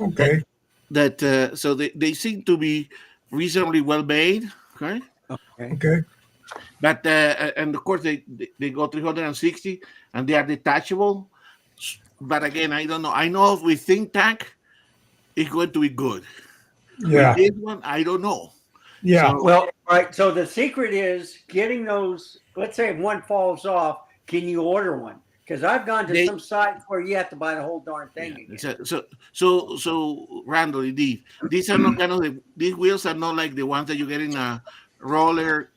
Okay. that so they seem to be reasonably well made. Okay. Okay. Okay. But and of course they go 360 and they are detachable. But again, I don't know. I know with Think Tank, it's going to be good. Yeah. With this one, I don't know. Yeah. So, Well, all right. So the secret is getting those. Let's say if one falls off, can you order one? Because I've gone to some sites where you have to buy the whole darn thing yeah, again. so Randall, indeed, these are not kind of these wheels are not like the ones that you get in a roller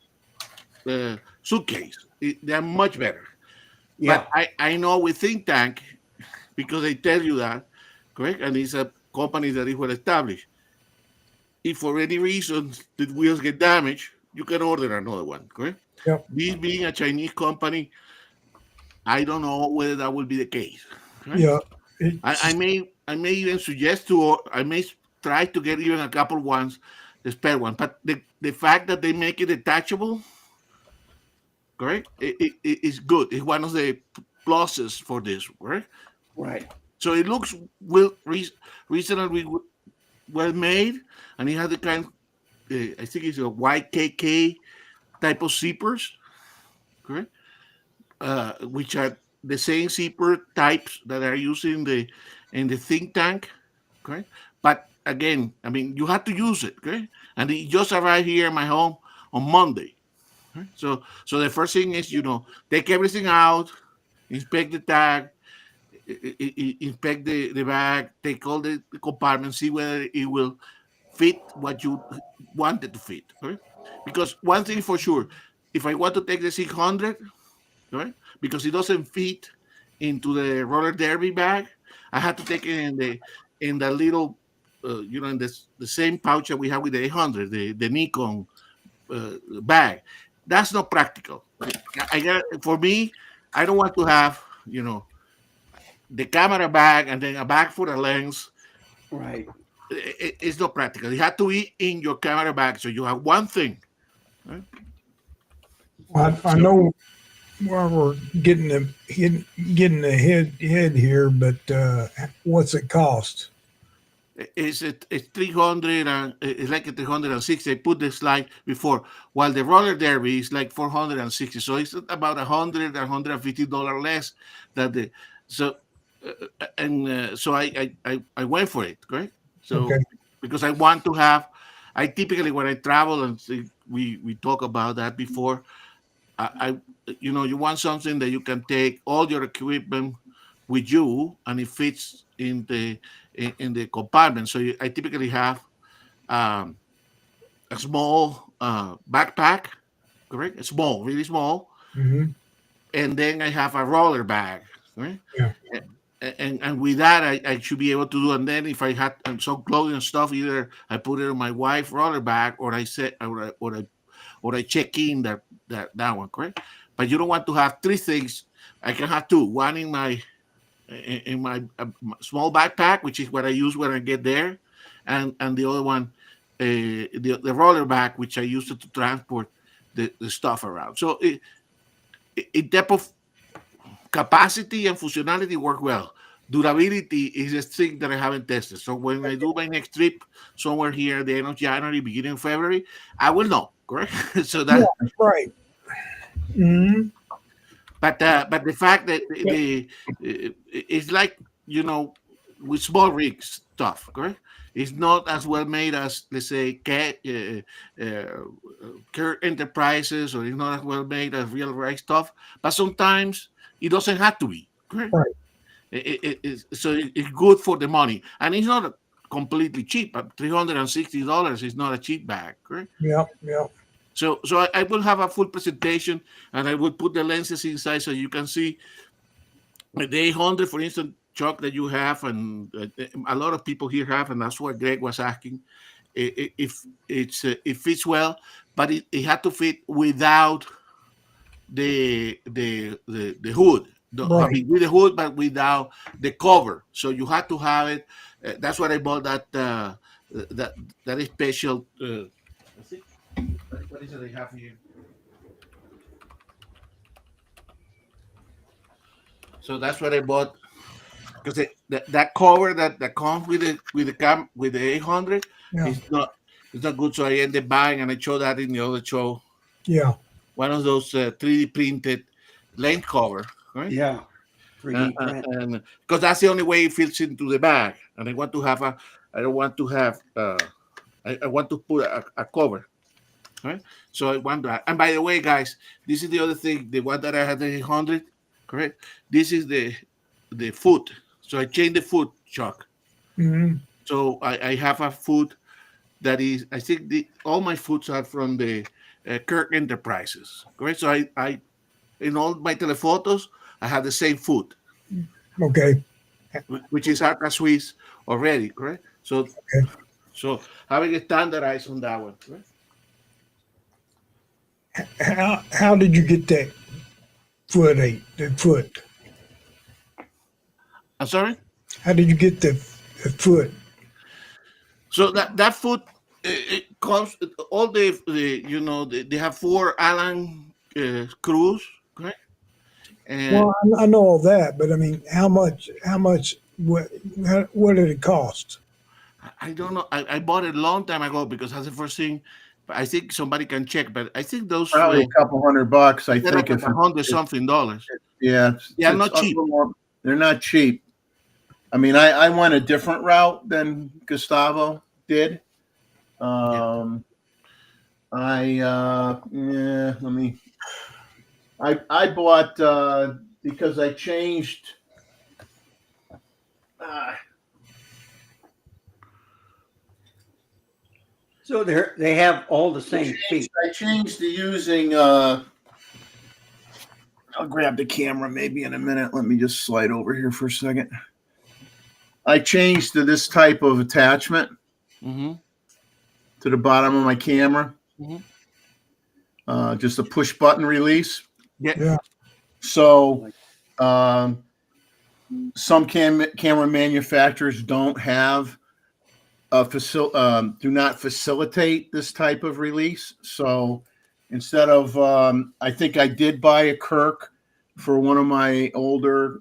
suitcase. They're much better. Yeah. But I know with Think Tank, because they tell you that, correct? And it's a company that is well established. If for any reason the wheels get damaged, you can order another one, correct? Yep. This being a Chinese company, I don't know whether that will be the case. Correct? Yeah. I may even suggest to, or I may try to get even a couple ones, the spare one. But the fact that they make it detachable, correct? It is good. It's one of the pluses for this, correct? Right. So it looks reasonably well made, and it has the kind. I think it's a YKK type of zippers, correct? Which are the same zipper types that are used in the Think Tank, correct? But again, I mean, you have to use it, okay? And it just arrived here in my home on Monday. Okay? So the first thing is, take everything out, inspect the tag, inspect the bag, take all the compartments, see whether it will fit what you want it to fit. Right? Because one thing for sure, if I want to take the 600, right, because it doesn't fit into the roller derby bag, I have to take it in the little, in the same pouch that we have with the 800, the Nikon bag. That's not practical. For me, I don't want to have the camera bag and then a bag for the lens. Right. It's not practical. You have to be in your camera bag, so you have one thing. Right? I know why we're getting the head here, but what's it cost? It's 300 and it's like a 360. I put the slide before, while the roller derby is like 460. So it's about $100 less than the so so I went for it, right? So Okay. because I want to have, I typically when I travel and we talk about that before, I you want something that you can take all your equipment with you and it fits in the compartment. So I typically have um, a small backpack, correct? Small, really small, Mm-hmm. and then I have a roller bag, right? Yeah. And with that, I should be able to do. And then if I had some clothing and stuff, either I put it in my wife's roller bag, or I set, or I check in that one, correct? But you don't want to have three things. I can have two. One in my small backpack, which is what I use when I get there, and the other one, the roller bag, which I use to transport the stuff around. So it depth of capacity and functionality work well. Durability is a thing that I haven't tested. So when I do my next trip somewhere here at the end of January, beginning of February, I will know, correct? So that Right. Mm-hmm. but the fact that it's like with small rig stuff, correct? It's not as well made as, let's say, Kirk Enterprises, or it's not as well made as real right stuff. But sometimes it doesn't have to be. Correct? Right. It's good for the money, and it's not completely cheap. But $360 is not a cheap bag. Correct? Yeah. So I will have a full presentation, and I will put the lenses inside so you can see the 800, for instance, Chuck, that you have, and a lot of people here have, and that's what Greg was asking. If it fits well, but it had to fit without the hood. Right. I mean, with the hood, but without the cover. So you had to have it. That's what I bought that special. What is it they have here? So that's what I bought, because that cover that comes with the 800 Yeah. is not good. So I ended up buying, and I showed that in the other show. Yeah. One of those 3D printed lens cover, right? Yeah. 3D print. And because that's the only way it fits into the bag, and I want to have I don't want to have I want to put a cover, right? So I want that. And by the way, guys, this is the other thing. The one that I had, the 800, correct? This is the foot. So I changed the foot, Chuck. Mhm. So I have a foot that is, I think all my foots are from the Kirk Enterprises, correct? So I in all my telephotos, I have the same foot, Okay. which is Arca Swiss already, correct? So Okay. so having it standardized on that one, correct? How did you get that foot? I'm sorry. How did you get the foot? So that foot, it comes all the they have 4 Allen screws, correct? And Well, I know all that, but I mean, how much? What did it cost? I don't know. I bought it a long time ago because that's the first thing. But I think somebody can check. But I think those Probably a couple $100. I they're think like $100-something. yeah, They are it's not a cheap. little more- they're not cheap. I mean, I went a different route than Gustavo did. I bought because I changed. So they have all the same feet. I changed to using. I'll grab the camera maybe in a minute. Let me just slide over here for a second. I changed to this type of attachment Mm-hmm. to the bottom of my camera. Mhm. Just a push button release. Yeah. So some camera manufacturers don't have do not facilitate this type of release. So instead of I think I did buy a Kirk for one of my older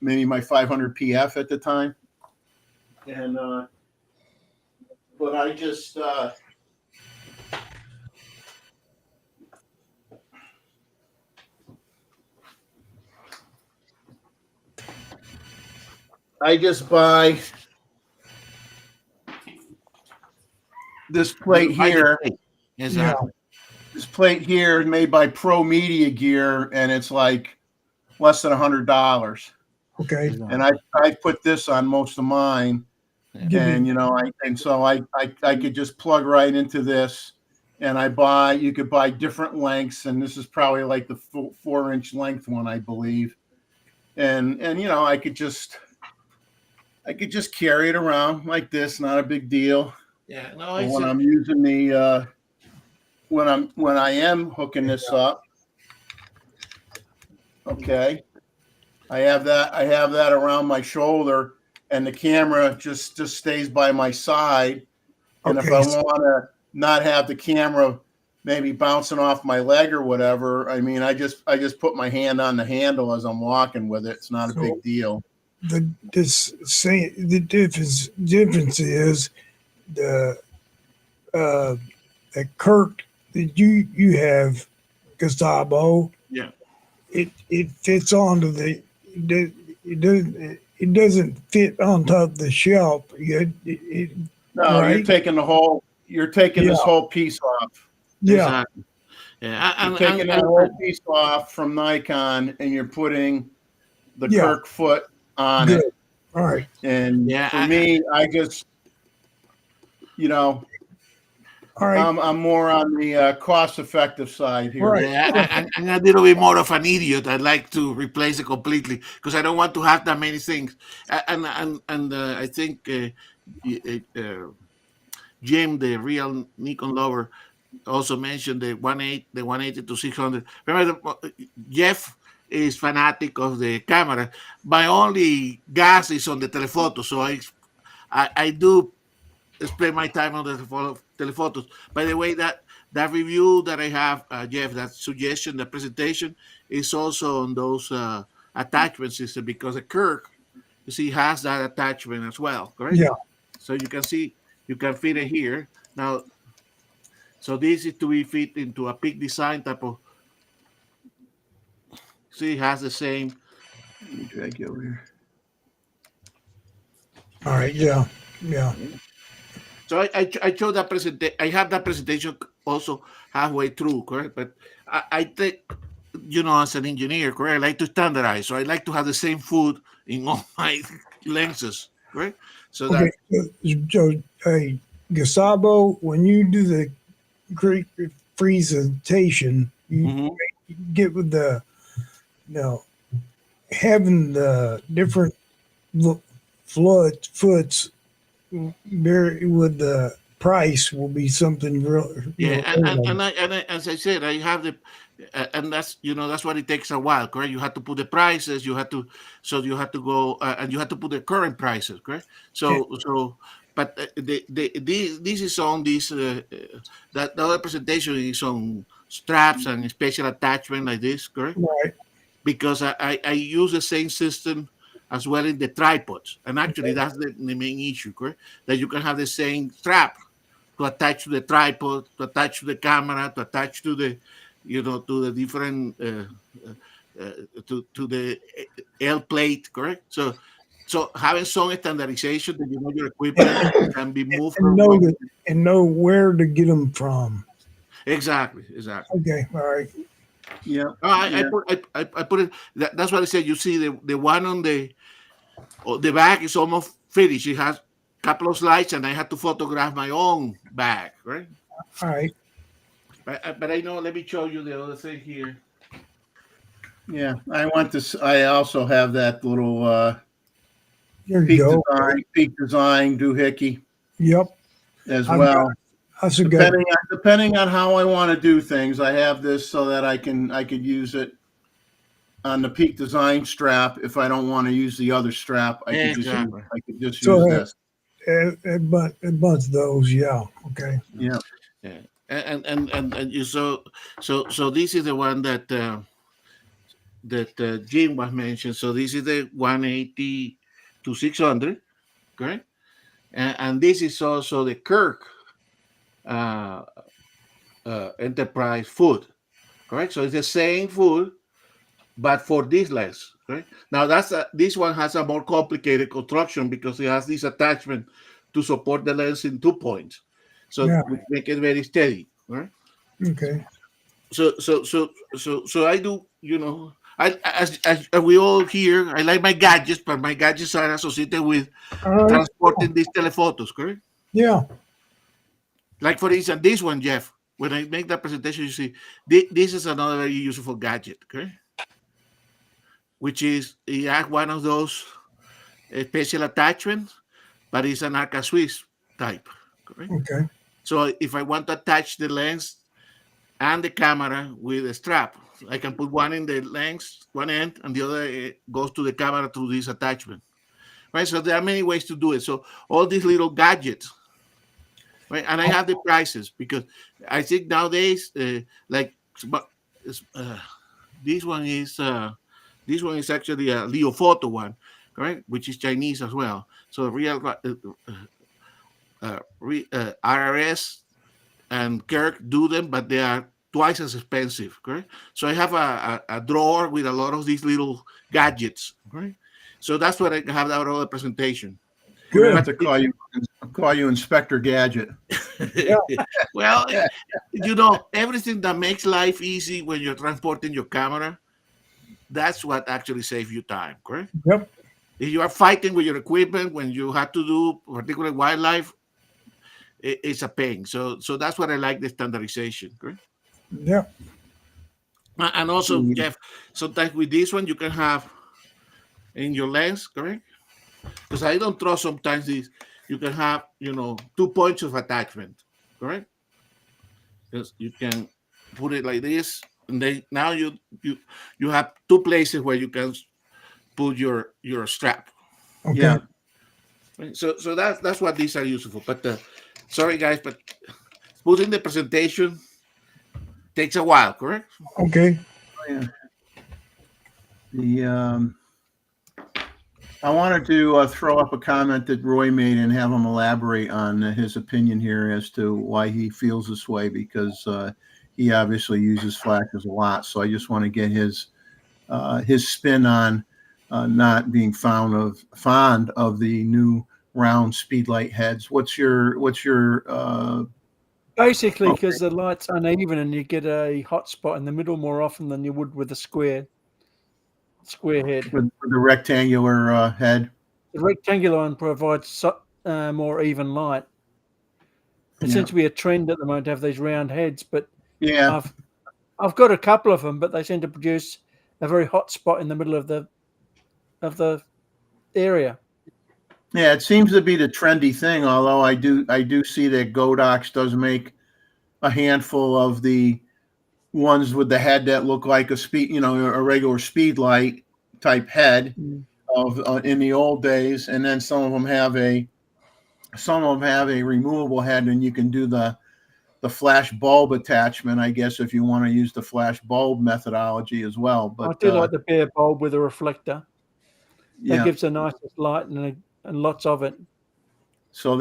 maybe my 500 PF at the time, and but I just buy this plate here. Exactly. This plate here is made by Pro Media Gear, and it's like less than $100. Okay. And I put this on most of mine, and so I could just plug right into this, and you could buy different lengths, and this is probably like the 4-inch length one, I believe, and I could just carry it around like this, not a big deal. Yeah. No, But when I'm using the when I am hooking this up, okay, I have that around my shoulder, and the camera just stays by my side. And if Okay. I want to not have the camera maybe bouncing off my leg or whatever, I mean, I just put my hand on the handle as I'm walking with it. It's not a big deal. The difference is the Kirk that you have, Gustavo. Yeah. It fits onto it doesn't fit on top of the shelf. No, right? you're taking this Yeah. whole piece off. Yeah. Exactly. Yeah, You're taking that whole piece off from Nikon, and you're putting the Yeah. Kirk foot on Good. it. All right. And Yeah, for me, I just, All right. I'm more on the cost-effective side here. Right. yeah, I'm a little bit more of an idiot. I'd like to replace it completely because I don't want to have that many things. And I think Jim, the real Nikon lover, also mentioned the 180 to 600. Remember, Jeff is fanatic of the camera. My only gas is on the telephoto, so I do spend my time on the telephotos. By the way, that review that I have, Jeff, that suggestion, the presentation is also on those attachment system because the Kirk, you see, has that attachment as well, correct? Yeah. So you can see, you can fit it here. Now, so this is to be fit into a peak design type of, see, it has the same. Let me drag you over here. All right. Yeah. Yeah. So I showed that presentation. I have that presentation also halfway through, correct? But I think, as an engineer, correct, I like to standardize. So I like to have the same food in all my lenses, correct? So Okay. So, hey, Gustavo, when you do the great presentation, you Mhm. get with the, having the different foots there with the price will be something real. Yeah, and as I said, I have the, and that's what it takes a while, correct? You have to put the prices, you have to go, and you have to put the current prices, correct? But this is on this that the other presentation is on straps and special attachment like this, correct? Right. Because I use the same system as well in the tripods, and actually that's the main issue, correct? That you can have the same strap to attach to the tripod, to attach to the camera, to attach to the, to the different, to the L plate, correct? So having some standardization that your equipment can be moved from one. And know where to get them from. Exactly. Okay. All right. Yeah. I put it. That's what I said. You see the one on the back is almost finished. It has couple of slides, and I had to photograph my own bag, right? All right. But I know. Let me show you the other thing here. Yeah, I also have that little peak design doohickey. Yep. As well. Depending on how I want to do things, I have this so that I could use it on the peak design strap. If I don't want to use the otother strap, I could just use this. But those, yeah. Okay. Yeah. Yeah. And you so this is the one that Jim was mentioned. So this is the 180 to 600, correct? And this is also the Kirk Enterprise food, correct? So it's the same food, but for this lens, right? Now this one has a more complicated construction because it has this attachment to support the lens in 2 points, so we make it very steady, right? Okay. So I do, as we all here, I like my gadgets, but my gadgets are associated with transporting these telephotos, correct? Yeah. Like for instance, this one, Jeff. When I make that presentation, you see, this is another very useful gadget, okay? Which is, it has one of those special attachments, but it's an Arca Swiss type, correct? Okay. So if I want to attach the lens and the camera with a strap, I can put one in the lens, one end, and the other goes to the camera through this attachment, right? So there are many ways to do it. So all these little gadgets, right? And I have the prices because I think nowadays, this one is actually a Leo Photo one, correct? Which is Chinese as well. So real RRS and Kirk do them, but they are twice as expensive, correct? So I have a drawer with a lot of these little gadgets, right? So that's what I have that other presentation. We're gonna have Good. to call you Inspector Gadget. Well, you know, everything that makes life easy when you're transporting your camera, that's what actually saves you time, correct? Yep. If you are fighting with your equipment, when you have to do particular wildlife, it's a pain. So that's what I like, the standardization, correct? Yep. And also, Jeff, sometimes with this one, you can have in your lens, correct? Because I don't trust sometimes this, you can have, 2 points of attachment, correct? Because you can put it like this, and then now you have 2 places where you can put your strap. Okay. Yeah. Right? So that's what these are useful. But sorry guys, but putting the presentation takes a while, correct? Okay. Yeah. I wanted to throw up a comment that Roy made and have him elaborate on his opinion here as to why he feels this way, because he obviously uses flashes a lot. So I just want to get his spin on not being fond of the new round speedlight heads. What's your Basically, because the light's uneven and you get a hot spot in the middle more often than you would with a square head. with the rectangular head? The rectangular one provides more even light. It seems to be a trend at the moment to have these round heads, but Yeah. I've got a couple of them, but they seem to produce a very hot spot in the middle of the area. Yeah, it seems to be the trendy thing. Although I do see that Godox does make a handful of the ones with the head that look like a regular speed light type head of in the old days, and then some of them have a removable head, and you can do the flash bulb attachment, I guess, if you want to use the flash bulb methodology as well. But I do like the bare bulb with a reflector. Yeah. That gives the nicest light and lots of it. So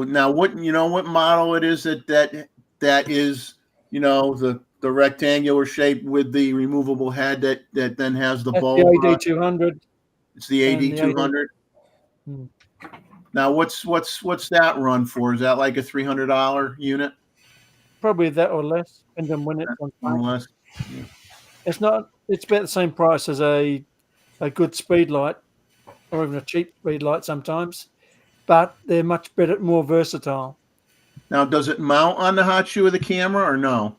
now what model it is that is the rectangular shape with the removable head that then has the That's bulb. the AD200. It's the AD200. Now what's that run for? Is that like a $300 unit? Probably that or less, depending on when it's on More or sale. less. Yeah. It's not. It's about the same price as a good speed light, or even a cheap speed light sometimes, but they're much better, more versatile. Now, does it mount on the hot shoe of the camera or no?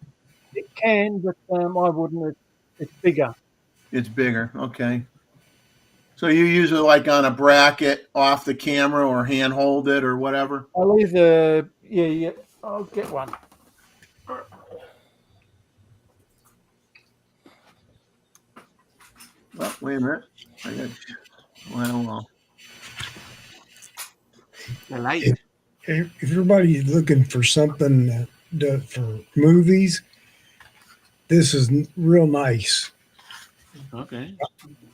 It can, but I wouldn't. It's bigger. It's bigger. Okay. So you use it like on a bracket off the camera or hand hold it or whatever? I'll either yeah. I'll get one. Oh, wait a minute. Well. The light. If everybody's looking for something for movies, this is real nice. Okay.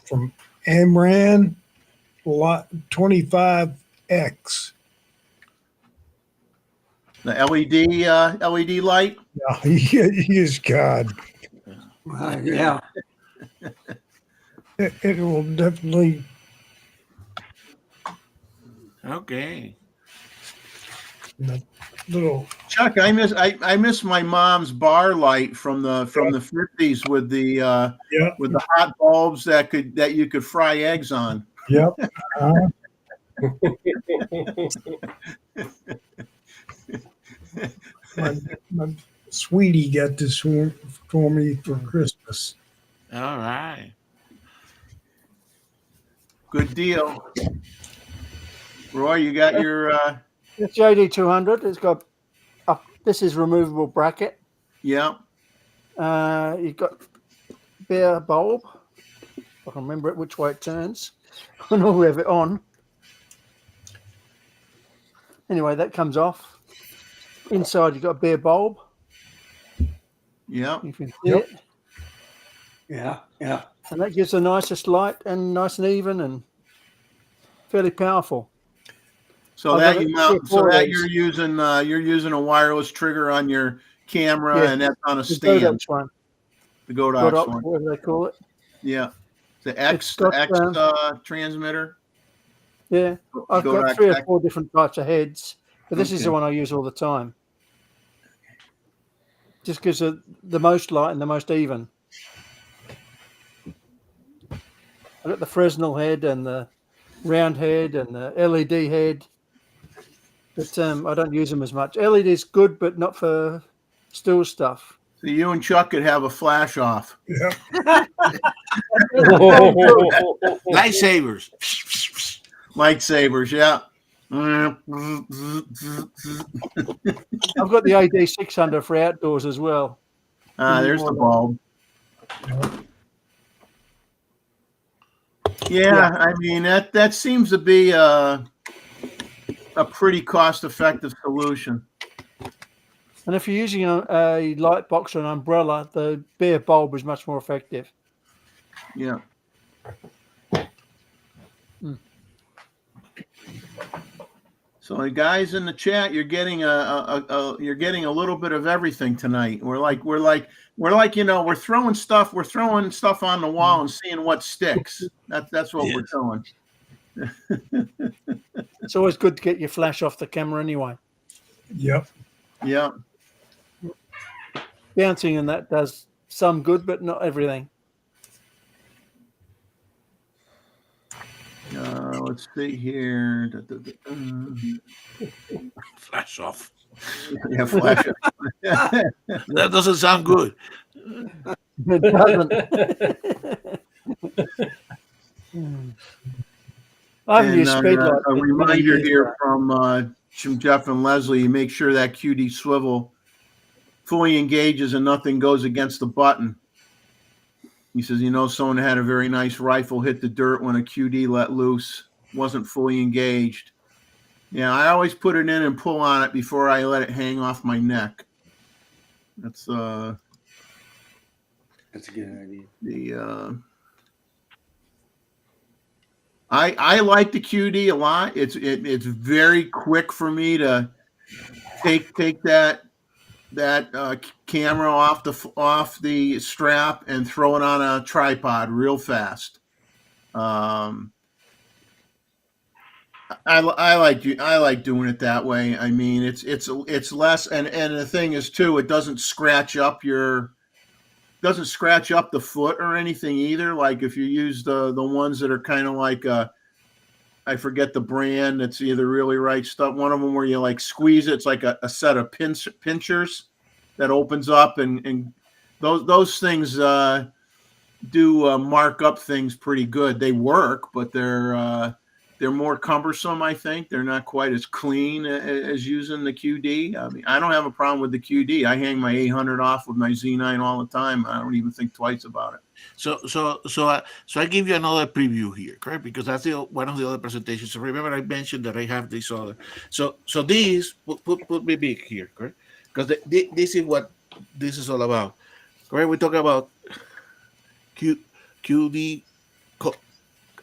From Amran, lot 25X. The LED light? Yeah, yes, God. Yeah. It will definitely. Okay. Little Chuck, I miss my mom's bar light from the 50s with the with the hot bulbs that you could fry eggs on. Yep. My sweetie got this for me for Christmas. All right. Good deal. Roy, you got your It's the AD200. It's got this is removable bracket. yeah. You've got bare bulb. I can remember it which way it turns. I know we have it on. Anyway, that comes off. Inside you've got a bare bulb. Yeah. You can see it. Yeah. And that gives the nicest light and nice and even and fairly powerful. So that you're using a wireless trigger on your camera, and that's on a stand. Godox one. The Godox one. Whatever they call it. Yeah. The X, It's got, transmitter. yeah, I've Go got to 3 or X. 4 different types of heads, but this is Okay. the one I use all the time. Just gives it the most light and the most even. I've got the Fresnel head and the round head and the LED head, but I don't use them as much. LED is good, but not for still stuff. So you and Chuck could have a flash off. Yeah. Lightsabers. Lightsabers, yeah. I've got the AD 600 for outdoors as well. There's the bulb. Yeah. Yeah, I mean that seems to be a pretty cost-effective solution. And if you're using a light box or an umbrella, the bare bulb is much more effective. Yeah. So, the guys in the chat, you're getting you're getting a little bit of everything tonight. We're like we're throwing stuff on the wall and seeing what sticks. That's what we're doing. It's always good to get your flash off the camera anyway. Yep. Yeah. Bouncing and that does some good, but not everything. Let's see here. Flash off. Yeah, flash. That doesn't sound good. It doesn't. I haven't used speed lights. A in many reminder years here now. from Jeff and Leslie: make sure that QD swivel fully engages and nothing goes against the button. He says, someone had a very nice rifle hit the dirt when a QD let loose, wasn't fully engaged. Yeah, I always put it in and pull on it before I let it hang off my neck. That's That's a good idea. I like the QD a lot. It's very quick for me to take that camera off the strap and throw it on a tripod real fast. I like doing it that way. I mean, it's less, and the thing is too, it doesn't scratch up the foot or anything either. Like if you use the ones that are kind of like I forget the brand. It's either Really Right Stuff. One of them where you like squeeze it. It's like a set of pinchers that opens up, and those things do mark up things pretty good. They work, but they're more cumbersome. I think they're not quite as clean as using the QD. I mean, I don't have a problem with the QD. I hang my 800 off with my Z9 all the time. I don't even think twice about it. So I give you another preview here, correct? Because that's one of the other presentations. So remember, I mentioned that I have this other. So these put me big here, correct? Because this is what this is all about, correct? We talk about QD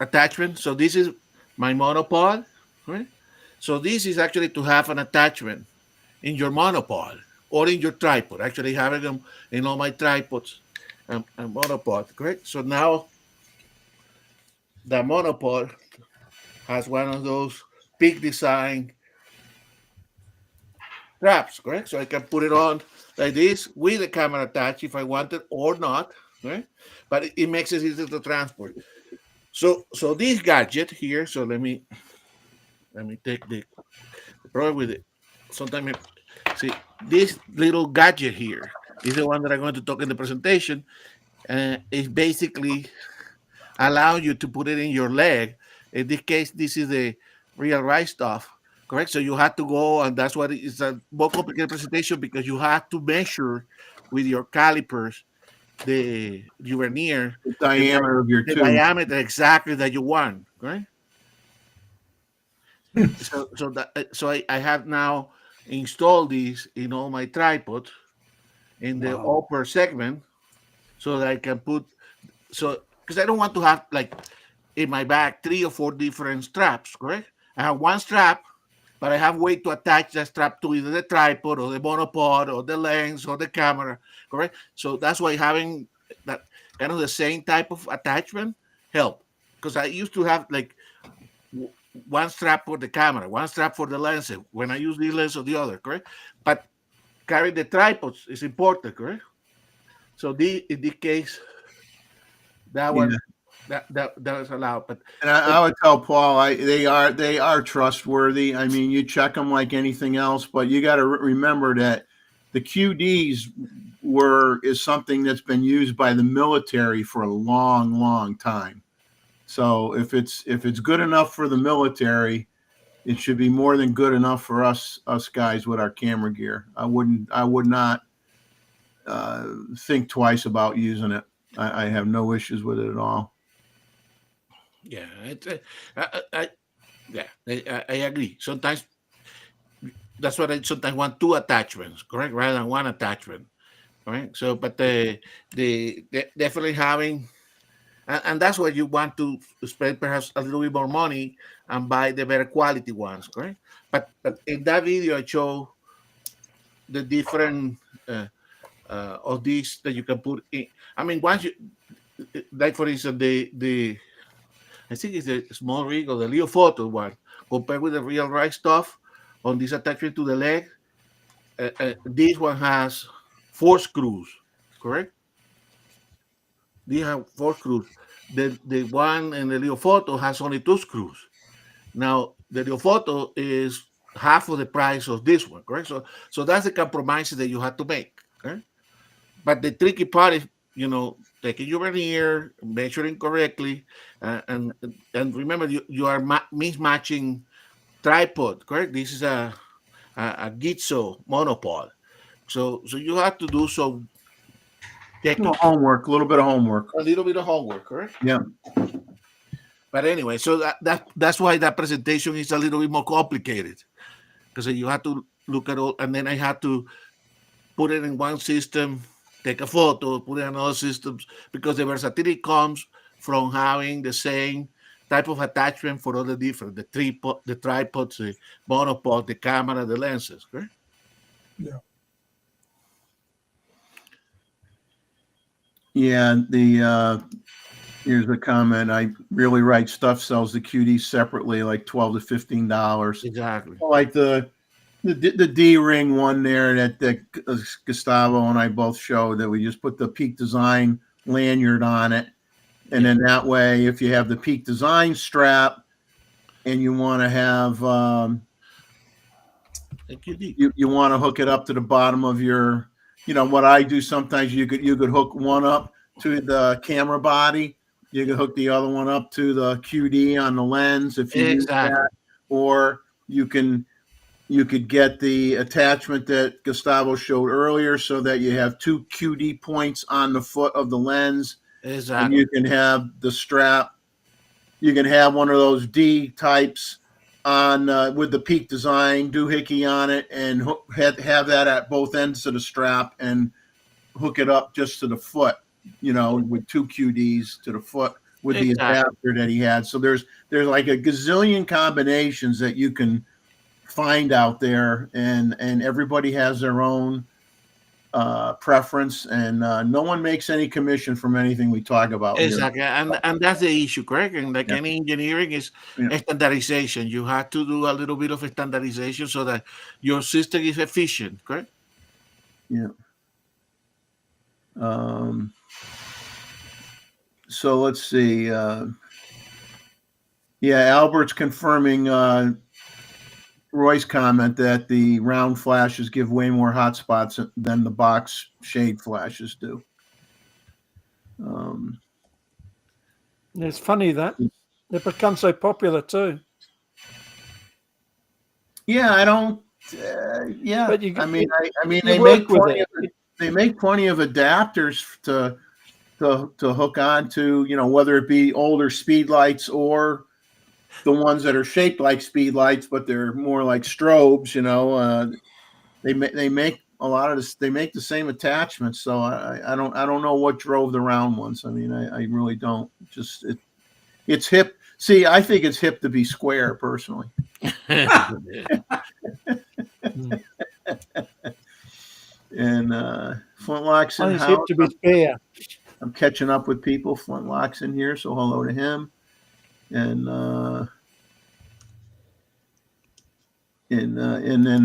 attachment. So this is my monopod, right? So this is actually to have an attachment in your monopod or in your tripod. Actually, having them in all my tripods and monopod, correct? So now the monopod has one of those big design straps, correct? So I can put it on like this with the camera attached if I want it or not, right? But it makes it easy to transport. So this gadget here, so let me take the problem with it. Sometimes see this little gadget here is the one that I'm going to talk in the presentation. It basically allows you to put it in your leg. In this case, this is the Real Right Stuff, correct? So you have to go, and that's what it's a more complicated presentation because you have to measure with your calipers the vernier, the diameter of your the tube. diameter exactly that you want, right? So I have now installed these in all my tripods in the upper segment, so that I can put because I don't want to have like in my bag 3 or 4 different straps, correct? I have one strap, but I have a way to attach that strap to either the tripod or the monopod or the lens or the camera, correct? So that's why having that kind of the same type of attachment help, because I used to have like one strap for the camera, one strap for the lens. When I use the lens or the other, correct? But carry the tripods is important, correct? So in this case, that Yeah. one that is allowed. But And I would tell Paul, they are trustworthy. I mean, you check them like anything else, but you got to remember that the QDs is something that's been used by the military for a long, long time. So if it's good enough for the military, it should be more than good enough for us guys with our camera gear. I would not think twice about using it. I have no issues with it at all. yeah, I agree. Sometimes that's what I sometimes want, two attachments, correct, rather than one attachment, right? So, but the definitely having, and that's where you want to spend perhaps a little bit more money and buy the better quality ones, correct? But in that video, I show the different of these that you can put in. I mean, once you, like for instance, the I think it's a small rig or the Leo Photo one, compared with the real right stuff on this attachment to the leg. This one has 4 screws, correct? These have 4 screws. The one in the Leo Photo has only 2 screws. Now the Leo Photo is half of the price of this one, correct? So that's the compromises that you have to make, okay? But the tricky part is, taking your vernier, measuring correctly, and remember you are mismatching tripod, correct? This is a Gitzo monopod, so you have to do some Homework, a little bit of homework. a little bit of homework, correct? Yeah. But anyway, so that's why that presentation is a little bit more complicated, because you have to look at all, and then I had to put it in one system, take a photo, put it in another system, because the versatility comes from having the same type of attachment for all the different, the tripods, the monopod, the camera, the lenses, correct? Yeah. Yeah, here's a comment. I really right stuff sells the QD separately, like $12 to $15. Exactly. Like the D-ring one there that Gustavo and I both showed, that we just put the Peak Design lanyard on it. And then that way, if you have the Peak Design strap and you want to have, you want to hook it up to the bottom of your, what I do sometimes, you could hook one up to the camera body. You could hook the other one up to the QD on the lens if you use that, or you could get the attachment that Gustavo showed earlier, so that you have 2 QD points on the foot of the lens. Exactly. And you can have the strap. You can have one of those D types on with the Peak Design doohickey on it, and have that at both ends of the strap, and hook it up just to the foot, with 2 QDs to the foot with the adapter that he had. So there's like a gazillion combinations that you can find out there, and everybody has their own preference, and no one makes any commission from anything we talk about. Exactly. And that's the issue, correct? And like any engineering is standardization. You have to do a little bit of standardization so that your system is efficient, correct? Yeah. So let's see. Albert's confirming Roy's comment that the round flashes give way more hot spots than the box shade flashes do. It's funny that they've become so popular too. Yeah, I don't. But they make plenty of adapters to hook on to, whether it be older speed lights or the ones that are shaped like speed lights, but they're more like strobes. They make a lot of this. They make the same attachments. So I don't know what drove the round ones. I mean, I really don't. Just it's hip. See, I think it's hip to be square, personally. And Flintlocks in house. Hip to be spare. I'm catching up with people. Flintlock's in here, so hello to him. And then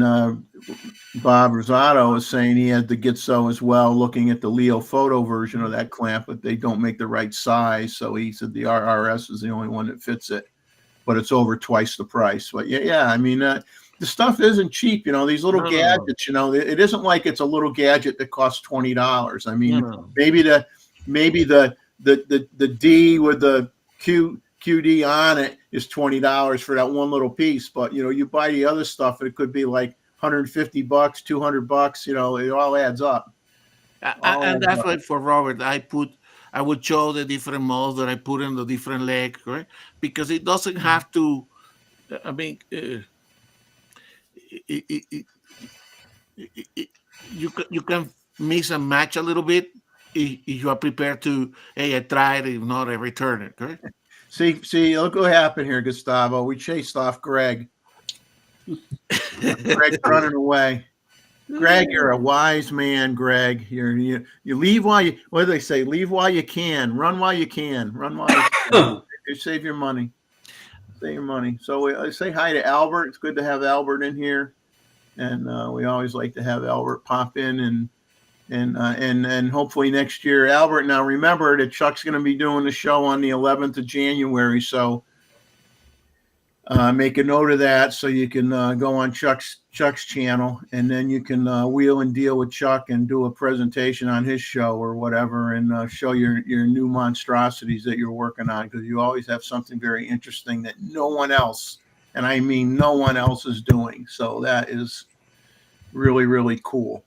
Bob Rosato is saying he had the Gitzo as well, looking at the Leo photo version of that clamp, but they don't make the right size. So he said the RRS is the only one that fits it, but it's over twice the price. But yeah, I mean, the stuff isn't cheap. These little gadgets. It isn't like it's a little gadget that costs $20. I mean, maybe the D with the QD on it is $20 for that one little piece, but you buy the other stuff, it could be like $150, $200. It all adds up. And that's why for Robert, I would show the different models that I put in the different leg, right? Because it doesn't have to. I mean, you can mix and match a little bit if you are prepared to. Hey, I tried it, if not, I return it, correct? See, look what happened here, Gustavo. We chased off Greg. Greg's running away. Greg, you're a wise man, Greg. You leave while you, what do they say? Leave while you can. Run while you can. Run while you can. You save your money. Save your money. So I say hi to Albert. It's good to have Albert in here. And we always like to have Albert pop in and hopefully next year, Albert. Now remember that Chuck's going to be doing the show on the 11th of January, so make a note of that so you can go on Chuck's channel, and then you can wheel and deal with Chuck and do a presentation on his show or whatever, and show your new monstrosities that you're working on, because you always have something very interesting that no one else, and I mean no one else, is doing. So that is really, really cool.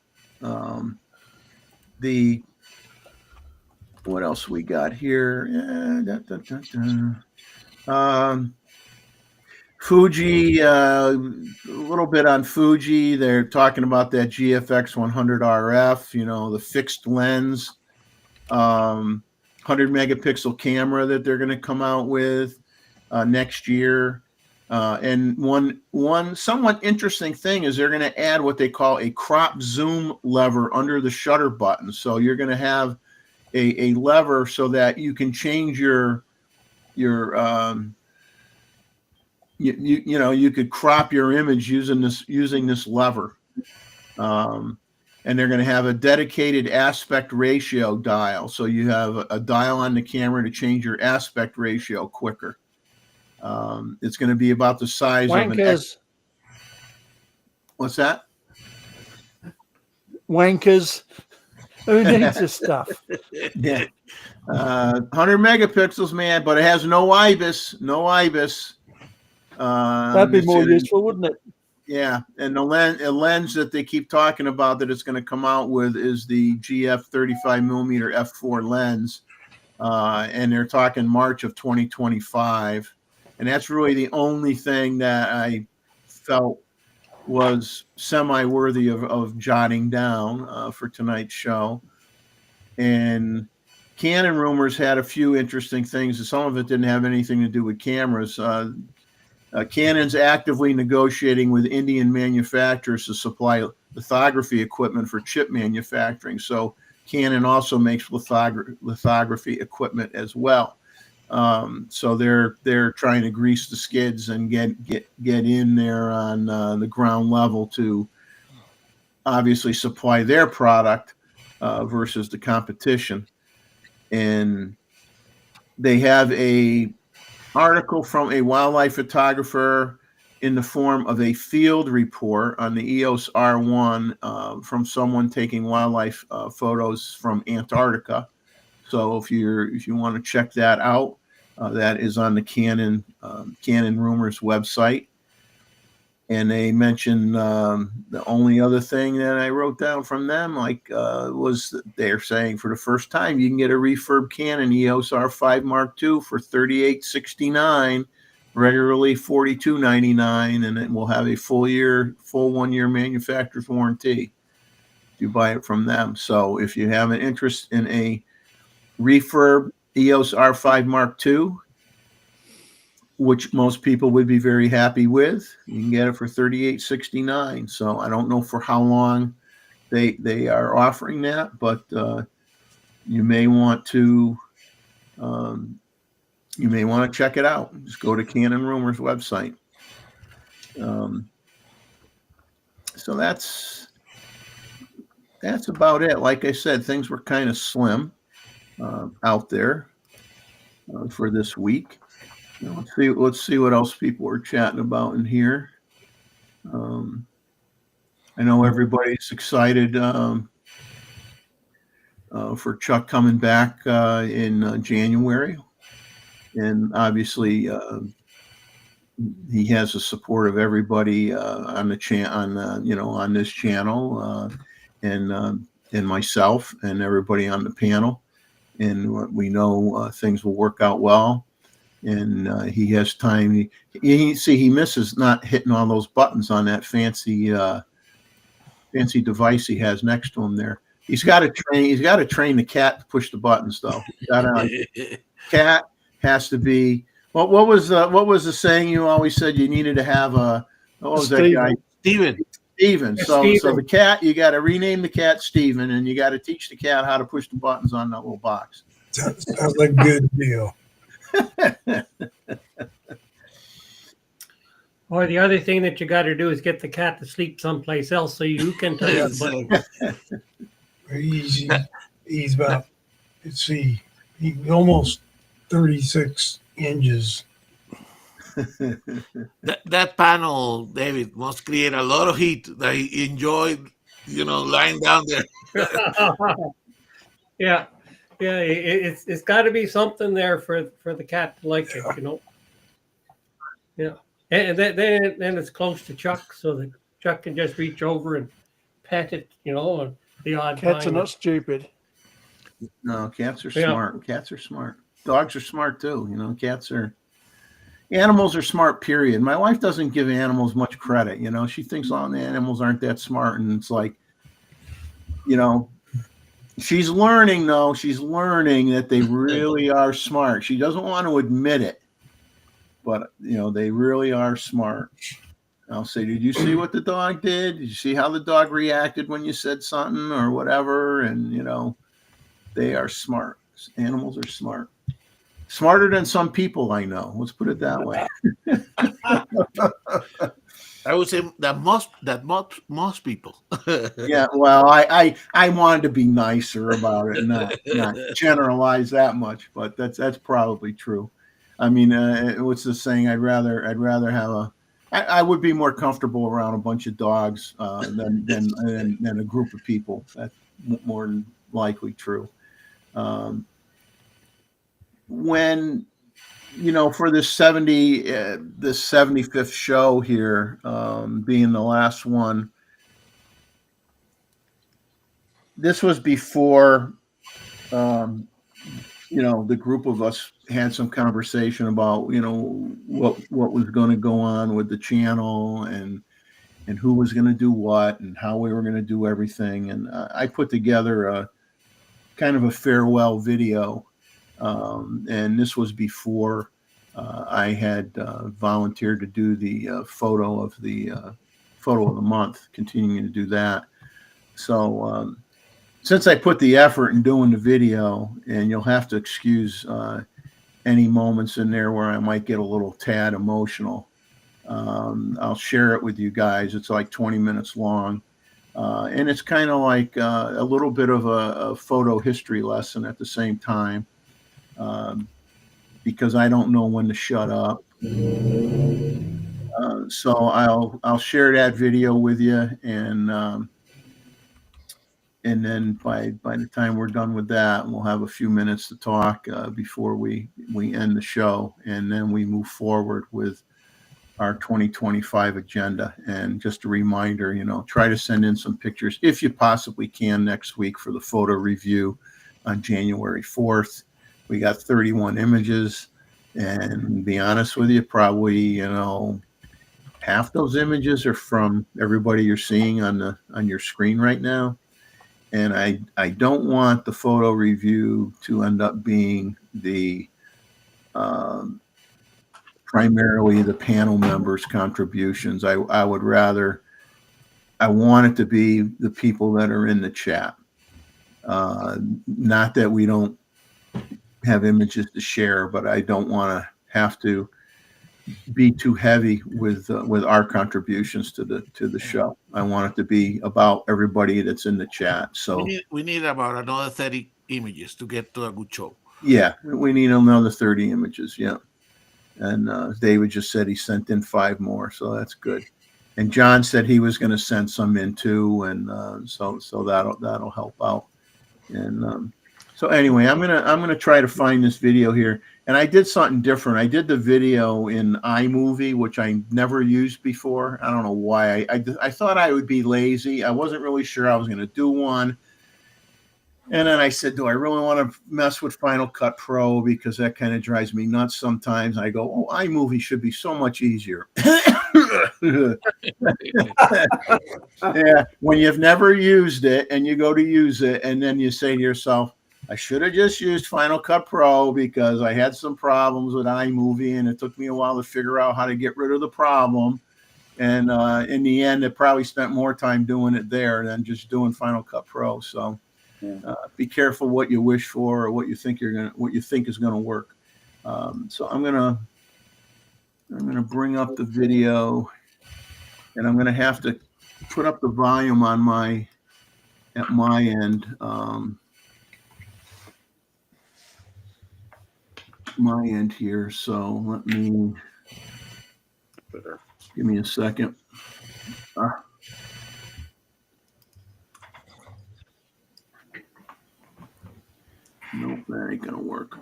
What else we got here? Fuji, a little bit on Fuji. They're talking about that GFX 100 RF, the fixed lens, 100 megapixel camera that they're going to come out with next year. And one somewhat interesting thing is they're going to add what they call a crop zoom lever under the shutter button. So you're going to have a lever so that you can change you could crop your image using this lever. And they're going to have a dedicated aspect ratio dial. So you have a dial on the camera to change your aspect ratio quicker. It's going to be about the size of an. What's that? Wankers. Who needs this stuff? Yeah. 100 megapixels, man, but it has no IBIS. No IBIS. That'd be more useful, wouldn't it? Yeah, and the lens that they keep talking about that it's going to come out with is the GF 35 millimeter f4 lens, and they're talking March of 2025, and that's really the only thing that I felt was semi-worthy of jotting down for tonight's show. And Canon rumors had a few interesting things, and some of it didn't have anything to do with cameras. Canon's actively negotiating with Indian manufacturers to supply lithography equipment for chip manufacturing. So Canon also makes lithography equipment as well. So they're trying to grease the skids and get in there on the ground level to obviously supply their product versus the competition. And they have a article from a wildlife photographer in the form of a field report on the EOS R1 from someone taking wildlife photos from Antarctica. So if you want to check that out, that is on the Canon Rumors website. And they mentioned the only other thing that I wrote down from them, was that they're saying for the first time you can get a refurb Canon EOS R5 Mark II for $38.69, regularly $42.99, and it will have a full 1 year manufacturer's warranty if you buy it from them. So if you have an interest in a refurb EOS R5 Mark II, which most people would be very happy with, you can get it for $38.69. So I don't know for how long they are offering that, but you may want to check it out. Just go to Cannon Rumors website. So that's about it. Like I said, things were kind of slim out there for this week. Let's see what else people are chatting about in here. I know everybody's excited for Chuck coming back in January, and obviously he has the support of everybody on the on this channel, and myself and everybody on the panel, and we know things will work out well. And he has time. He misses not hitting all those buttons on that fancy device he has next to him there. He's got to train the cat to push the buttons, though. Cat has to be. What was the saying you always said you needed to have what was that guy? Steven. So the cat, you got to rename the cat Steven, and you got to teach the cat how to push the buttons on that little box. Sounds like a good deal. Or the other thing that you got to do is get the cat to sleep someplace else so you can touch the button. He's about, let's see, he's almost 36 inches. That panel, David, must create a lot of heat that he enjoyed, lying down there. Yeah. It's got to be something there for the cat to like it, Yeah. And then it's close to Chuck, so that Chuck can just reach over and pet it, and the odd Cats time. are not stupid. No, cats are smart. Cats are smart. Dogs are smart too. Animals are smart, period. My wife doesn't give animals much credit. She thinks the animals aren't that smart. And it's like, she's learning, though. She's learning that they really are smart. She doesn't want to admit it, but, they really are smart. I'll say, did you see what the dog did? Did you see how the dog reacted when you said something or whatever? And, they are smart. Animals are smart. Smarter than some people I know. Let's put it that way. I would say that most people. Yeah, well, I wanted to be nicer about it, not generalize that much, but that's probably true. I mean, what's the saying? I'd rather have I would be more comfortable around a bunch of dogs than a group of people. That's more than likely true. When for this 75th show here, being the last one, this was before the group of us had some conversation about what was going to go on with the channel and who was going to do what and how we were going to do everything. And I put together a kind of a farewell video. And this was before I had volunteered to do the photo of the month, continuing to do that. So since I put the effort in doing the video, and you'll have to excuse any moments in there where I might get a little tad emotional, I'll share it with you guys. It's like 20 minutes long. And it's kind of like a little bit of a photo history lesson at the same time. Because I don't know when to shut up. So I'll share that video with you, and then by the time we're done with that, we'll have a few minutes to talk before we end the show, and then we move forward with our 2025 agenda. And just a reminder, try to send in some pictures if you possibly can next week for the photo review on January 4th. We got 31 images, and to be honest with you, probably, half those images are from everybody you're seeing on your screen right now. And I don't want the photo review to end up being the primarily the panel members' contributions. I want it to be the people that are in the chat. Not that we don't have images to share, but I don't want to have to be too heavy with our contributions to the show. I want it to be about everybody that's in the chat. So we need about another 30 images to get to a good show. Yeah, we need another 30 images. Yeah, and David just said he sent in 5 more, so that's good. And John said he was going to send some in too, and so that'll help out. And so anyway, I'm gonna try to find this video here. And I did something different. I did the video in iMovie, which I never used before. I don't know why. I thought I would be lazy. I wasn't really sure I was going to do one. And then I said, do I really want to mess with Final Cut Pro? Because that kind of drives me nuts sometimes. I go, oh, iMovie should be so much easier. Yeah, when you've never used it and you go to use it, and then you say to yourself, I should have just used Final Cut Pro because I had some problems with iMovie, and it took me a while to figure out how to get rid of the problem. And in the end, it probably spent more time doing it there than just doing Final Cut Pro. So be careful what you wish for or what you think is gonna work. So I'm gonna bring up the video, and I'm gonna have to put up the volume on at my end. My end here. So let me give me a second. Nope, that ain't gonna work.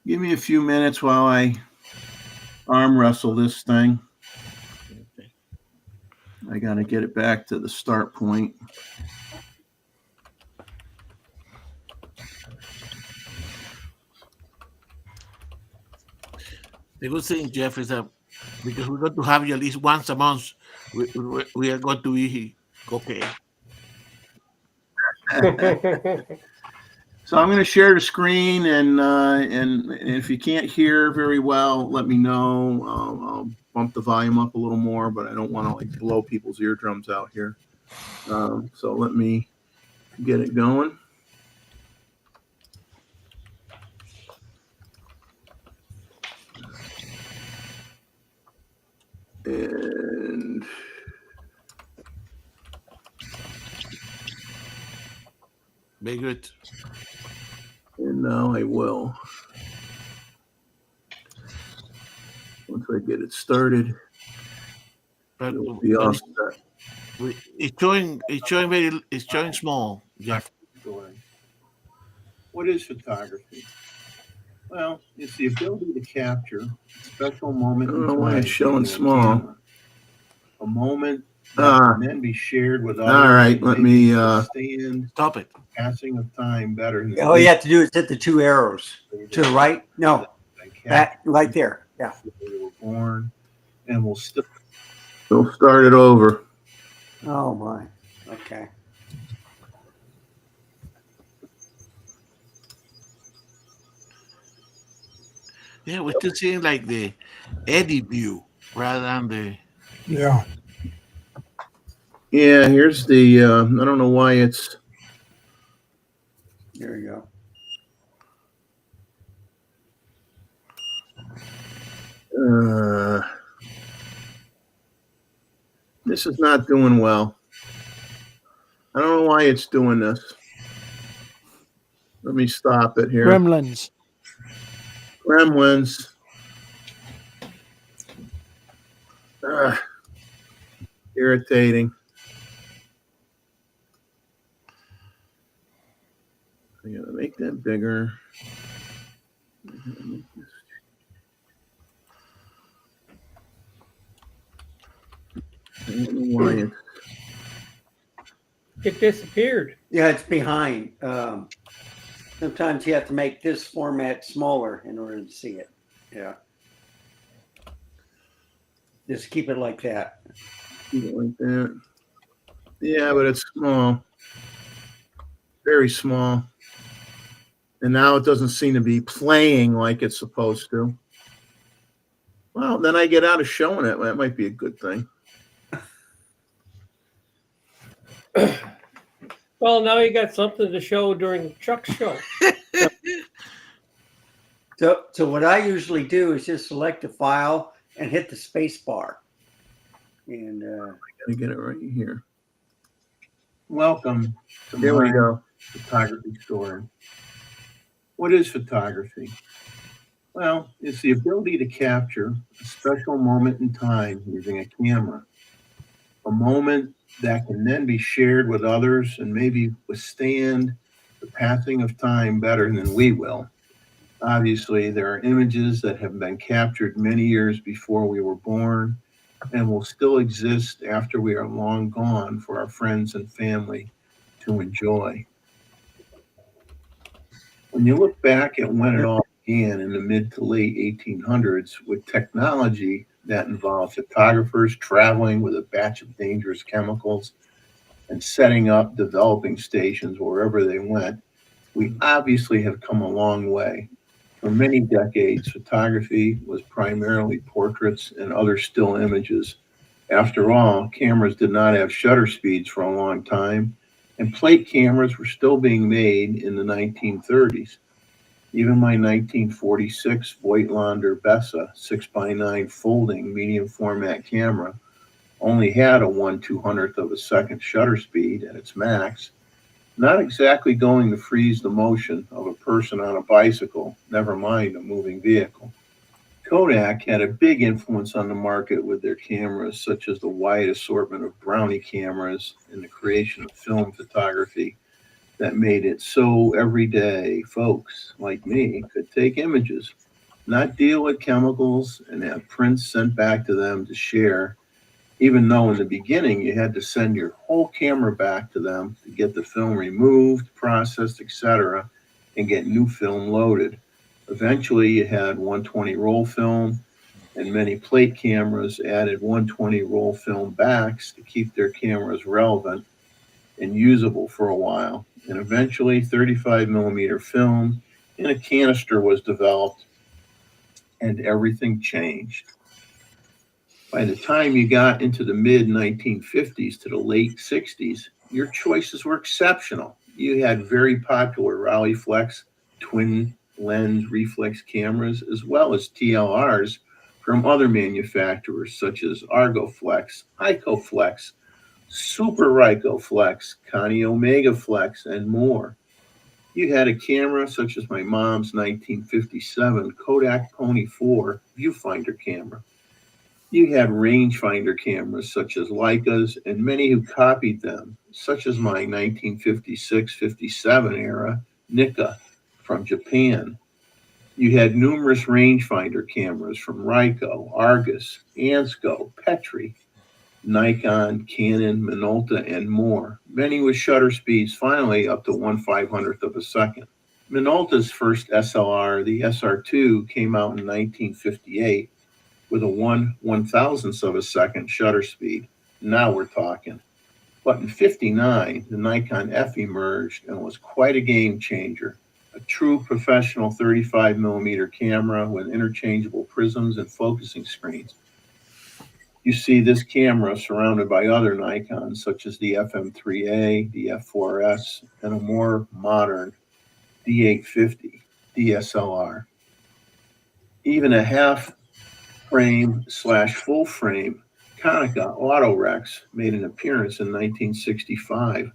Give me a few minutes while I arm wrestle this thing. I gotta get it back to the start point. The good thing, Jeff, is that because we're going to have you at least once a month, we are going to be okay. So I'm going to share the screen, and if you can't hear very well, let me know. I'll bump the volume up a little more, but I don't want to like blow people's eardrums out here. So let me get it going. And very good. And now I will. Once I get it started, But it'll be all set. it's showing small, Jeff. What is photography? Well, it's the ability to capture a special moment in time. It's showing small. A moment that can then be shared with others. All right, let me Stop it. Passing of time better. All you have to do is hit the 2 arrows to the right. No, that right there. Yeah. They were born, and we'll start it over. Oh my. Okay. Yeah, we're still seeing like the eddy view rather than the. Yeah. Yeah, here's the. I don't know why it's. There you go. This is not doing well. I don't know why it's doing this. Let me stop it here. Gremlins. Irritating. I gotta make that bigger. I don't know why It disappeared. Yeah, it's behind. Sometimes you have to make this format smaller in order to see it. Yeah. Just keep it like that. Keep it like that. Yeah, but it's small. Very small. And now it doesn't seem to be playing like it's supposed to. Well, then I get out of showing it. That might be a good thing. Well, now you got something to show during Chuck's show. So what I usually do is just select a file and hit the space bar. And Let me get it right here. Welcome to Here we my go. photography story. What is photography? Well, it's the ability to capture a special moment in time using a camera. A moment that can then be shared with others and maybe withstand the passing of time better than we will. Obviously, there are images that have been captured many years before we were born and will still exist after we are long gone for our friends and family to enjoy. When you look back at when it all began in the mid to late 1800s with technology that involved photographers traveling with a batch of dangerous chemicals and setting up developing stations wherever they went, we obviously have come a long way. For many decades, photography was primarily portraits and other still images. After all, cameras did not have shutter speeds for a long time, and plate cameras were still being made in the 1930s. Even my 1946 Voigtlander Bessa 6x9 folding medium format camera only had a 1/200th of a second shutter speed at its max, not exactly going to freeze the motion of a person on a bicycle, never mind a moving vehicle. Kodak had a big influence on the market with their cameras, such as the wide assortment of Brownie cameras and the creation of film photography that made it so everyday folks like me could take images, not deal with chemicals, and have prints sent back to them to share, even though in the beginning you had to send your whole camera back to them to get the film removed, processed, etc., and get new film loaded. Eventually, you had 120 roll film, and many plate cameras added 120 roll film backs to keep their cameras relevant and usable for a while. And eventually, 35 millimeter film in a canister was developed, and everything changed. By the time you got into the mid 1950s to the late 60s, your choices were exceptional. You had very popular Rolleiflex twin lens reflex cameras, as well as TLRs from other manufacturers such as Argoflex, Icoflex, Super Rycoflex, Connie Omega Flex, and more. You had a camera such as my mom's 1957 Kodak Pony 4 viewfinder camera. You had rangefinder cameras such as Leicas and many who copied them, such as my 1956-57 era Nikon from Japan. You had numerous rangefinder cameras from Ryko, Argus, Ansco, Petri, Nikon, Canon, Minolta, and more, many with shutter speeds finally up to 1/500th of a second. Minolta's first SLR, the SR2, came out in 1958 with a 1/1000th of a second shutter speed. Now we're talking. But in 59, the Nikon F emerged and was quite a game changer. A true professional 35 millimeter camera with interchangeable prisms and focusing screens. You see this camera surrounded by other Nikons such as the FM3A, the F4S, and a more modern D850 DSLR. Even a half frame / full frame Konica Autorex made an appearance in 1965.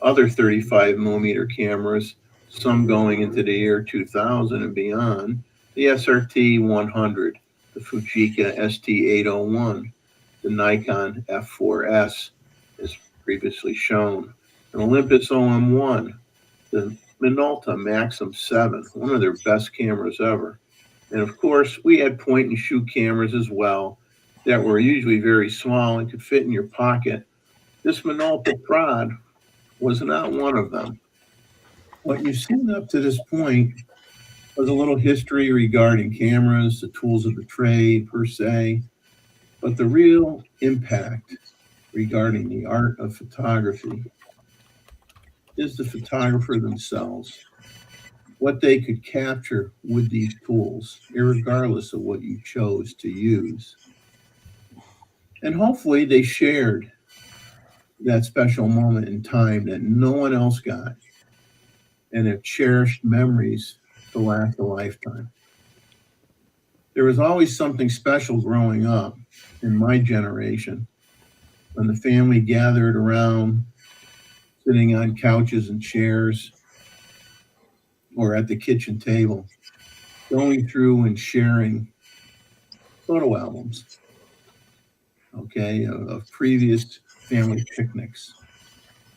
Other 35 millimeter cameras, some going into the year 2000 and beyond, the SRT 100, the Fujica ST801, the Nikon F4S, as previously shown, an Olympus OM1, the Minolta Maxim 7, one of their best cameras ever. And of course, we had point and shoot cameras as well that were usually very small and could fit in your pocket. This Minolta Prod was not one of them. What you've seen up to this point was a little history regarding cameras, the tools of the trade per se, but the real impact regarding the art of photography is the photographer themselves. What they could capture with these tools, irregardless of what you chose to use. And hopefully they shared that special moment in time that no one else got, and have cherished memories to last a lifetime. There was always something special growing up in my generation when the family gathered around, sitting on couches and chairs or at the kitchen table, going through and sharing photo albums, okay, of previous family picnics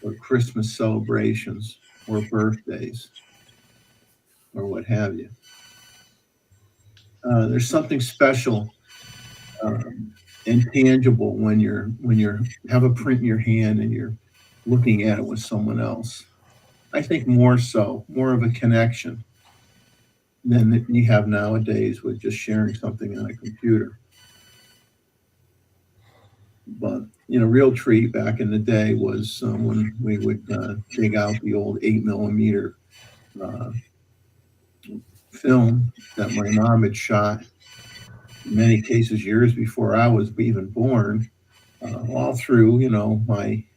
or Christmas celebrations or birthdays or what have you. There's something special and tangible when you have a print in your hand and you're looking at it with someone else. I think more of a connection than that you have nowadays with just sharing something on a computer. But real treat back in the day was when we would dig out the old 8mm film that my mom had shot, in many cases years before I was even born, all through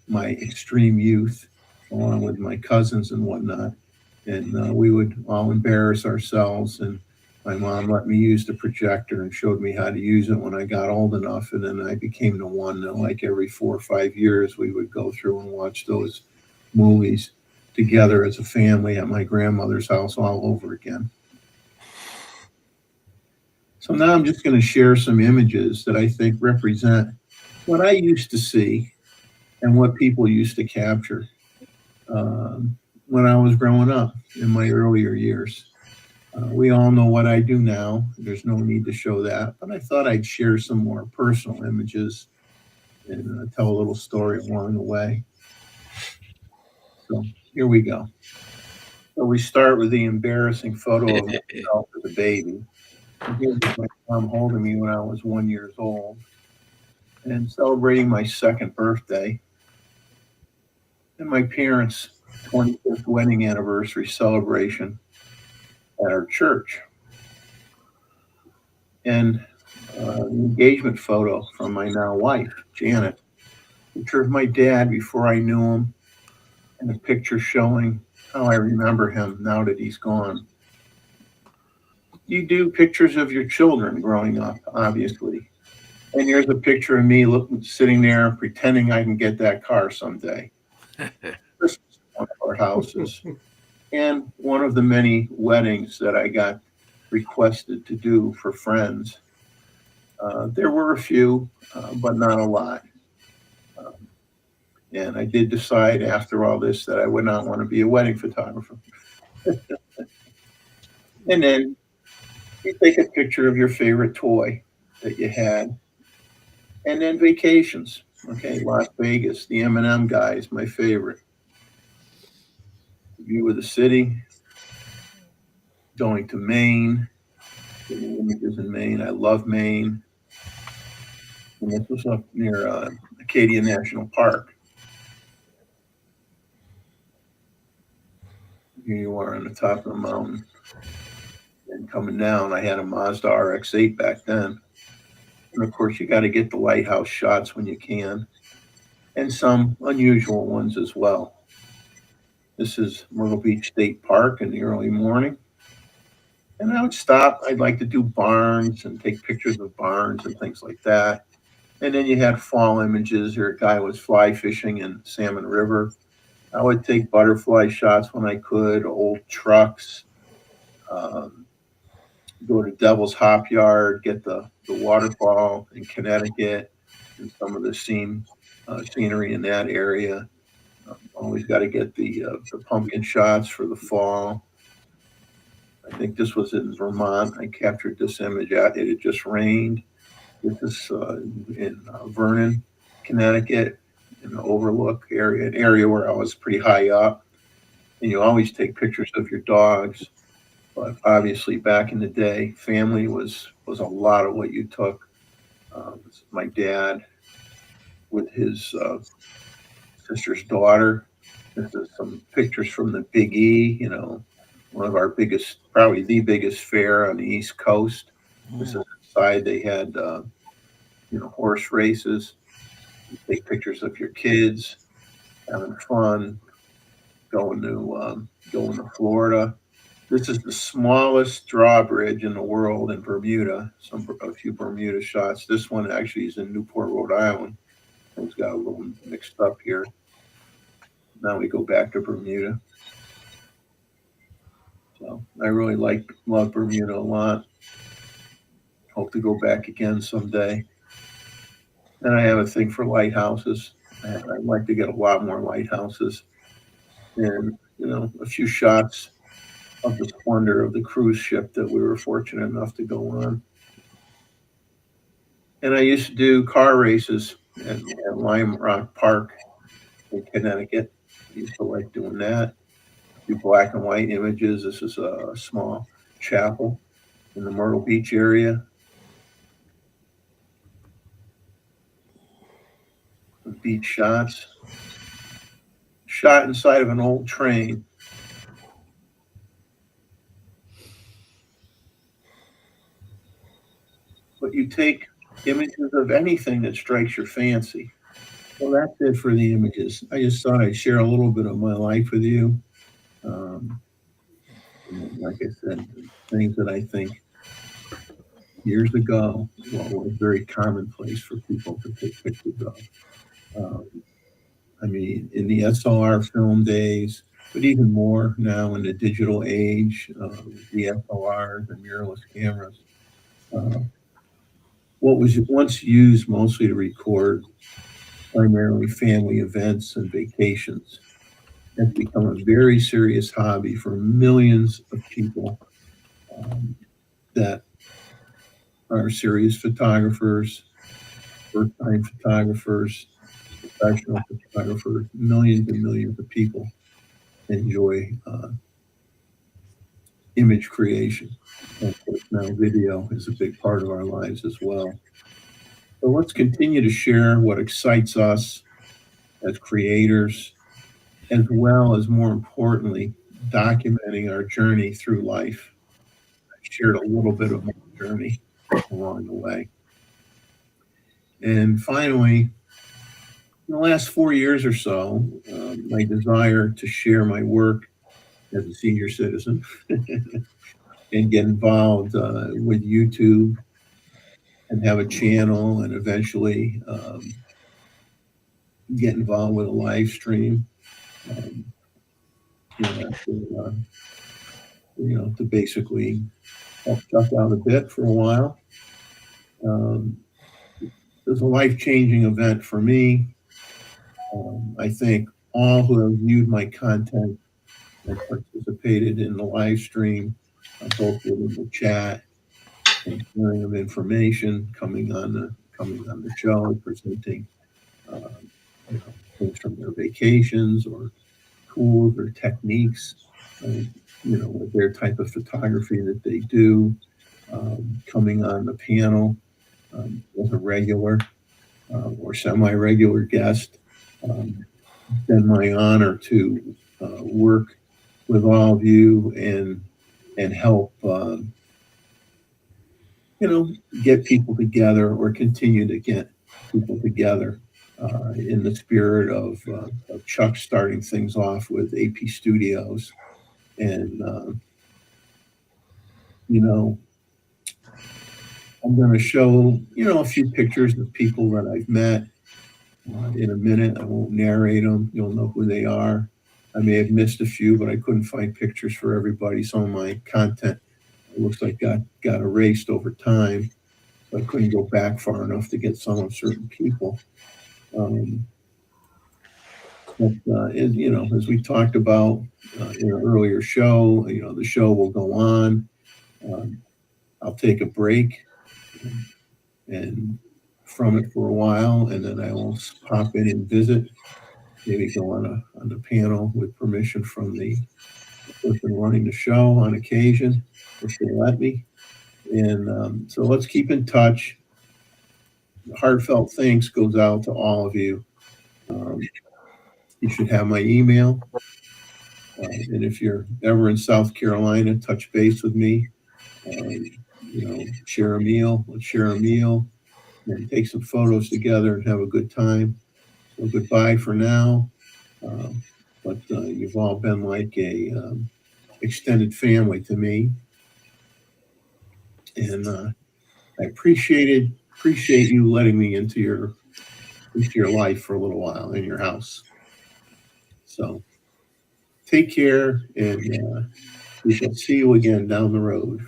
my extreme youth, along with my cousins and whatnot. And we would all embarrass ourselves, and my mom let me use the projector and showed me how to use it when I got old enough. And then I became the one that, like, every 4 or 5 years, we would go through and watch those movies together as a family at my grandmother's house all over again. So now I'm just going to share some images that I think represent what I used to see and what people used to capture when I was growing up in my earlier years. We all know what I do now. There's no need to show that, but I thought I'd share some more personal images and tell a little story along the way. So here we go. So we start with the embarrassing photo of myself as a baby. Here's my mom holding me when I was 1 year old and celebrating my second birthday and my parents' 25th wedding anniversary celebration at our church. And an engagement photo from my now wife, Janet. A picture of my dad before I knew him, and a picture showing how I remember him now that he's gone. You do pictures of your children growing up, obviously. And here's a picture of me sitting there pretending I can get that car someday. Christmas at one of our houses. And one of the many weddings that I got requested to do for friends. There were a few, but not a lot. And I did decide after all this that I would not want to be a wedding photographer. And then you take a picture of your favorite toy that you had. And then vacations. Okay, Las Vegas, the M&M guy is my favorite. View of the city. Going to Maine. Getting images in Maine. I love Maine. And this was up near Acadia National Park. Here you are on the top of the mountain. And coming down, I had a Mazda RX-8 back then. And of course, you got to get the lighthouse shots when you can. And some unusual ones as well. This is Myrtle Beach State Park in the early morning. And I would stop. I'd like to do barns and take pictures of barns and things like that. And then you had fall images, or a guy was fly fishing in Salmon River. I would take butterfly shots when I could, old trucks, go to Devil's Hop Yard, get the waterfall in Connecticut and some of the scenery in that area. Always got to get the pumpkin shots for the fall. I think this was in Vermont. I captured this image. It had just rained. This is in Vernon, Connecticut, in the Overlook area, an area where I was pretty high up. And you always take pictures of your dogs. But obviously, back in the day, family was a lot of what you took. My dad with his sister's daughter. This is some pictures from the Big E, one of our biggest, probably the biggest fair on the East Coast. This is inside. They had, horse races. You take pictures of your kids. having fun, going to Florida. This is the smallest drawbridge in the world in Bermuda. A few Bermuda shots. This one actually is in Newport, Rhode Island. Things got a little mixed up here. Now we go back to Bermuda. So I really love Bermuda a lot. Hope to go back again someday. And I have a thing for lighthouses. I'd like to get a lot more lighthouses, and a few shots of the splendor of the cruise ship that we were fortunate enough to go on. And I used to do car races at Lime Rock Park in Connecticut. I used to like doing that. Do black and white images. This is a small chapel in the Myrtle Beach area. Beach shots. Shot inside of an old train. But you take images of anything that strikes your fancy. Well, that's it for the images. I just thought I'd share a little bit of my life with you. Like I said, things that I think years ago was very commonplace for people to take pictures of. I mean, in the SLR film days, but even more now in the digital age, the SLRs and mirrorless cameras. What was once used mostly to record primarily family events and vacations has become a very serious hobby for millions of people that are serious photographers, first-time photographers, professional photographers. Millions and millions of people enjoy image creation. And of course, now video is a big part of our lives as well. So let's continue to share what excites us as creators, as well as, more importantly, documenting our journey through life. I shared a little bit of my journey along the way. And finally, in the last 4 years or so, my desire to share my work as a senior citizen and get involved with YouTube and have a channel and eventually get involved with a live stream. To basically help Chuck out a bit for a while. It was a life-changing event for me. I think all who have viewed my content and participated in the live stream, both within the chat and sharing of information, coming on the show, presenting things from their vacations or tools or techniques, with their type of photography that they do, coming on the panel as a regular or semi-regular guest. It's been my honor to work with all of you and help get people together or continue to get people together in the spirit of Chuck starting things off with AP Studios. And I'm going to show a few pictures of people that I've met in a minute. I won't narrate them. You'll know who they are. I may have missed a few, but I couldn't find pictures for everybody. Some of my content, it looks like, got erased over time. So I couldn't go back far enough to get some of certain people. As we talked about in an earlier show, the show will go on. I'll take a break and from it for a while, and then I will pop in and visit. Maybe go on the panel with permission from the person running the show on occasion, if they let me. And so let's keep in touch. Heartfelt thanks goes out to all of you. You should have my email. And if you're ever in South Carolina, touch base with me. Share a meal. Let's share a meal and take some photos together and have a good time. So goodbye for now. But you've all been like a extended family to me, and I appreciate you letting me into your life for a little while in your house. So take care, and we shall see you again down the road.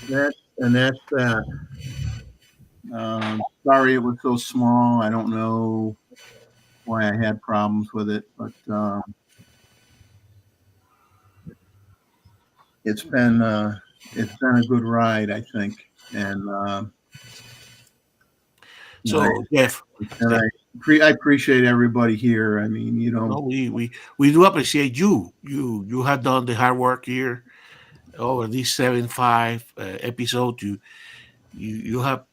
That's that. Sorry it was so small. I don't know why I had problems with it, but it's been a good ride, I think. And So, Jeff, and I appreciate everybody here. I mean, you know, we do appreciate you. You have done the hard work here over these 75 episodes. You have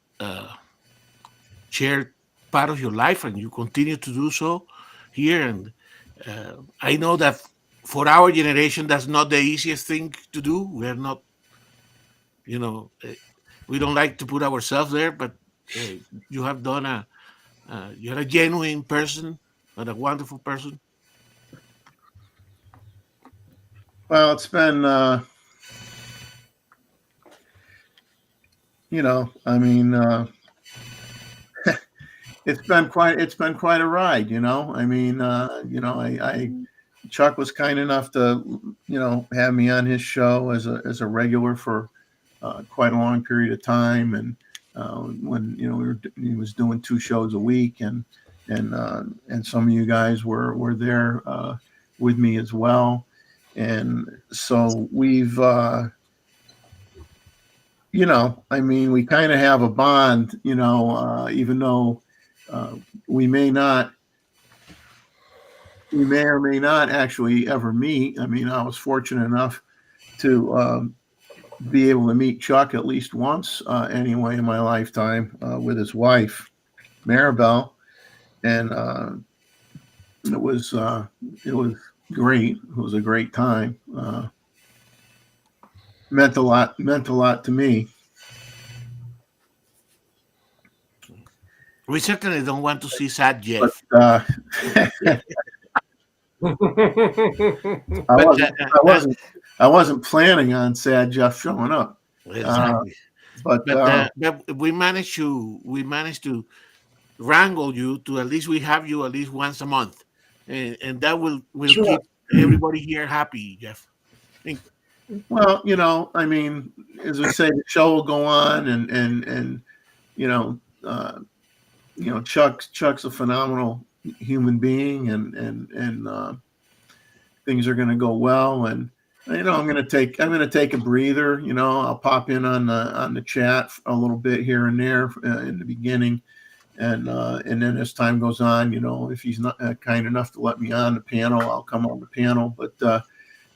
shared part of your life, and you continue to do so here. And I know that for our generation, that's not the easiest thing to do. We're not, we don't like to put ourselves there, but you have done you're a genuine person and a wonderful person. well, it's been, I mean, it's been quite a ride, I mean, Chuck was kind enough to, have me on his show as a regular for quite a long period of time. And when, he was doing 2 shows a week, and some of you guys were there with me as well. And so we've, I mean, we kind of have a bond, even though we may or may not actually ever meet. I mean, I was fortunate enough to be able to meet Chuck at least once, anyway, in my lifetime, with his wife, Maribel, and it was great. It was a great time. Meant a lot to me. We certainly don't want to see sad Jeff. But, I wasn't planning on sad Jeff showing up. Exactly. But we managed to wrangle you to at least we have you at least once a month, and that will Sure. keep everybody here happy, Jeff. Well, I mean, as I say, the show will go on, and Chuck's a phenomenal human being, and things are going to go well. And I'm going to take a breather. I'll pop in on the chat a little bit here and there in the beginning, and then as time goes on, if he's not kind enough to let me on the panel, I'll come on the panel. But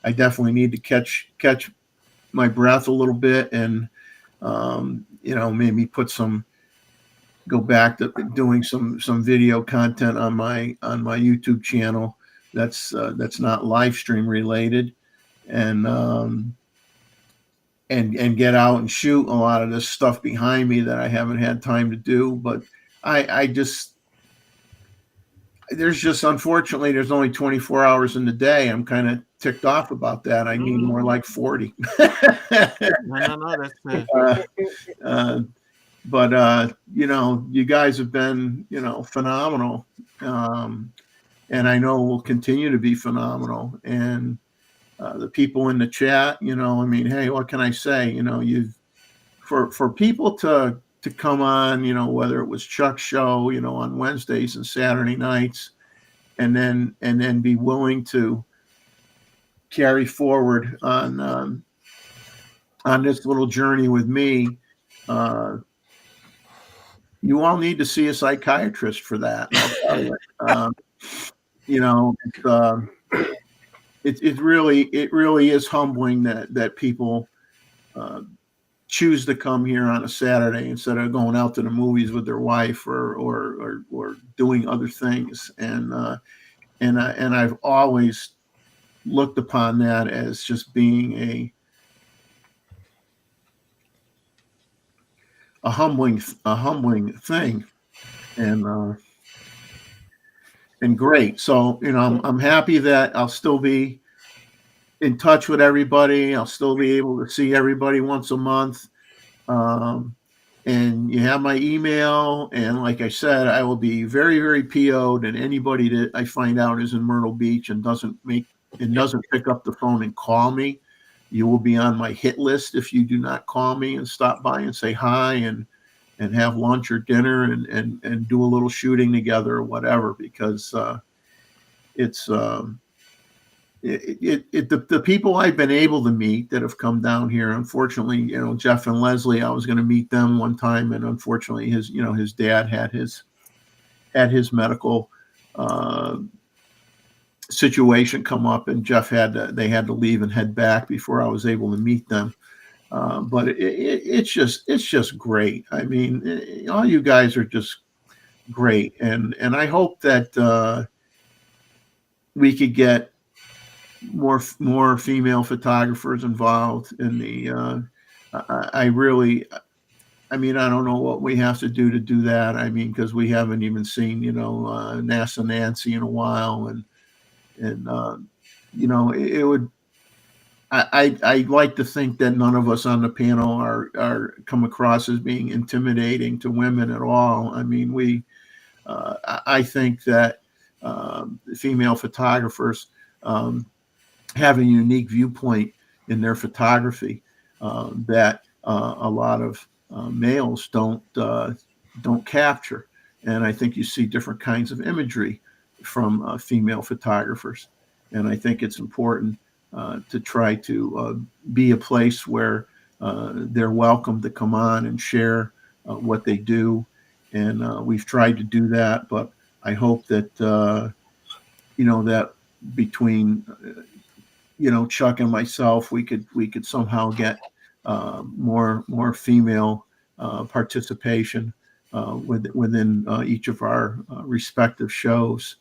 I definitely need to catch my breath a little bit, and maybe go back to doing some video content on my YouTube channel that's not live stream related, and get out and shoot a lot of this stuff behind me that I haven't had time to do. But unfortunately, there's only 24 hours in the day. I'm kind of ticked off about that. I mean more like 40. No, that's But you guys have been, phenomenal. And I know will continue to be phenomenal. And the people in the chat, I mean, hey, what can I say? You've for people to come on, whether it was Chuck's show, on Wednesdays and Saturday nights, and then be willing to carry forward on this little journey with me. You all need to see a psychiatrist for that. It really is humbling that people choose to come here on a Saturday instead of going out to the movies with their wife or doing other things. And I've always looked upon that as just being a humbling thing, and great. So I'm happy that I'll still be in touch with everybody. I'll still be able to see everybody once a month. And you have my email, and like I said, I will be very, very PO'd. And anybody that I find out is in Myrtle Beach and doesn't pick up the phone and call me, you will be on my hit list if you do not call me and stop by and say hi and have lunch or dinner and do a little shooting together or whatever, because it's the people I've been able to meet that have come down here. Unfortunately, Jeff and Leslie, I was going to meet them one time, and unfortunately his dad had his medical situation come up, and Jeff they had to leave and head back before I was able to meet them. But it's just great. I mean, all you guys are just great, and I hope that we could get more female photographers involved in the. I don't know what we have to do that. I mean, because we haven't even seen NASA Nancy in a while, and it would. I like to think that none of us on the panel are come across as being intimidating to women at all. I mean, I think that female photographers have a unique viewpoint in their photography that a lot of males don't capture. And I think you see different kinds of imagery from female photographers. And I think it's important to try to be a place where they're welcome to come on and share what they do. And we've tried to do that, but I hope that, that between, Chuck and myself, we could somehow get more female participation within each of our respective shows,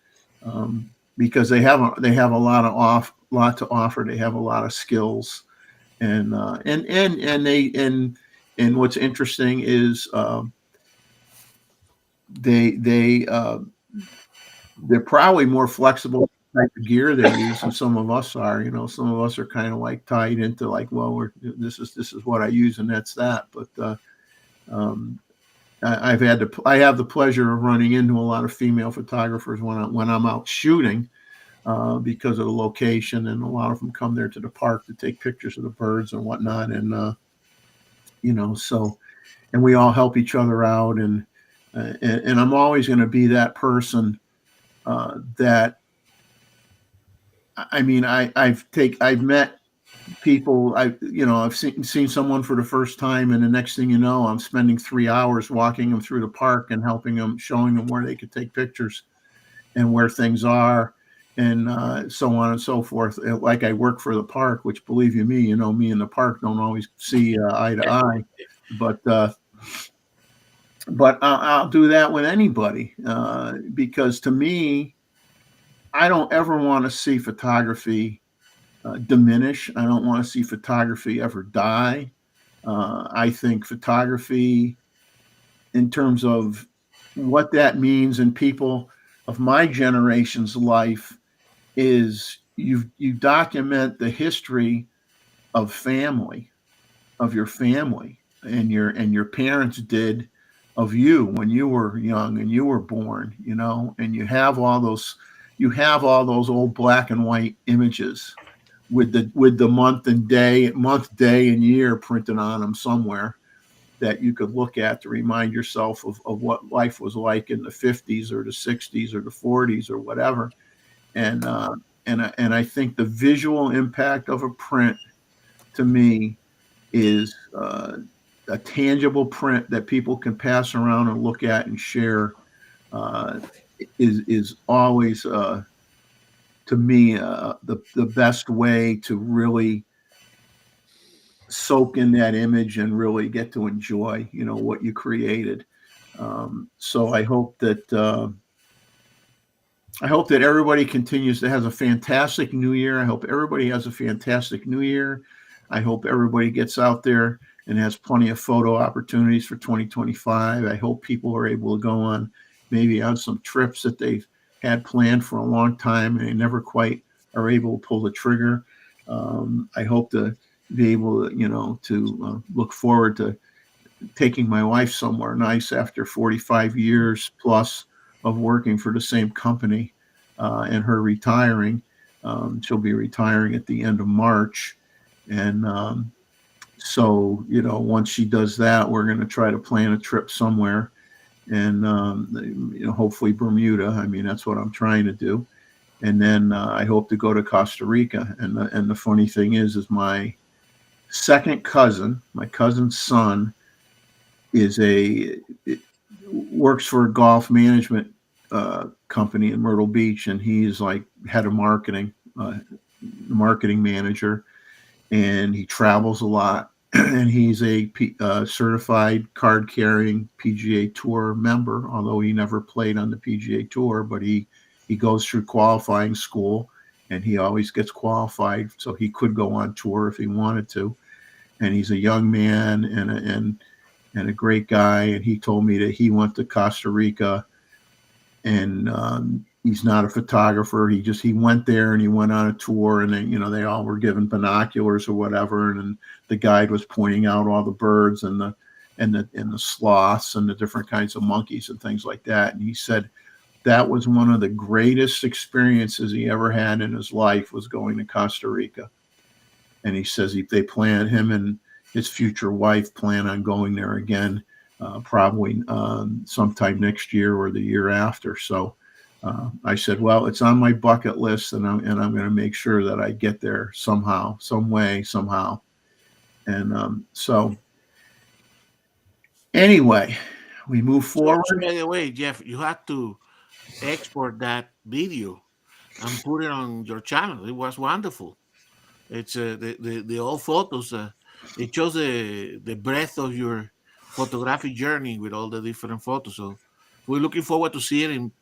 because they have a lot to offer. They have a lot of skills, and what's interesting is they're probably more flexible type of gear they use than some of us are. Some of us are kind of like tied into like, well, this is what I use and that's that. But I have the pleasure of running into a lot of female photographers when I'm out shooting, because of the location, and a lot of them come there to the park to take pictures of the birds and whatnot, and so, and we all help each other out, and I'm always going to be that person that. I mean, I've met people. I've seen someone for the first time, and the next thing you know, I'm spending 3 hours walking them through the park and helping them, showing them where they could take pictures and where things are, and so on and so forth. Like I work for the park, which, believe you me, me and the park don't always see eye to eye, but I'll do that with anybody, because to me, I don't ever want to see photography diminish. I don't want to see photography ever die. I think photography, in terms of what that means in people of my generation's life, is you document the history of family, of your family, and your parents did of you when you were young and you were born, and you have all those old black and white images with the month, day, and year printed on them somewhere that you could look at to remind yourself of what life was like in the 50s or the 60s or the 40s or whatever. And I think the visual impact of a print to me is a tangible print that people can pass around and look at and share. Is always to me the best way to really soak in that image and really get to enjoy what you created. So I hope that everybody continues to have a fantastic new year. I hope everybody has a fantastic new year. I hope everybody gets out there and has plenty of photo opportunities for 2025. I hope people are able to go on some trips that they've had planned for a long time and they never quite are able to pull the trigger. I hope to be able to look forward to taking my wife somewhere nice after 45 years plus of working for the same company, and her retiring. She'll be retiring at the end of March. And so, once she does that, we're going to try to plan a trip somewhere, and hopefully Bermuda. I mean, that's what I'm trying to do. And then I hope to go to Costa Rica. And the funny thing is my second cousin, my cousin's son, works for a golf management company in Myrtle Beach, and he's like head of marketing manager, and he travels a lot. And he's a certified card-carrying PGA Tour member, although he never played on the PGA Tour, but he goes through qualifying school, and he always gets qualified, so he could go on tour if he wanted to. And he's a young man and a great guy. And he told me that he went to Costa Rica, and he's not a photographer. He went there and he went on a tour, and then, they all were given binoculars or whatever. And then the guide was pointing out all the birds and the sloths and the different kinds of monkeys and things like that. And he said that was one of the greatest experiences he ever had in his life, was going to Costa Rica. And he says him and his future wife plan on going there again, probably sometime next year or the year after. So I said, well, it's on my bucket list, and I'm going to make sure that I get there somehow, some way, somehow. And so anyway, we move forward. So, by the way, Jeff, you had to export that video and put it on your channel. It was wonderful. It's the old photos. It shows the breadth of your photographic journey with all the different photos. So we're looking forward to seeing it in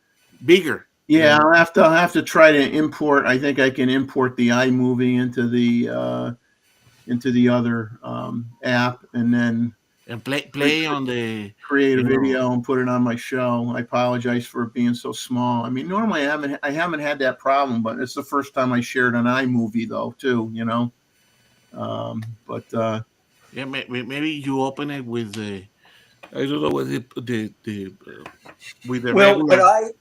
bigger. Yeah, I'll have to try to import. I think I can import the iMovie into the other app, and then play on the create a video and put it on my show. I apologize for it being so small. I mean, normally I haven't had that problem, but it's the first time I shared an iMovie though too. But yeah, maybe you open it with the, I don't know, with the with the Well, regular.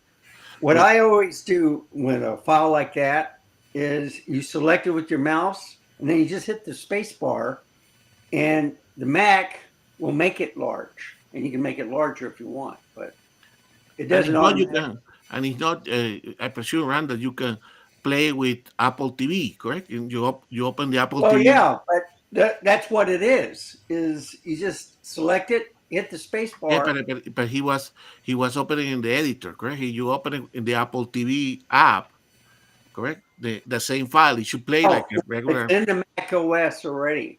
what I always do with a file like that is you select it with your mouse, and then you just hit the space bar, and the Mac will make it large, and you can make it larger if you want, but it doesn't. And it's not. I presume, Rand, that you can play with Apple TV, correct? And you open the Apple TV. Oh yeah, but that's what it is. Is you just select it, hit the space bar. Yeah, but he was opening in the editor, correct? You open it in the Apple TV app, correct? The same file. It should play like a regular. It's in the Mac OS already.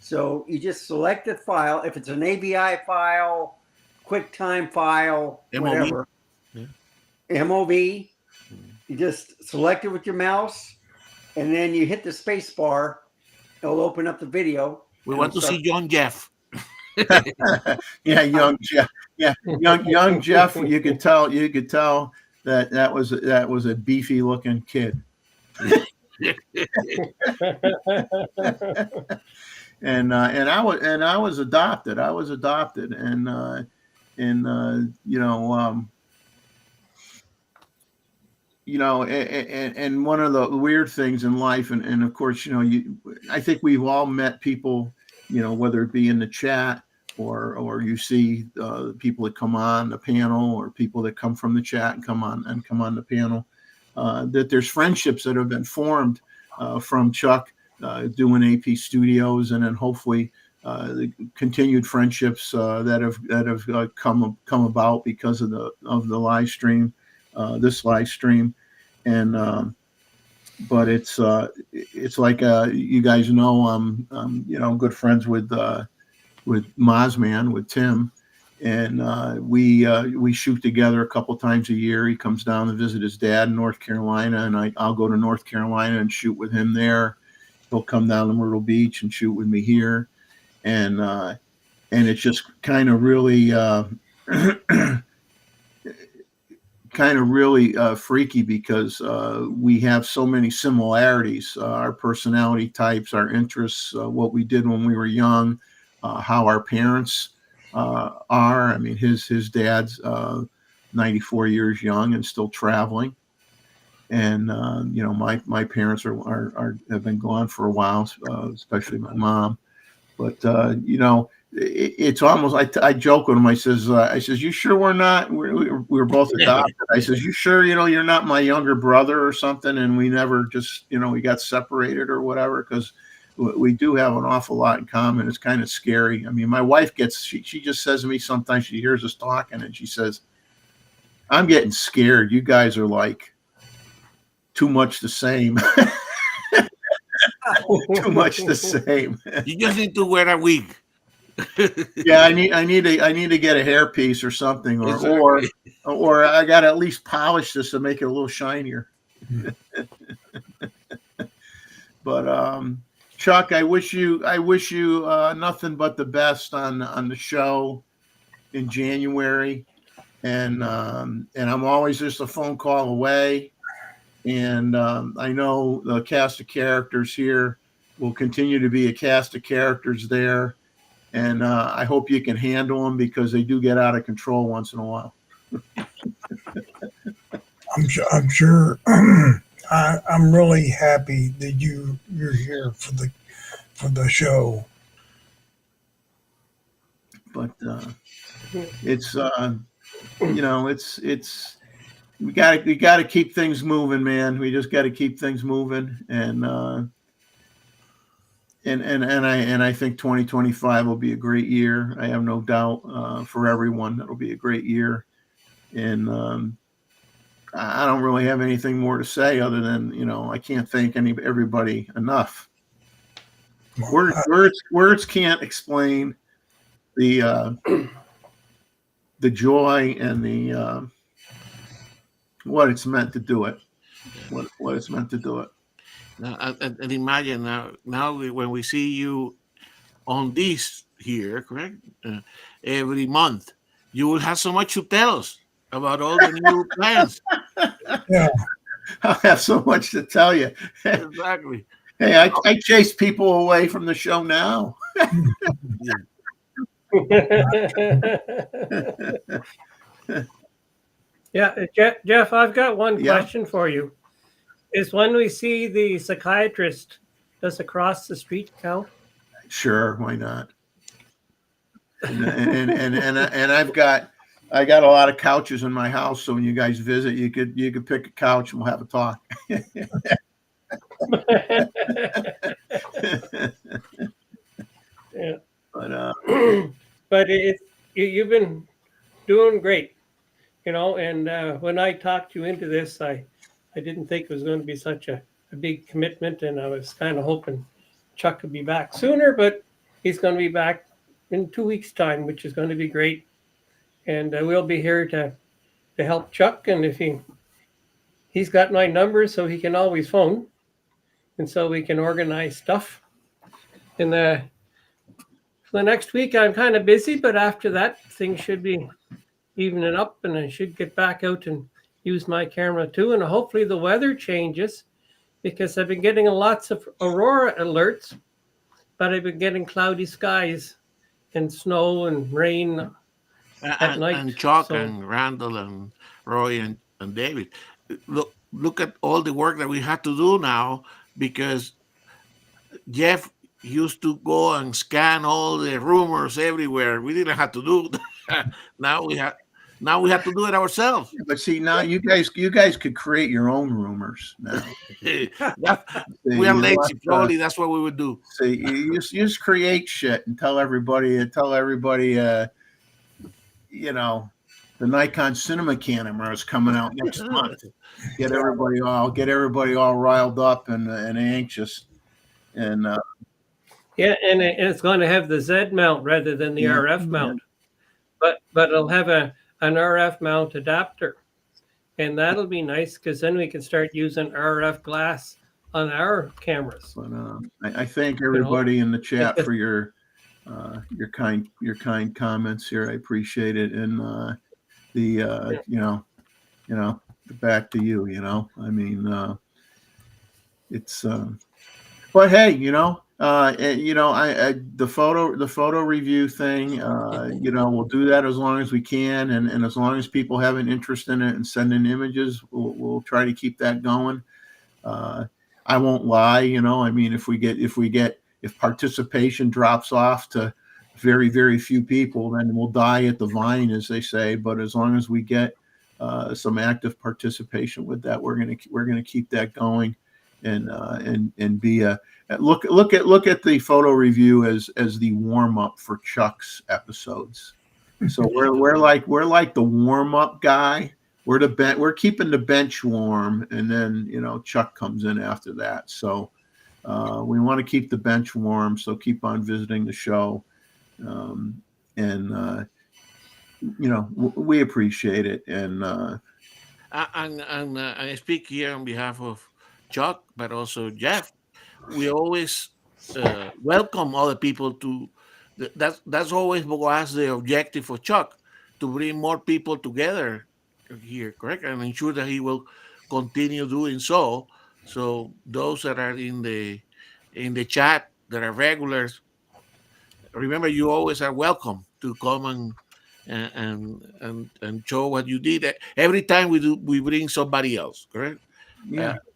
So you just select the file. If it's an AVI file, QuickTime file, MOV. whatever, MOV, you just select it with your mouse, and then you hit the space bar. It'll open up the video. We want to see young Jeff. Yeah, young Jeff. Yeah, young Jeff. You could tell that was a beefy looking kid. And I was adopted. I was adopted, and and one of the weird things in life, and of course, I think we've all met people, whether it be in the chat or you see people that come on the panel, or people that come from the chat and come on the panel, that there's friendships that have been formed from Chuck doing AP Studios, and then hopefully the continued friendships that have come about because of the live stream, this live stream. And but it's like you guys know, I'm good friends with Mozman, with Tim, and we shoot together a couple times a year. He comes down to visit his dad in North Carolina, and I'll go to North Carolina and shoot with him there. He'll come down to Myrtle Beach and shoot with me here, and it's just kind of really freaky, because we have so many similarities, our personality types, our interests, what we did when we were young, how our parents are. I mean, his dad's 94 years young and still traveling. And my parents have been gone for a while, especially my mom. But it's almost, I joke with him. I says, you sure we're both adopted? I says, you sure you're not my younger brother or something, and we never just we got separated or whatever? Because we do have an awful lot in common. It's kind of scary. I mean, my wife she just says to me sometimes, she hears us talking, and she says, I'm getting scared. You guys are like too much the same. Too much the same. You just need to wear a wig. Yeah, I need to get a hairpiece or something, or I got to at least polish this to make it a little shinier. But Chuck, I wish you nothing but the best on the show in January, and I'm always just a phone call away. And I know the cast of characters here will continue to be a cast of characters there. And I hope you can handle them, because they do get out of control once in a while. I'm sure. I'm really happy that you're here for the show. But it's it's we got to keep things moving, man. We just got to keep things moving, and I think 2025 will be a great year. I have no doubt for everyone that'll be a great year. And I don't really have anything more to say other than I can't thank everybody enough. Words can't explain the joy and the what it's meant to do it. What it's meant to do it. And imagine now when we see you on this here, correct? Every month, you will have so much to tell us about all the new plans. Yeah, I'll have so much to tell you. Exactly. Hey, I chase people away from the show now. Yeah, Jeff, I've got one question for you. Is when we see the psychiatrist, does across the street count? Sure, why not? And I got a lot of couches in my house, so when you guys visit, you could pick a couch and we'll have a talk. Yeah. But you've been doing great, and when I talked you into this, I didn't think it was going to be such a big commitment, and I was kind of hoping Chuck could be back sooner, but he's going to be back in 2 weeks' time, which is going to be great. And we'll be here to help Chuck, and if he's got my number, so he can always phone, and so we can organize stuff. And for the next week, I'm kind of busy, but after that, things should be evening up, and I should get back out and use my camera too. And hopefully the weather changes, because I've been getting lots of aurora alerts, but I've been getting cloudy skies and snow and rain at night. And Chuck So and Randall and Roy and David, look at all the work that we had to do now, because Jeff used to go and scan all the rumors everywhere. We didn't have to do now we have to do it ourselves. But see, now you guys could create your own rumors now. We are You know lazy, what, probably that's what we would do. See, you just create shit and tell everybody, you know, the Nikon cinema camera is coming out next month. Get everybody all riled up and anxious. And yeah, and it's going to have the Z mount rather than the Yeah, RF mount, but it'll have an RF mount adapter, and that'll be nice because then we can start using RF glass on our cameras. but I thank everybody in the chat for your kind comments here. I appreciate it. And back to you. I mean, it's but hey, the photo review thing, we'll do that as long as we can, and as long as people have an interest in it and send in images, we'll try to keep that going. I won't lie, I mean, if participation drops off to very, very few people, then we'll die at the vine, as they say. But as long as we get some active participation with that, we're gonna keep that going, and be a look at the photo review as the warm up for Chuck's episodes. So we're like the warm up guy. We're keeping the bench warm, and then Chuck comes in after that. So we want to keep the bench warm. So keep on visiting the show, and we appreciate it. And I speak here on behalf of Chuck, but also Jeff. We always welcome other people to. That's always was the objective for Chuck, to bring more people together here, correct, and ensure that he will continue doing so. So those that are in the chat that are regulars, remember, you always are welcome to come and show what you did. Every time we bring somebody else, correct?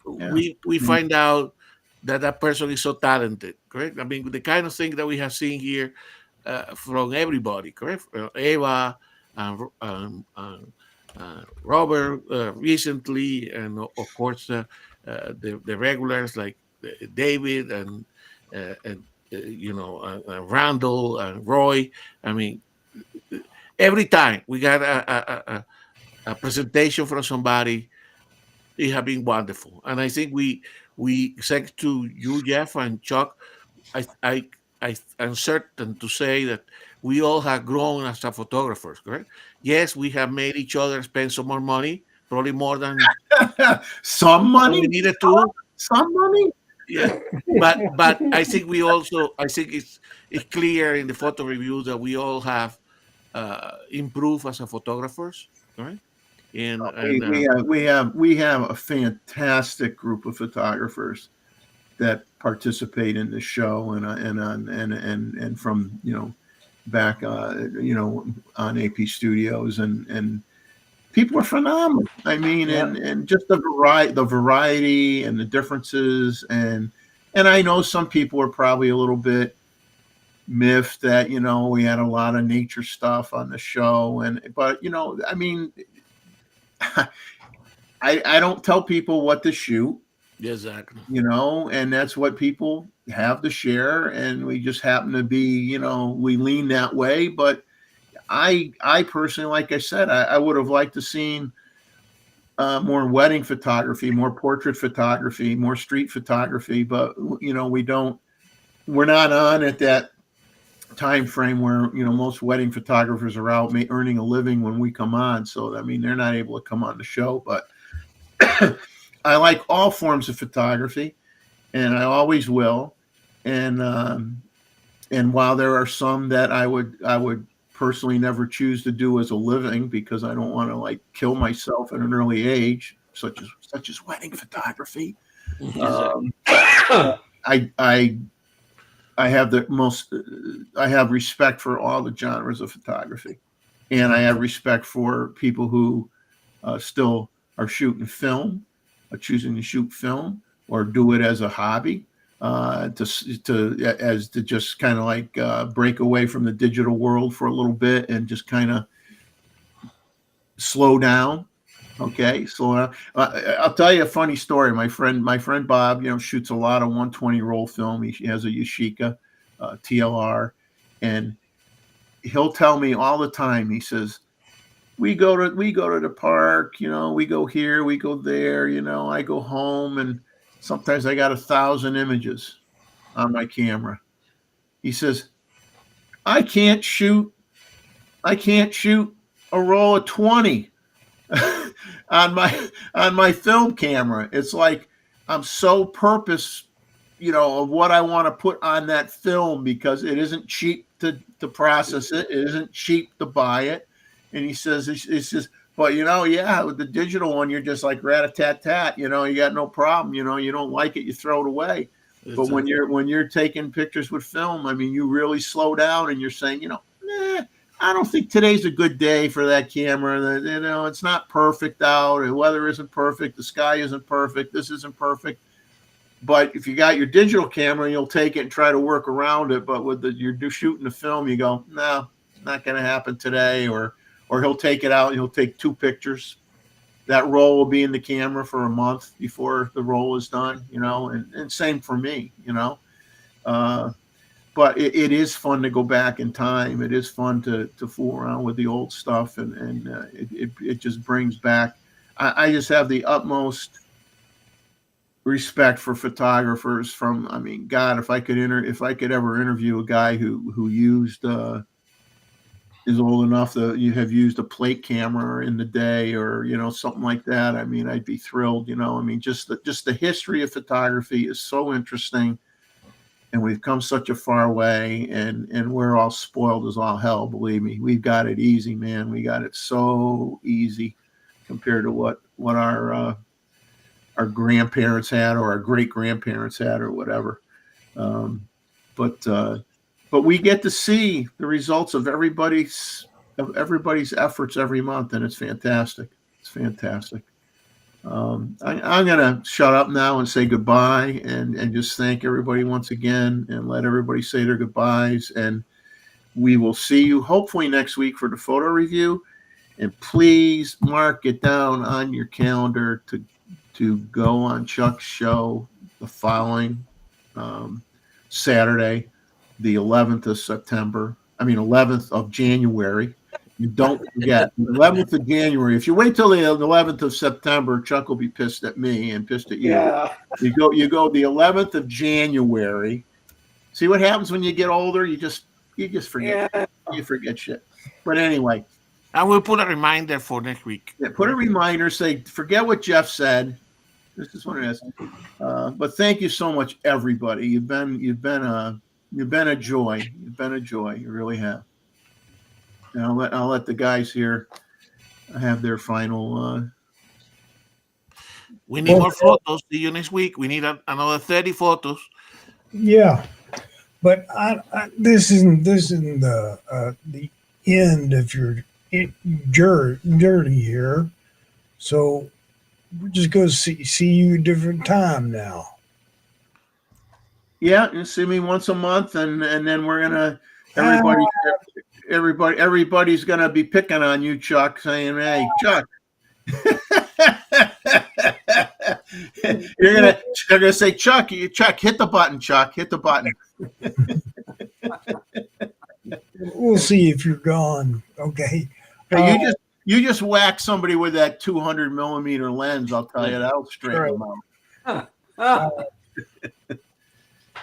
We find out that person is so talented, correct? I mean, the kind of thing that we have seen here from everybody, correct? Eva and Robert recently, and of course the regulars like David and Randall and Roy. I mean, every time we got a presentation from somebody, it has been wonderful. And I think we thanks to you, Jeff and Chuck, I'm certain to say that we all have grown as a photographers, correct? Yes, we have made each other spend some more money, probably more than some money we needed to. Some money. Yeah, but I think it's clear in the photo review that we all have improved as a photographers, right? And we have a fantastic group of photographers that participate in the show, and from back on AP Studios, and people are phenomenal. I mean, and just the variety and the differences, and I know some people are probably a little bit miffed that we had a lot of nature stuff on the show, but I mean, I don't tell people what to shoot. Exactly. And that's what people have to share, and we just happen to be, we lean that way. But I personally, like I said, I would have liked to seen more wedding photography, more portrait photography, more street photography. But we're not on at that time frame where most wedding photographers are out earning a living when we come on. So I mean, they're not able to come on the show, but I like all forms of photography, and I always will. And while there are some that I would personally never choose to do as a living, because I don't want to kill myself at an early age, such as wedding photography. I have I have respect for all the genres of photography, and I have respect for people who still are shooting film, are choosing to shoot film, or do it as a hobby, to just kind of like break away from the digital world for a little bit and just kind of slow down. Okay, so I'll tell you a funny story. My friend Bob, shoots a lot of 120 roll film. He has a Yashica TLR, and he'll tell me all the time. He says, we go to the park, we go here, we go there, I go home, and sometimes I got 1,000 images on my camera. He says, I can't shoot a roll of 20 on my film camera. It's like I'm so purpose, of what I want to put on that film, because it isn't cheap to process it. It isn't cheap to buy it. And he says, but with the digital one, you're just like rat-a-tat-tat, you got no problem. You don't like it, you throw it away. But when you're taking pictures with film, I mean, you really slow down and you're saying, I don't think today's a good day for that camera. It's not perfect out. The weather isn't perfect. The sky isn't perfect. This isn't perfect. But if you got your digital camera, you'll take it and try to work around it. But with you're shooting the film, you go, no, not going to happen today. Or he'll take it out and he'll take 2 pictures. That roll will be in the camera for a month before the roll is done, and same for me, but it is fun to go back in time. It is fun to fool around with the old stuff, and it just brings back. I just have the utmost respect for photographers. God, if I could ever interview a guy who used is old enough that you have used a plate camera in the day, or something like that. I mean, I'd be thrilled. Just the history of photography is so interesting. And we've come such a far way, and we're all spoiled as all hell. Believe me, we've got it easy, man. We got it so easy compared to what our grandparents had, or our great grandparents had, or whatever. But we get to see the results of everybody's efforts every month, and it's fantastic. It's fantastic. I'm going to shut up now and say goodbye, and just thank everybody once again, and let everybody say their goodbyes. And we will see you hopefully next week for the photo review. And please mark it down on your calendar to go on Chuck's show the following Saturday, the 11th of January. You don't forget, the 11th of January. If you wait till the 11th of September, Chuck will be pissed at me and pissed at you. Yeah. You go the 11th of January. See what happens when you get older? You just forget. Yeah. You forget shit. But anyway. I will put a reminder for next week. Yeah, put a reminder, say, forget what Jeff said. This is what it is. But thank you so much, everybody. You've been a joy. You've been a joy. You really have. And I'll let the guys here have their final. We need more photos. See you next week. We need another 30 photos. Yeah, but this isn't the end of your journey here. So we're just going to see you a different time now. Yeah, you see me once a month, and then we're gonna everybody's gonna be picking on you, Chuck, saying, "Hey, Chuck." They're gonna say, Chuck, hit the button, Chuck, hit the button. We'll see if you're gone. Okay. Hey, you just whack somebody with that 200 millimeter lens. I'll tell you, that'll straighten them out.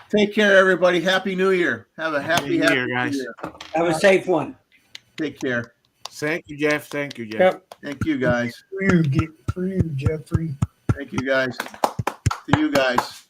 Take care, everybody. Happy New Year. Have a happy Year, guys. Year. Have a safe one. Take care. Thank you, Jeff. Thank you, Jeff. Yep. Thank you, guys. For you, Jeffrey. Thank you, guys. To you guys.